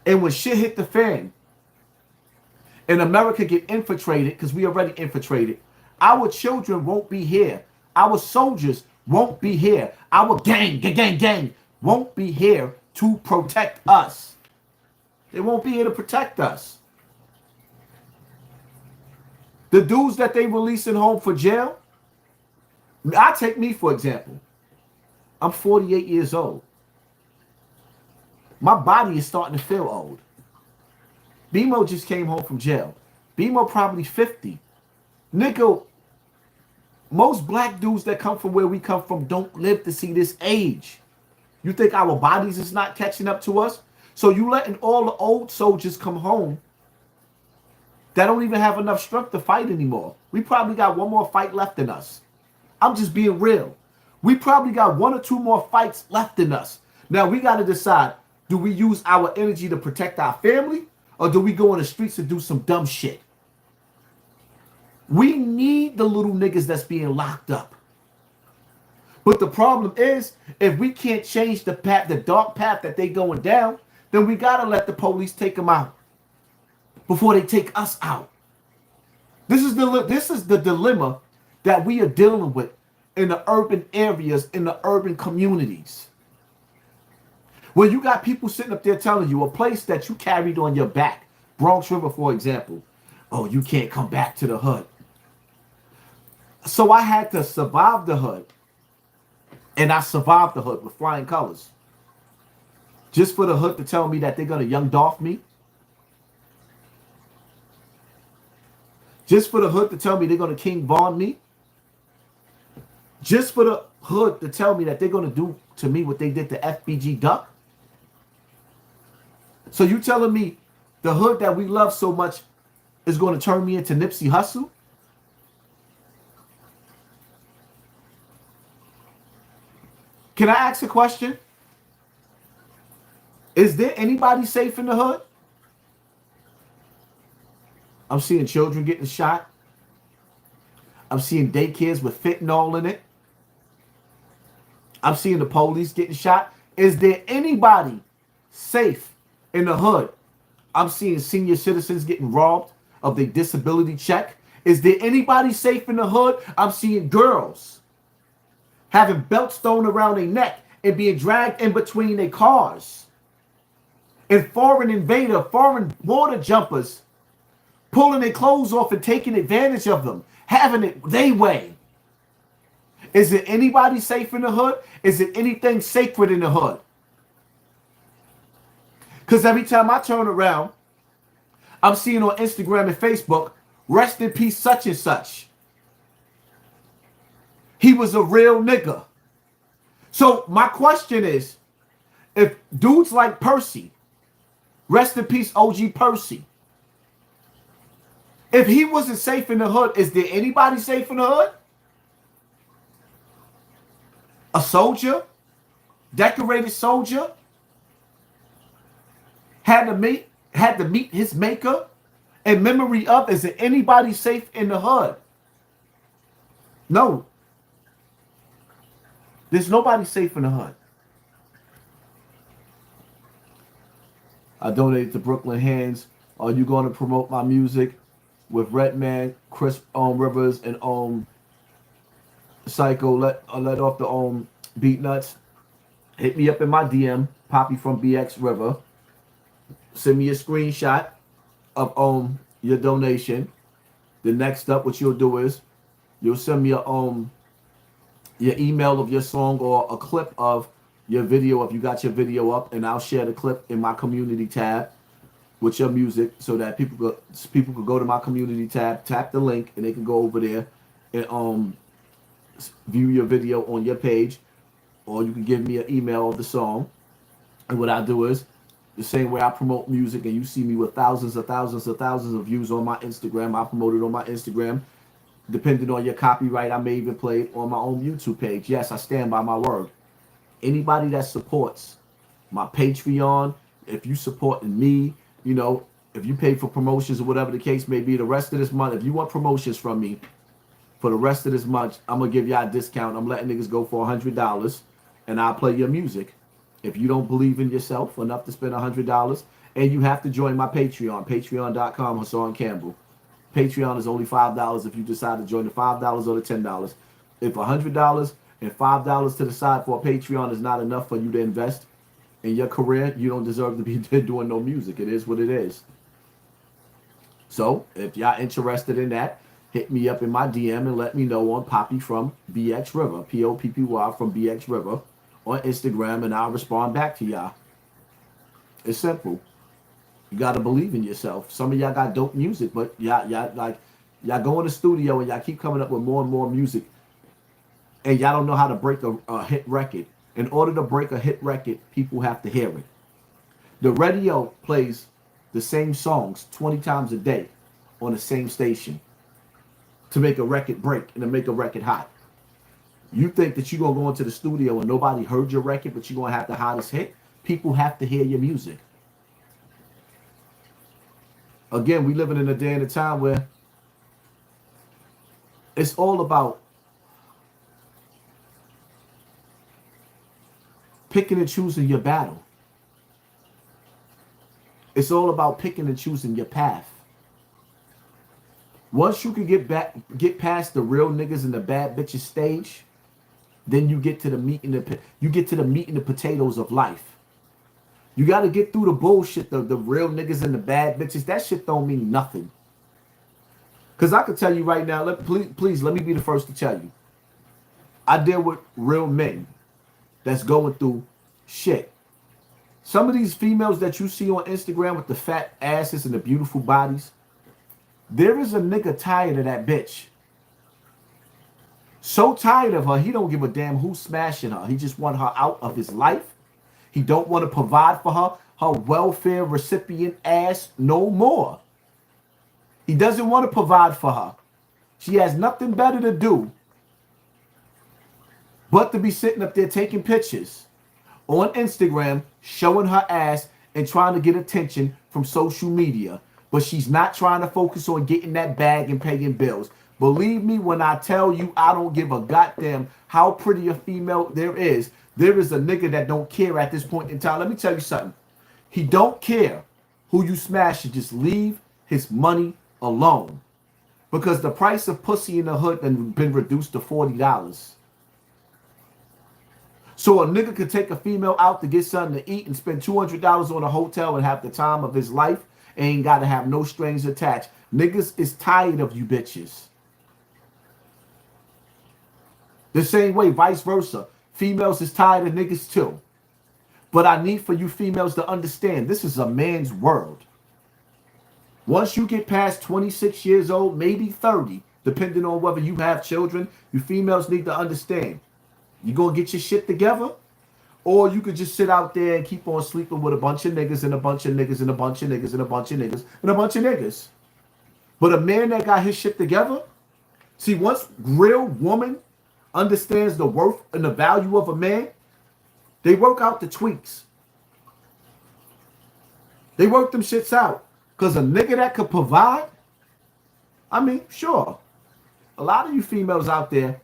And when shit hit the fan and America get infiltrated, because we already infiltrated, our children won't be here. Our soldiers won't be here. Our gang won't be here to protect us. They won't be here to protect us. The dudes that they releasing home for jail, I take me for example. I'm 48 years old. My body is starting to feel old. Bemo just came home from jail. Bemo probably 50. Nigga, most black dudes that come from where we come from don't live to see this age. You think our bodies is not catching up to us? So you letting all the old soldiers come home that don't even have enough strength to fight anymore. We probably got one more fight left in us. I'm just being real. We probably got 1 or 2 more fights left in us. Now we got to decide, do we use our energy to protect our family or do we go in the streets and do some dumb shit? We need the little niggas that's being locked up. But the problem is, if we can't change the path, the dark path that they going down, then we got to let the police take them out before they take us out. This is the dilemma that we are dealing with in the urban areas, in the urban communities. Where you got people sitting up there telling you a place that you carried on your back, Bronx River, for example, oh, you can't come back to the hood. So I had to survive the hood. And I survived the hood with flying colors. Just for the hood to tell me that they're going to young Dolph me. Just for the hood to tell me they're going to King Von me. Just for the hood to tell me that they're going to do to me what they did to FBG Duck. So you telling me the hood that we love so much is going to turn me into Nipsey Hussle? Can I ask a question? Is there anybody safe in the hood? I'm seeing children getting shot. I'm seeing daycares with fentanyl in it. I'm seeing the police getting shot. Is there anybody safe in the hood? I'm seeing senior citizens getting robbed of their disability check. Is there anybody safe in the hood? I'm seeing girls having belts thrown around their neck and being dragged in between their cars. And foreign border jumpers pulling their clothes off and taking advantage of them, having it their way. Is there anybody safe in the hood? Is there anything sacred in the hood? Because every time I turn around, I'm seeing on Instagram and Facebook, rest in peace such and such. He was a real nigga. So my question is, if dudes like Percy, rest in peace OG Percy, if he wasn't safe in the hood, is there anybody safe in the hood? A soldier, decorated soldier, had to meet his maker in memory of. Is there anybody safe in the hood? No. There's nobody safe in the hood. I donated to Brooklyn Hands. Are you going to promote my music with Redman, Chris Rivers, and Psycho? Let off the Beat Nuts. Hit me up in my DM, Poppy from BX River. Send me a screenshot of your donation. The next up, what you'll do is you'll send me your email of your song or a clip of your video if you got your video up, and I'll share the clip in my community tab with your music so that people could go to my community tab, tap the link, and they can go over there and view your video on your page, or you can give me an email of the song. And what I do is the same way I promote music, and you see me with thousands of views on my Instagram. I promote it on my Instagram. Depending on your copyright, I may even play it on my own YouTube page. Yes, I stand by my word. Anybody that supports my Patreon, if you supporting me, you know, if you pay for promotions or whatever the case may be, the rest of this month, if you want promotions from me for the rest of this month, I'm gonna give y'all a discount. I'm letting niggas go for $100, and I'll play your music. If you don't believe in yourself enough to spend $100, and you have to join my Patreon, patreon.com, Hassan Campbell. Patreon is only $5 if you decide to join the $5 or the $10. If $100 and $5 to the side for a Patreon is not enough for you to invest in your career, you don't deserve to be doing no music. It is what it is. So if y'all interested in that, hit me up in my DM and let me know on Poppy from BX River, Poppy from BX River on Instagram, and I'll respond back to y'all. It's simple. You gotta believe in yourself. Some of y'all got dope music, but y'all go in the studio and y'all keep coming up with more and more music, and y'all don't know how to break a hit record. In order to break a hit record, people have to hear it. The radio plays the same songs 20 times a day on the same station to make a record break and to make a record hot. You think that you're going to go into the studio and nobody heard your record, but you're going to have the hottest hit? People have to hear your music. Again, we living in a day and a time where it's all about picking and choosing your battle. It's all about picking and choosing your path. Once you can get past the real niggas and the bad bitches stage, then you get to the meat and the potatoes of life. You got to get through the bullshit, the real niggas and the bad bitches. That shit don't mean nothing. Because I can tell you right now, please let me be the first to tell you. I deal with real men that's going through shit. Some of these females that you see on Instagram with the fat asses and the beautiful bodies, there is a nigga tired of that bitch. So tired of her, he don't give a damn who's smashing her. He just want her out of his life. He don't want to provide for her welfare recipient ass no more. He doesn't want to provide for her. She has nothing better to do but to be sitting up there taking pictures on Instagram, showing her ass and trying to get attention from social media. But she's not trying to focus on getting that bag and paying bills. Believe me when I tell you, I don't give a goddamn how pretty a female there is. There is a nigga that don't care at this point in time. Let me tell you something. He don't care who you smash. You just leave his money alone. Because the price of pussy in the hood has been reduced to $40. So a nigga could take a female out to get something to eat and spend $200 on a hotel and have the time of his life and ain't got to have no strings attached. Niggas is tired of you bitches. The same way, vice versa. Females is tired of niggas too. But I need for you females to understand, this is a man's world. Once you get past 26 years old, maybe 30, depending on whether you have children, you females need to understand. You gonna get your shit together? Or you could just sit out there and keep on sleeping with a bunch of niggas and a bunch of niggas and a bunch of niggas and a bunch of niggas and a bunch of niggas. But a man that got his shit together, see, once real woman understands the worth and the value of a man, they work out the tweaks. They work them shits out. Because a nigga that could provide, I mean, sure. A lot of you females out there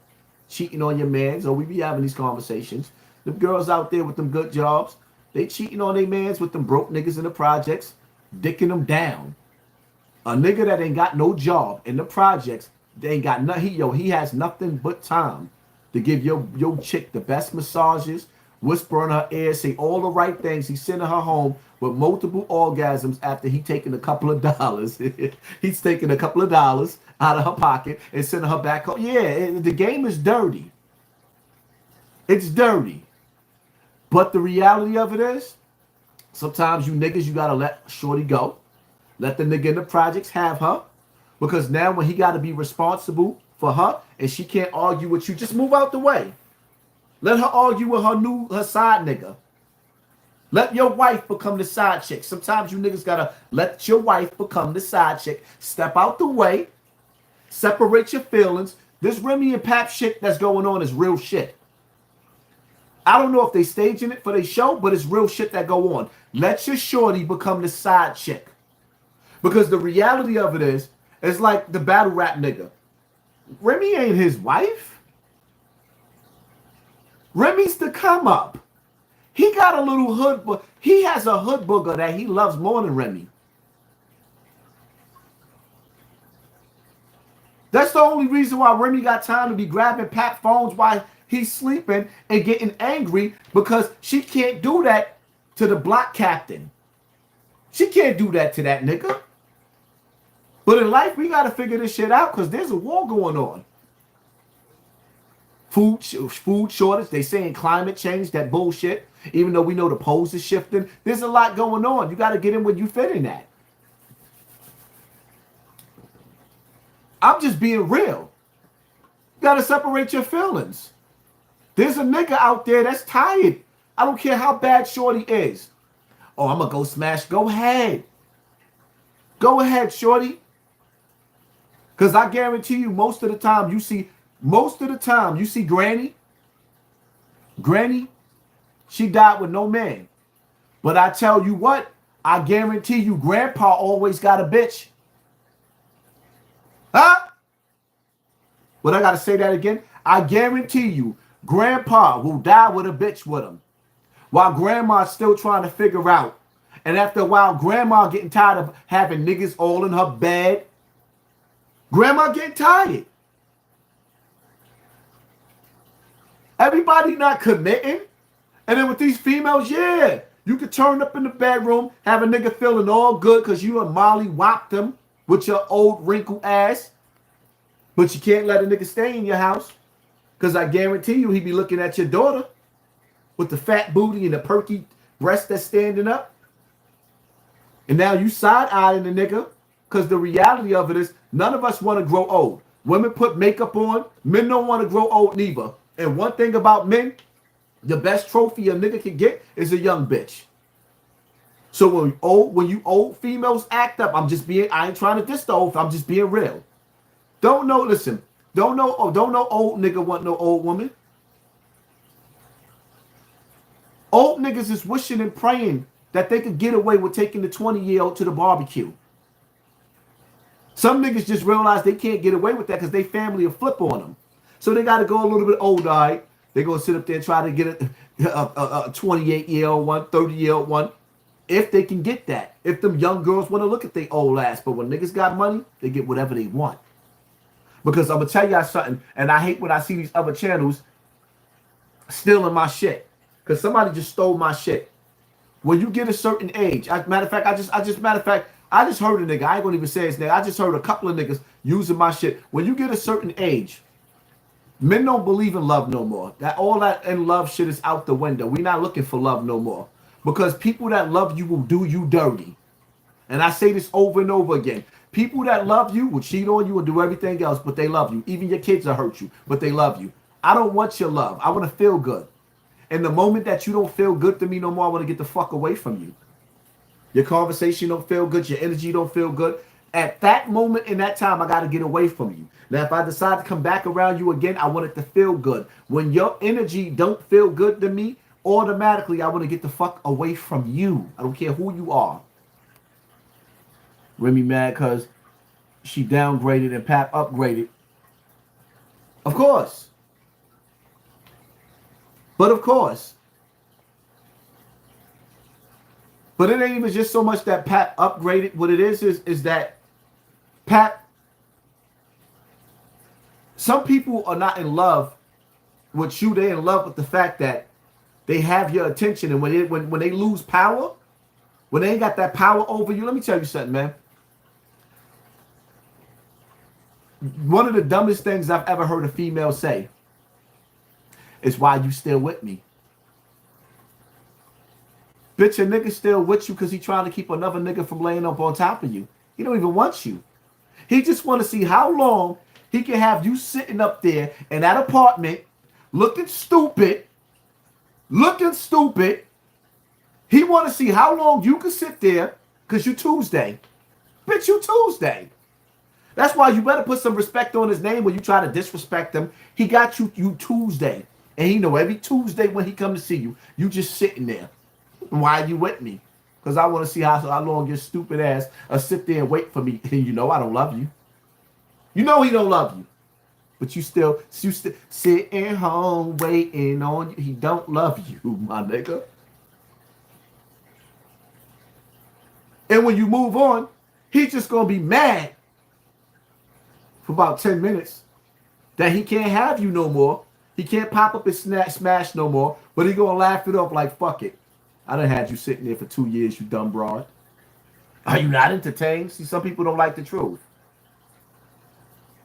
cheating on your mans, or we be having these conversations. The girls out there with them good jobs, they cheating on their mans with them broke niggas in the projects, dicking them down. A nigga that ain't got no job in the projects, they ain't got nothing. He has nothing but time to give your chick the best massages, whisper in her ear, say all the right things. He's sending her home with multiple orgasms after he taking a couple of dollars. He's taking a couple of dollars out of her pocket and sending her back home. Yeah, the game is dirty. It's dirty. But the reality of it is, sometimes you niggas, you gotta let shorty go. Let the nigga in the projects have her. Because now when he gotta be responsible for her and she can't argue with you, just move out the way. Let her argue with her side nigga. Let your wife become the side chick. Sometimes you niggas gotta let your wife become the side chick. Step out the way. Separate your feelings. This Remy and Pap shit that's going on is real shit. I don't know if they staging it for their show, but it's real shit that go on. Let your shorty become the side chick. Because the reality of it is, it's like the battle rap nigga. Remy ain't his wife. Remy's the come up. He got a little hood, but he has a hood booger that he loves more than Remy. That's the only reason why Remy got time to be grabbing Pat phones while he's sleeping and getting angry, because she can't do that to the block captain. She can't do that to that nigga. But in life, we got to figure this shit out because there's a war going on. Food shortage. They saying climate change, that bullshit. Even though we know the poles is shifting, there's a lot going on. You got to get in where you fit in at. I'm just being real. You got to separate your feelings. There's a nigga out there that's tired. I don't care how bad shorty is. Oh, I'm going to go smash. Go ahead. Go ahead, shorty. Because I guarantee you most of the time you see Granny. Granny, she died with no man. But I tell you what, I guarantee you Grandpa always got a bitch. Huh? But I got to say that again. I guarantee you Grandpa will die with a bitch with him. While Grandma's still trying to figure out. And after a while, Grandma getting tired of having niggas all in her bed. Grandma getting tired. Everybody not committing. And then with these females, yeah, you could turn up in the bedroom, have a nigga feeling all good because you and Molly whopped him with your old wrinkled ass. But you can't let a nigga stay in your house because I guarantee you he be looking at your daughter with the fat booty and the perky breast that's standing up. And now you side-eyeing the nigga because the reality of it is none of us want to grow old. Women put makeup on. Men don't want to grow old neither. And one thing about men, the best trophy a nigga can get is a young bitch. So when you old females act up, I ain't trying to diss the old, I'm just being real. Don't know old nigga want no old woman. Old niggas is wishing and praying that they could get away with taking the 20-year-old to the barbecue. Some niggas just realize they can't get away with that because they family will flip on them. So they got to go a little bit older, all right? They're going to sit up there and try to get a 28-year-old one, 30-year-old one, if they can get that. If them young girls want to look at their old ass. But when niggas got money, they get whatever they want. Because I'm going to tell y'all something, and I hate when I see these other channels stealing my shit. Because somebody just stole my shit. When you get a certain age, matter of fact, I just heard a nigga, I ain't gonna even say his name, I just heard a couple of niggas using my shit. When you get a certain age, men don't believe in love no more. All that in love shit is out the window. We're not looking for love no more. Because people that love you will do you dirty. And I say this over and over again. People that love you will cheat on you and do everything else, but they love you. Even your kids will hurt you, but they love you. I don't want your love. I want to feel good. And the moment that you don't feel good to me no more, I want to get the fuck away from you. Your conversation don't feel good. Your energy don't feel good. At that moment in that time, I got to get away from you. Now, if I decide to come back around you again, I want it to feel good. When your energy don't feel good to me, automatically, I want to get the fuck away from you. I don't care who you are. Remy mad because she downgraded and Pap upgraded. Of course. But of course. But it ain't even just so much that Pat upgraded. What it is that Pat, some people are not in love with you. They're in love with the fact that they have your attention. And when they lose power, when they ain't got that power over you, let me tell you something, man. One of the dumbest things I've ever heard a female say is, why you still with me? Bitch, a nigga still with you because he trying to keep another nigga from laying up on top of you. He don't even want you. He just want to see how long he can have you sitting up there in that apartment looking stupid. Looking stupid. He want to see how long you can sit there because you Tuesday. Bitch, you Tuesday. That's why you better put some respect on his name when you try to disrespect him. He got you Tuesday. And he know every Tuesday when he come to see you, you just sitting there. Why are you with me? Because I want to see how long your stupid ass sit there and wait for me. And you know I don't love you. You know he don't love you. But you still sitting home waiting on you. He don't love you, my nigga. And when you move on, he's just going to be mad for about 10 minutes that he can't have you no more. He can't pop up and smash no more. But he going to laugh it off like, fuck it. I done had you sitting there for 2 years, you dumb broad. Are you not entertained? See, some people don't like the truth.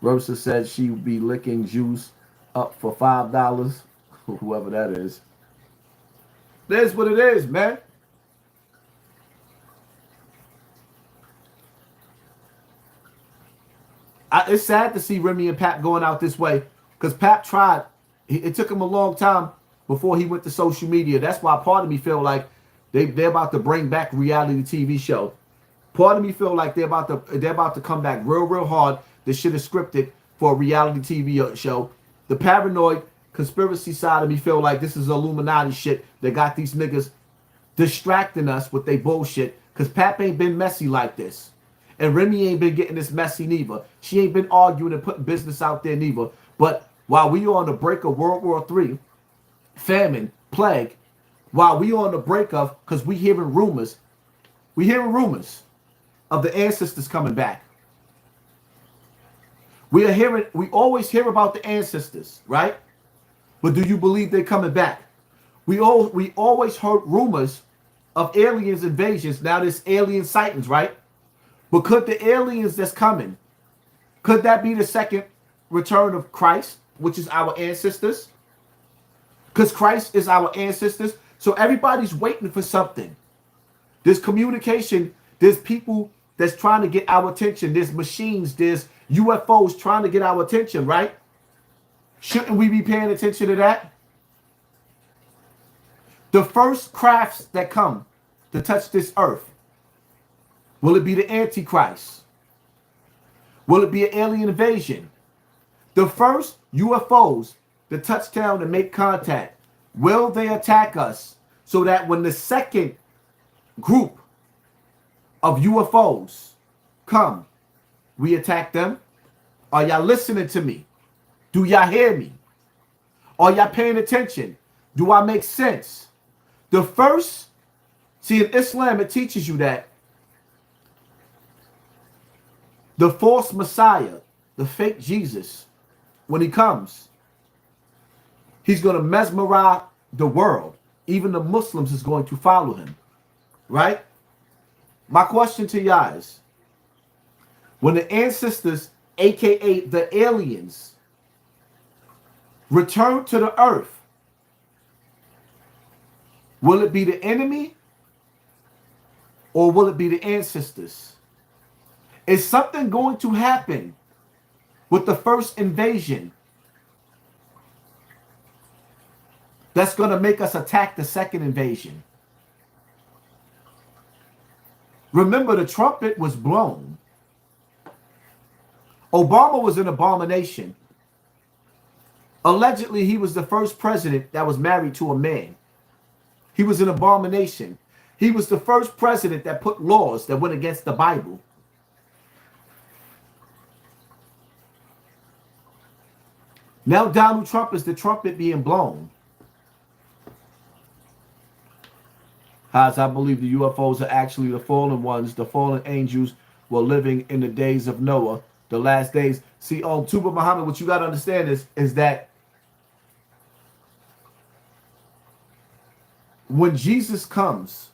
Rosa said she would be licking juice up for $5. Whoever that is. That's what it is, man. It's sad to see Remy and Pap going out this way because Pap tried. It took him a long time before he went to social media. That's why part of me feel like they're about to bring back reality TV show. Part of me feel like they're about to come back real hard. This shit is scripted for a reality TV show. The paranoid conspiracy side of me feel like this is Illuminati shit that got these niggas distracting us with their bullshit because Pap ain't been messy like this. And Remy ain't been getting this messy neither. She ain't been arguing and putting business out there neither. But while we on the break of World War III, famine, plague, while we on the break of, because we hearing rumors of the ancestors coming back. We always hear about the ancestors, right? But do you believe they're coming back? We always heard rumors of aliens invasions. Now there's alien sightings, right? But could the aliens that's coming, could that be the second return of Christ, which is our ancestors? Because Christ is our ancestors. So everybody's waiting for something. There's communication. There's people that's trying to get our attention. There's machines. There's UFOs trying to get our attention, right? Shouldn't we be paying attention to that? The first crafts that come to touch this earth, will it be the Antichrist? Will it be an alien invasion? The first UFOs to touch down and make contact, will they attack us so that when the second group of UFOs come, we attack them? Are y'all listening to me? Do y'all hear me? Are y'all paying attention? Do I make sense? The first, see, in Islam, it teaches you that the false Messiah, the fake Jesus, when he comes, he's going to mesmerize the world. Even the Muslims is going to follow him, right? My question to y'all is, when the ancestors, aka the aliens, return to the earth, will it be the enemy or will it be the ancestors? Is something going to happen with the first invasion that's going to make us attack the second invasion? Remember, the trumpet was blown. Obama was an abomination. Allegedly, he was the first president that was married to a man. He was an abomination. He was the first president that put laws that went against the Bible. Now Donald Trump is the trumpet being blown. As I believe the UFOs are actually the fallen ones, the fallen angels were living in the days of Noah, the last days. See, on Tuba Muhammad, what you got to understand is that when Jesus comes,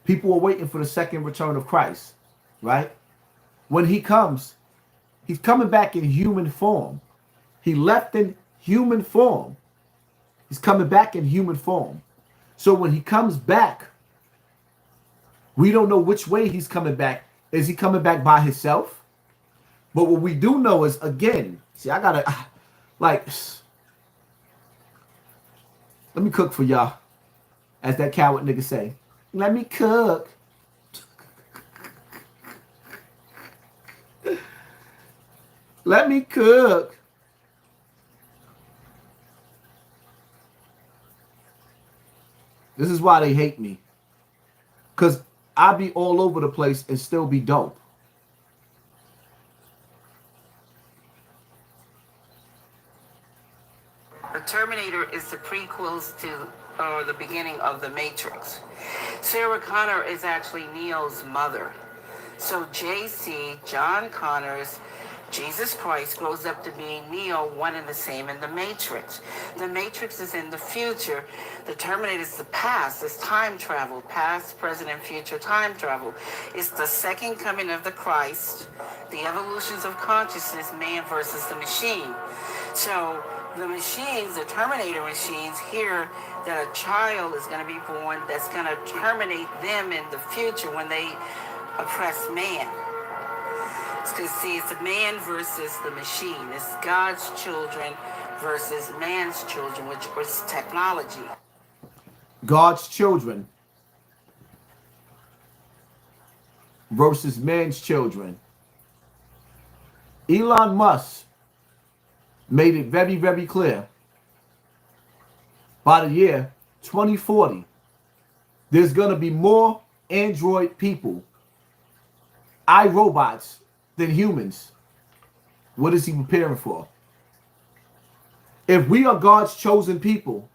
people are waiting for the second return of Christ, right? When he comes, he's coming back in human form. He left in human form. He's coming back in human form. So when he comes back, we don't know which way he's coming back. Is he coming back by himself? But what we do know is, again, see, I gotta, like, let me cook for y'all. As that coward nigga say, let me cook. Let me cook. This is why they hate me. Because I be all over the place and still be dope. The Terminator is the prequels to or the beginning of The Matrix. Sarah Connor is actually Neo's mother. So JC, John Connor's Jesus Christ, grows up to be Neo, one and the same in The Matrix. The Matrix is in the future. The Terminator is the past. It's time travel. Past, present, and future time travel. It's the second coming of the Christ. The evolutions of consciousness, man versus the machine. So the machines, the Terminator machines, hear that a child is going to be born that's going to terminate them in the future when they oppress man. Because see, it's the man versus the machine. It's God's children versus man's children, which was technology. God's children versus man's children. Elon Musk made it very, very clear. By the year 2040, there's going to be more android people, iRobots, than humans. What is he preparing for? If we are God's chosen people,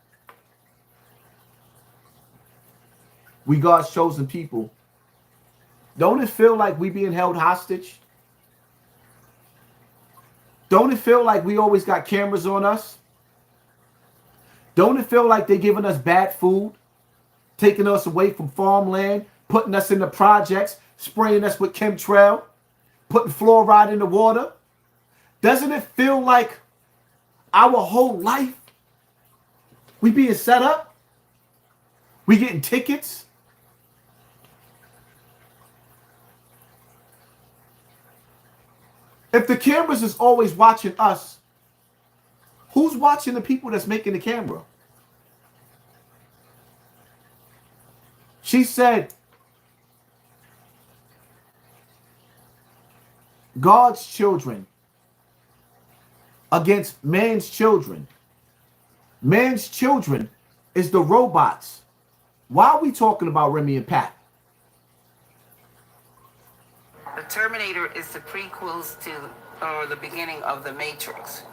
we God's chosen people, don't it feel like we being held hostage? Don't it feel like we always got cameras on us? Don't it feel like they're giving us bad food, taking us away from farmland, putting us in the projects, spraying us with chemtrail, putting fluoride in the water? Doesn't it feel like our whole life we being set up? We getting tickets? If the cameras is always watching us, who's watching the people that's making the camera? She said, God's children against man's children. Man's children is the robots. Why are we talking about Remy and Pat? The Terminator is the prequels to or the beginning of The Matrix.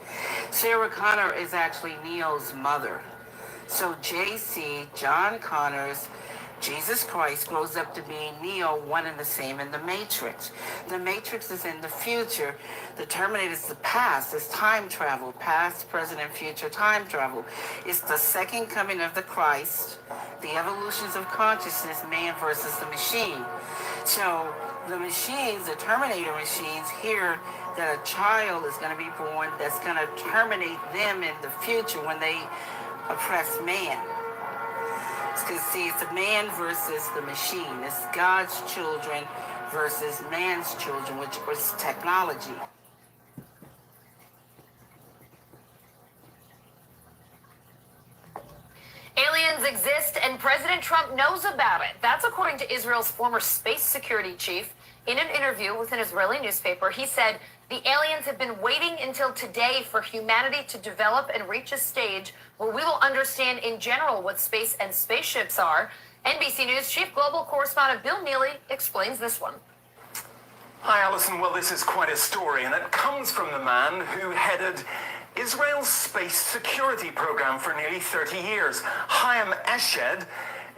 Sarah Connor is actually Neo's mother. So JC, John Connor's Jesus Christ, grows up to be Neo, one and the same in The Matrix. The Matrix is in the future. The Terminator is the past. It's time travel. Past, present, and future time travel. It's the second coming of the Christ. The evolutions of consciousness, man versus the machine. So the machines, the Terminator machines, hear that a child is going to be born that's going to terminate them in the future when they oppress man. Because see, it's the man versus the machine. It's God's children versus man's children, which was technology. Aliens exist and President Trump knows about it. That's according to Israel's former space security chief. In an interview with an Israeli newspaper, he said the aliens have been waiting until today for humanity to develop and reach a stage where we will understand in general what space and spaceships are. NBC News chief global correspondent Bill Neely explains this one. Hi, Alison. Well, this is quite a story, and it comes from the man who headed Israel's space security program for nearly 30 years. Chaim Eshed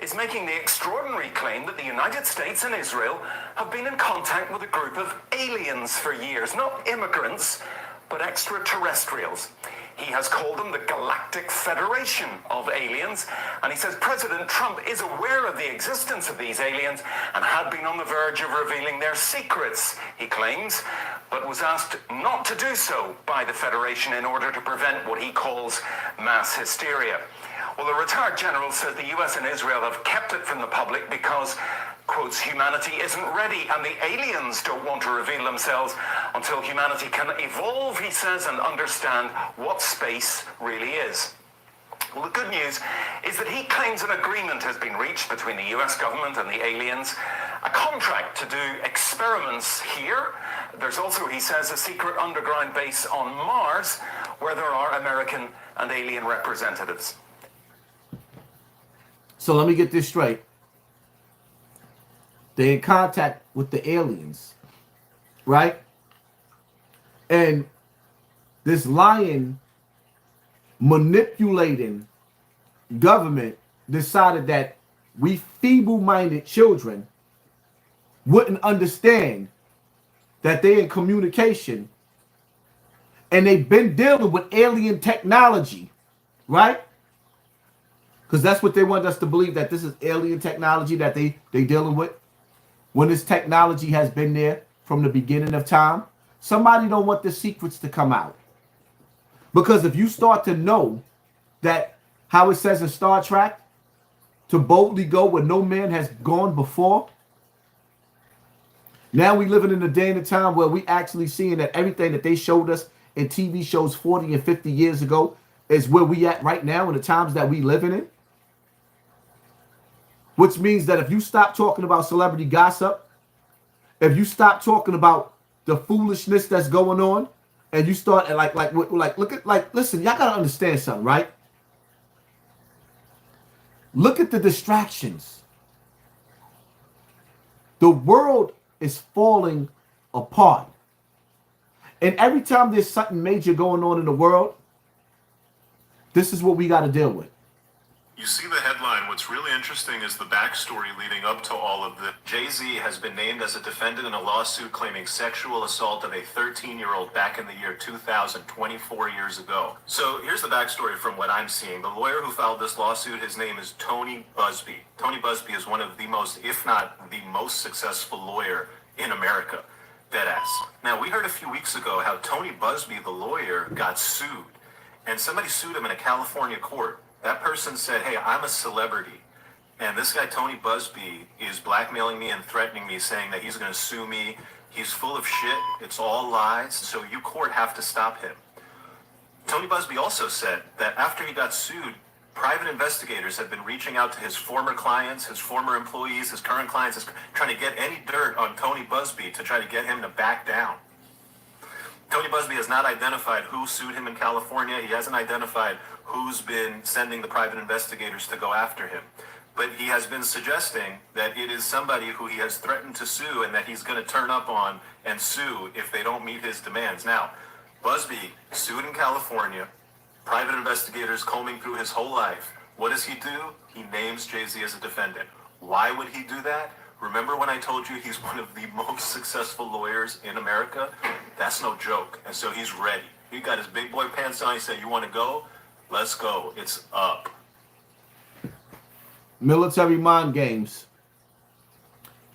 is making the extraordinary claim that the United States and Israel have been in contact with a group of aliens for years. Not immigrants, but extraterrestrials. He has called them the Galactic Federation of Aliens, and he says President Trump is aware of the existence of these aliens and had been on the verge of revealing their secrets, he claims, but was asked not to do so by the Federation in order to prevent what he calls mass hysteria. Well, the retired general says the US and Israel have kept it from the public because, quotes, humanity isn't ready and the aliens don't want to reveal themselves until humanity can evolve, he says, and understand what space really is. Well, the good news is that he claims an agreement has been reached between the US government and the aliens, a contract to do experiments here. There's also, he says, a secret underground base on Mars where there are American and alien representatives. So let me get this straight. They're in contact with the aliens, right? And this lying, manipulating government decided that we feeble-minded children wouldn't understand that they're in communication, and they've been dealing with alien technology, right? Because that's what they want us to believe, that this is alien technology that they dealing with, when this technology has been there from the beginning of time. Somebody don't want the secrets to come out. Because if you start to know that, how it says in Star Trek, to boldly go where no man has gone before, now we living in a day and a time where we actually seeing that everything that they showed us in TV shows 40 and 50 years ago is where we at right now in the times that we living in. Which means that if you stop talking about celebrity gossip, if you stop talking about the foolishness that's going on, and you start at listen, y'all gotta understand something, right? Look at the distractions. The world is falling apart. And every time there's something major going on in the world, this is what we got to deal with. You see the headline. What's really interesting is the backstory leading up to all of this. Jay-Z has been named as a defendant in a lawsuit claiming sexual assault of a 13-year-old back in the year 2000, 24 years ago. So here's the backstory from what I'm seeing. The lawyer who filed this lawsuit, his name is Tony Busby. Tony Busby is one of the most, if not the most successful lawyer in America. Deadass. Now, we heard a few weeks ago how Tony Busby, the lawyer, got sued. And somebody sued him in a California court. That person said, hey, I'm a celebrity, and this guy, Tony Busby, is blackmailing me and threatening me, saying that he's going to sue me. He's full of shit. It's all lies. So you, court, have to stop him. Tony Busby also said that after he got sued, private investigators have been reaching out to his former clients, his former employees, his current clients, trying to get any dirt on Tony Busby to try to get him to back down. Tony Busby has not identified who sued him in California. He hasn't identified who's been sending the private investigators to go after him. But he has been suggesting that it is somebody who he has threatened to sue and that he's going to turn up on and sue if they don't meet his demands. Now, Busby sued in California, private investigators combing through his whole life. What does he do? He names Jay-Z as a defendant. Why would he do that? Remember when I told you he's one of the most successful lawyers in America? That's no joke. And so he's ready. He got his big boy pants on. He said, you want to go? Let's go. It's up. Military mind games.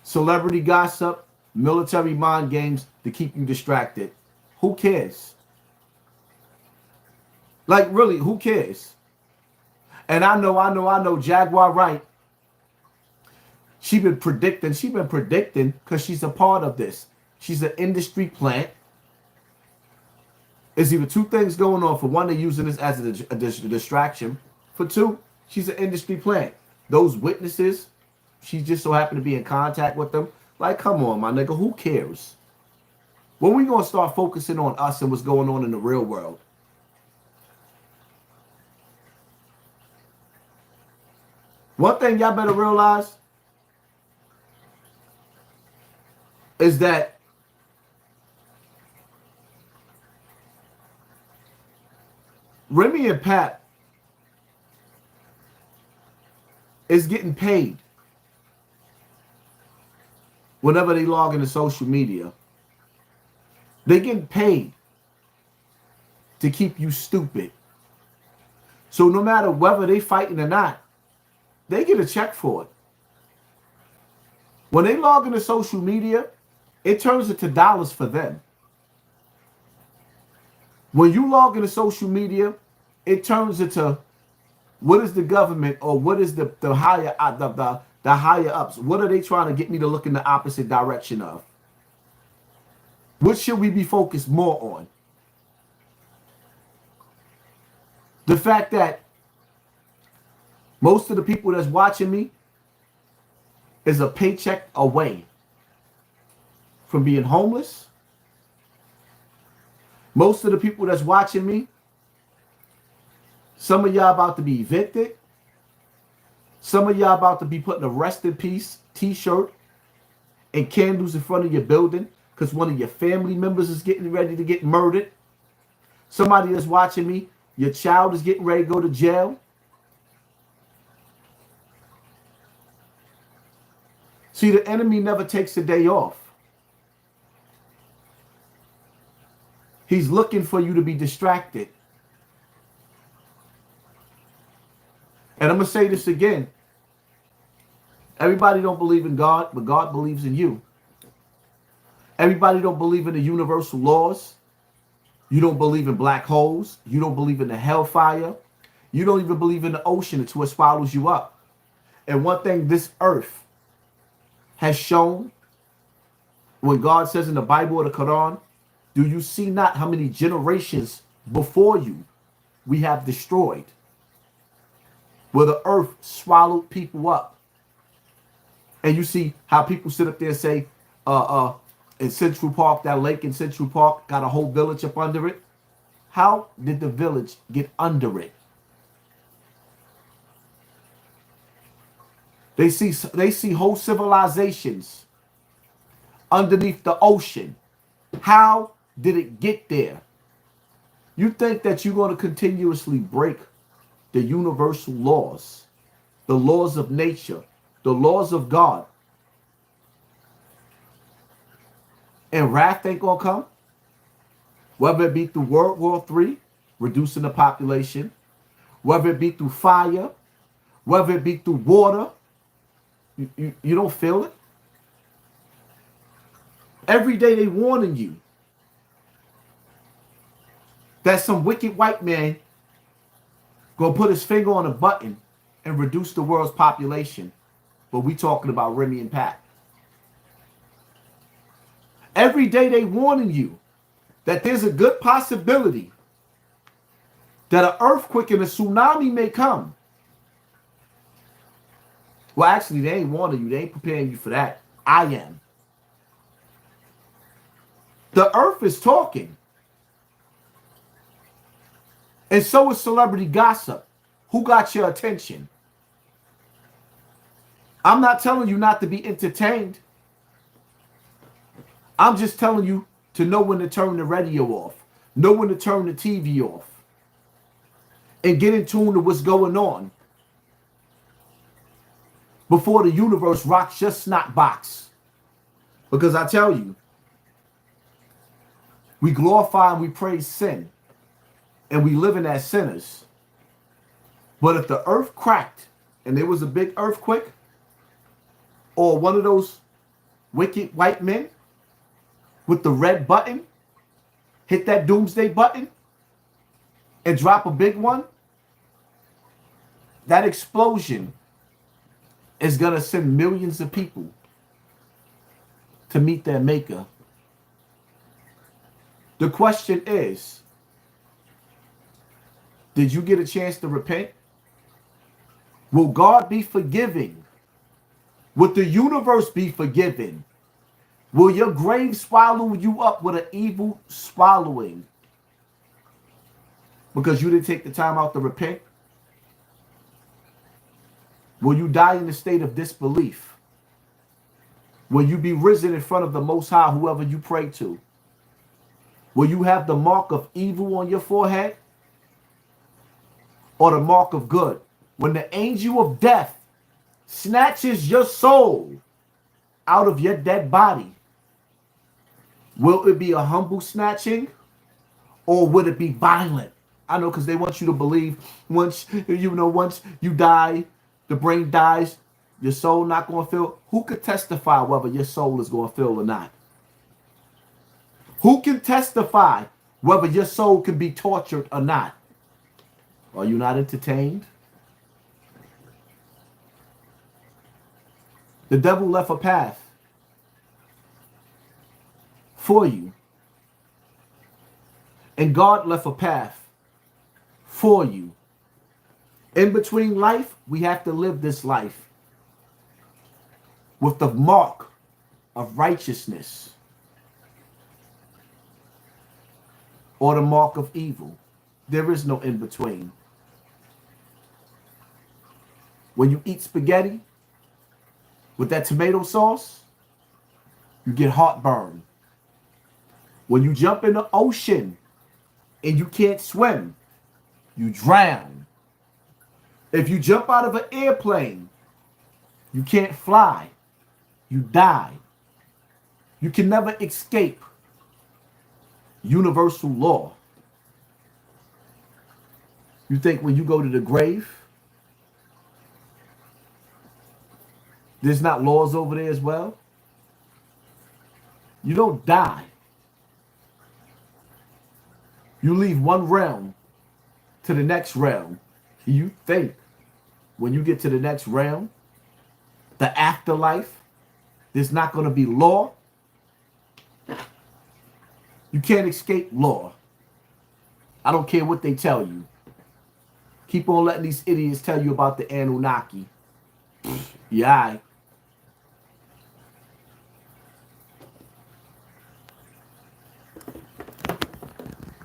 Celebrity gossip. Military mind games to keep you distracted. Who cares? Like, really, who cares? And I know Jaguar Wright. She's been predicting because she's a part of this. She's an industry plant. There's either two things going on. For one, they're using this as a distraction. For two, she's an industry plant. Those witnesses, she just so happened to be in contact with them. Like, come on, my nigga, who cares? When we gonna start focusing on us and what's going on in the real world? One thing y'all better realize is that Remy and Pap is getting paid whenever they log into social media. They're getting paid to keep you stupid. So no matter whether they fighting or not, they get a check for it. When they log into social media, it turns into dollars for them. When you log into social media, it turns into what is the government or what is the higher the higher ups? What are they trying to get me to look in the opposite direction of? What should we be focused more on? The fact that most of the people that's watching me is a paycheck away from being homeless. Most of the people that's watching me, some of y'all about to be evicted. Some of y'all about to be putting a rest in peace t-shirt and candles in front of your building because one of your family members is getting ready to get murdered. Somebody that's watching me, your child is getting ready to go to jail. See, the enemy never takes a day off. He's looking for you to be distracted. And I'm going to say this again. Everybody don't believe in God, but God believes in you. Everybody don't believe in the universal laws. You don't believe in black holes. You don't believe in the hellfire. You don't even believe in the ocean until it swallows you up. And one thing this earth has shown, when God says in the Bible or the Quran, do you see not how many generations before you we have destroyed? Where the earth swallowed people up. And you see how people sit up there and say, in Central Park, that lake in Central Park got a whole village up under it. How did the village get under it? They see whole civilizations underneath the ocean. How did it get there? You think that you're going to continuously break the universal laws, the laws of nature, the laws of God, and wrath ain't going to come? Whether it be through World War III, reducing the population, whether it be through fire, whether it be through water, you don't feel it? Every day they warning you that some wicked white man gonna put his finger on a button and reduce the world's population. But we talking about Remy and Pat. Every day they warning you that there's a good possibility that an earthquake and a tsunami may come. Well, actually, they ain't warning you. They ain't preparing you for that. I am. The earth is talking. And so is celebrity gossip. Who got your attention? I'm not telling you not to be entertained. I'm just telling you to know when to turn the radio off. Know when to turn the TV off. And get in tune to what's going on before the universe rocks your snot box. Because I tell you, we glorify and we praise sin. And we live in as sinners. But if the earth cracked and there was a big earthquake, or one of those wicked white men with the red button hit that doomsday button and drop a big one, that explosion is going to send millions of people to meet their maker. The question is, did you get a chance to repent? Will God be forgiving? Will the universe be forgiven? Will your grave swallow you up with an evil swallowing? Because you didn't take the time out to repent? Will you die in a state of disbelief? Will you be risen in front of the Most High, whoever you pray to? Will you have the mark of evil on your forehead? Or the mark of good? When the angel of death snatches your soul out of your dead body, will it be a humble snatching? Or would it be violent? I know, because they want you to believe once you die, the brain dies, your soul not going to feel. Who could testify whether your soul is going to feel or not? Who can testify whether your soul can be tortured or not? Are you not entertained? The devil left a path for you. And God left a path for you. In between life, we have to live this life with the mark of righteousness or the mark of evil. There is no in between. When you eat spaghetti with that tomato sauce, you get heartburn. When you jump in the ocean and you can't swim, you drown. If you jump out of an airplane, you can't fly, you die. You can never escape universal law. You think when you go to the grave, there's not laws over there as well? You don't die. You leave one realm to the next realm. You think when you get to the next realm, the afterlife, there's not going to be law? You can't escape law. I don't care what they tell you. Keep on letting these idiots tell you about the Anunnaki. Yeah,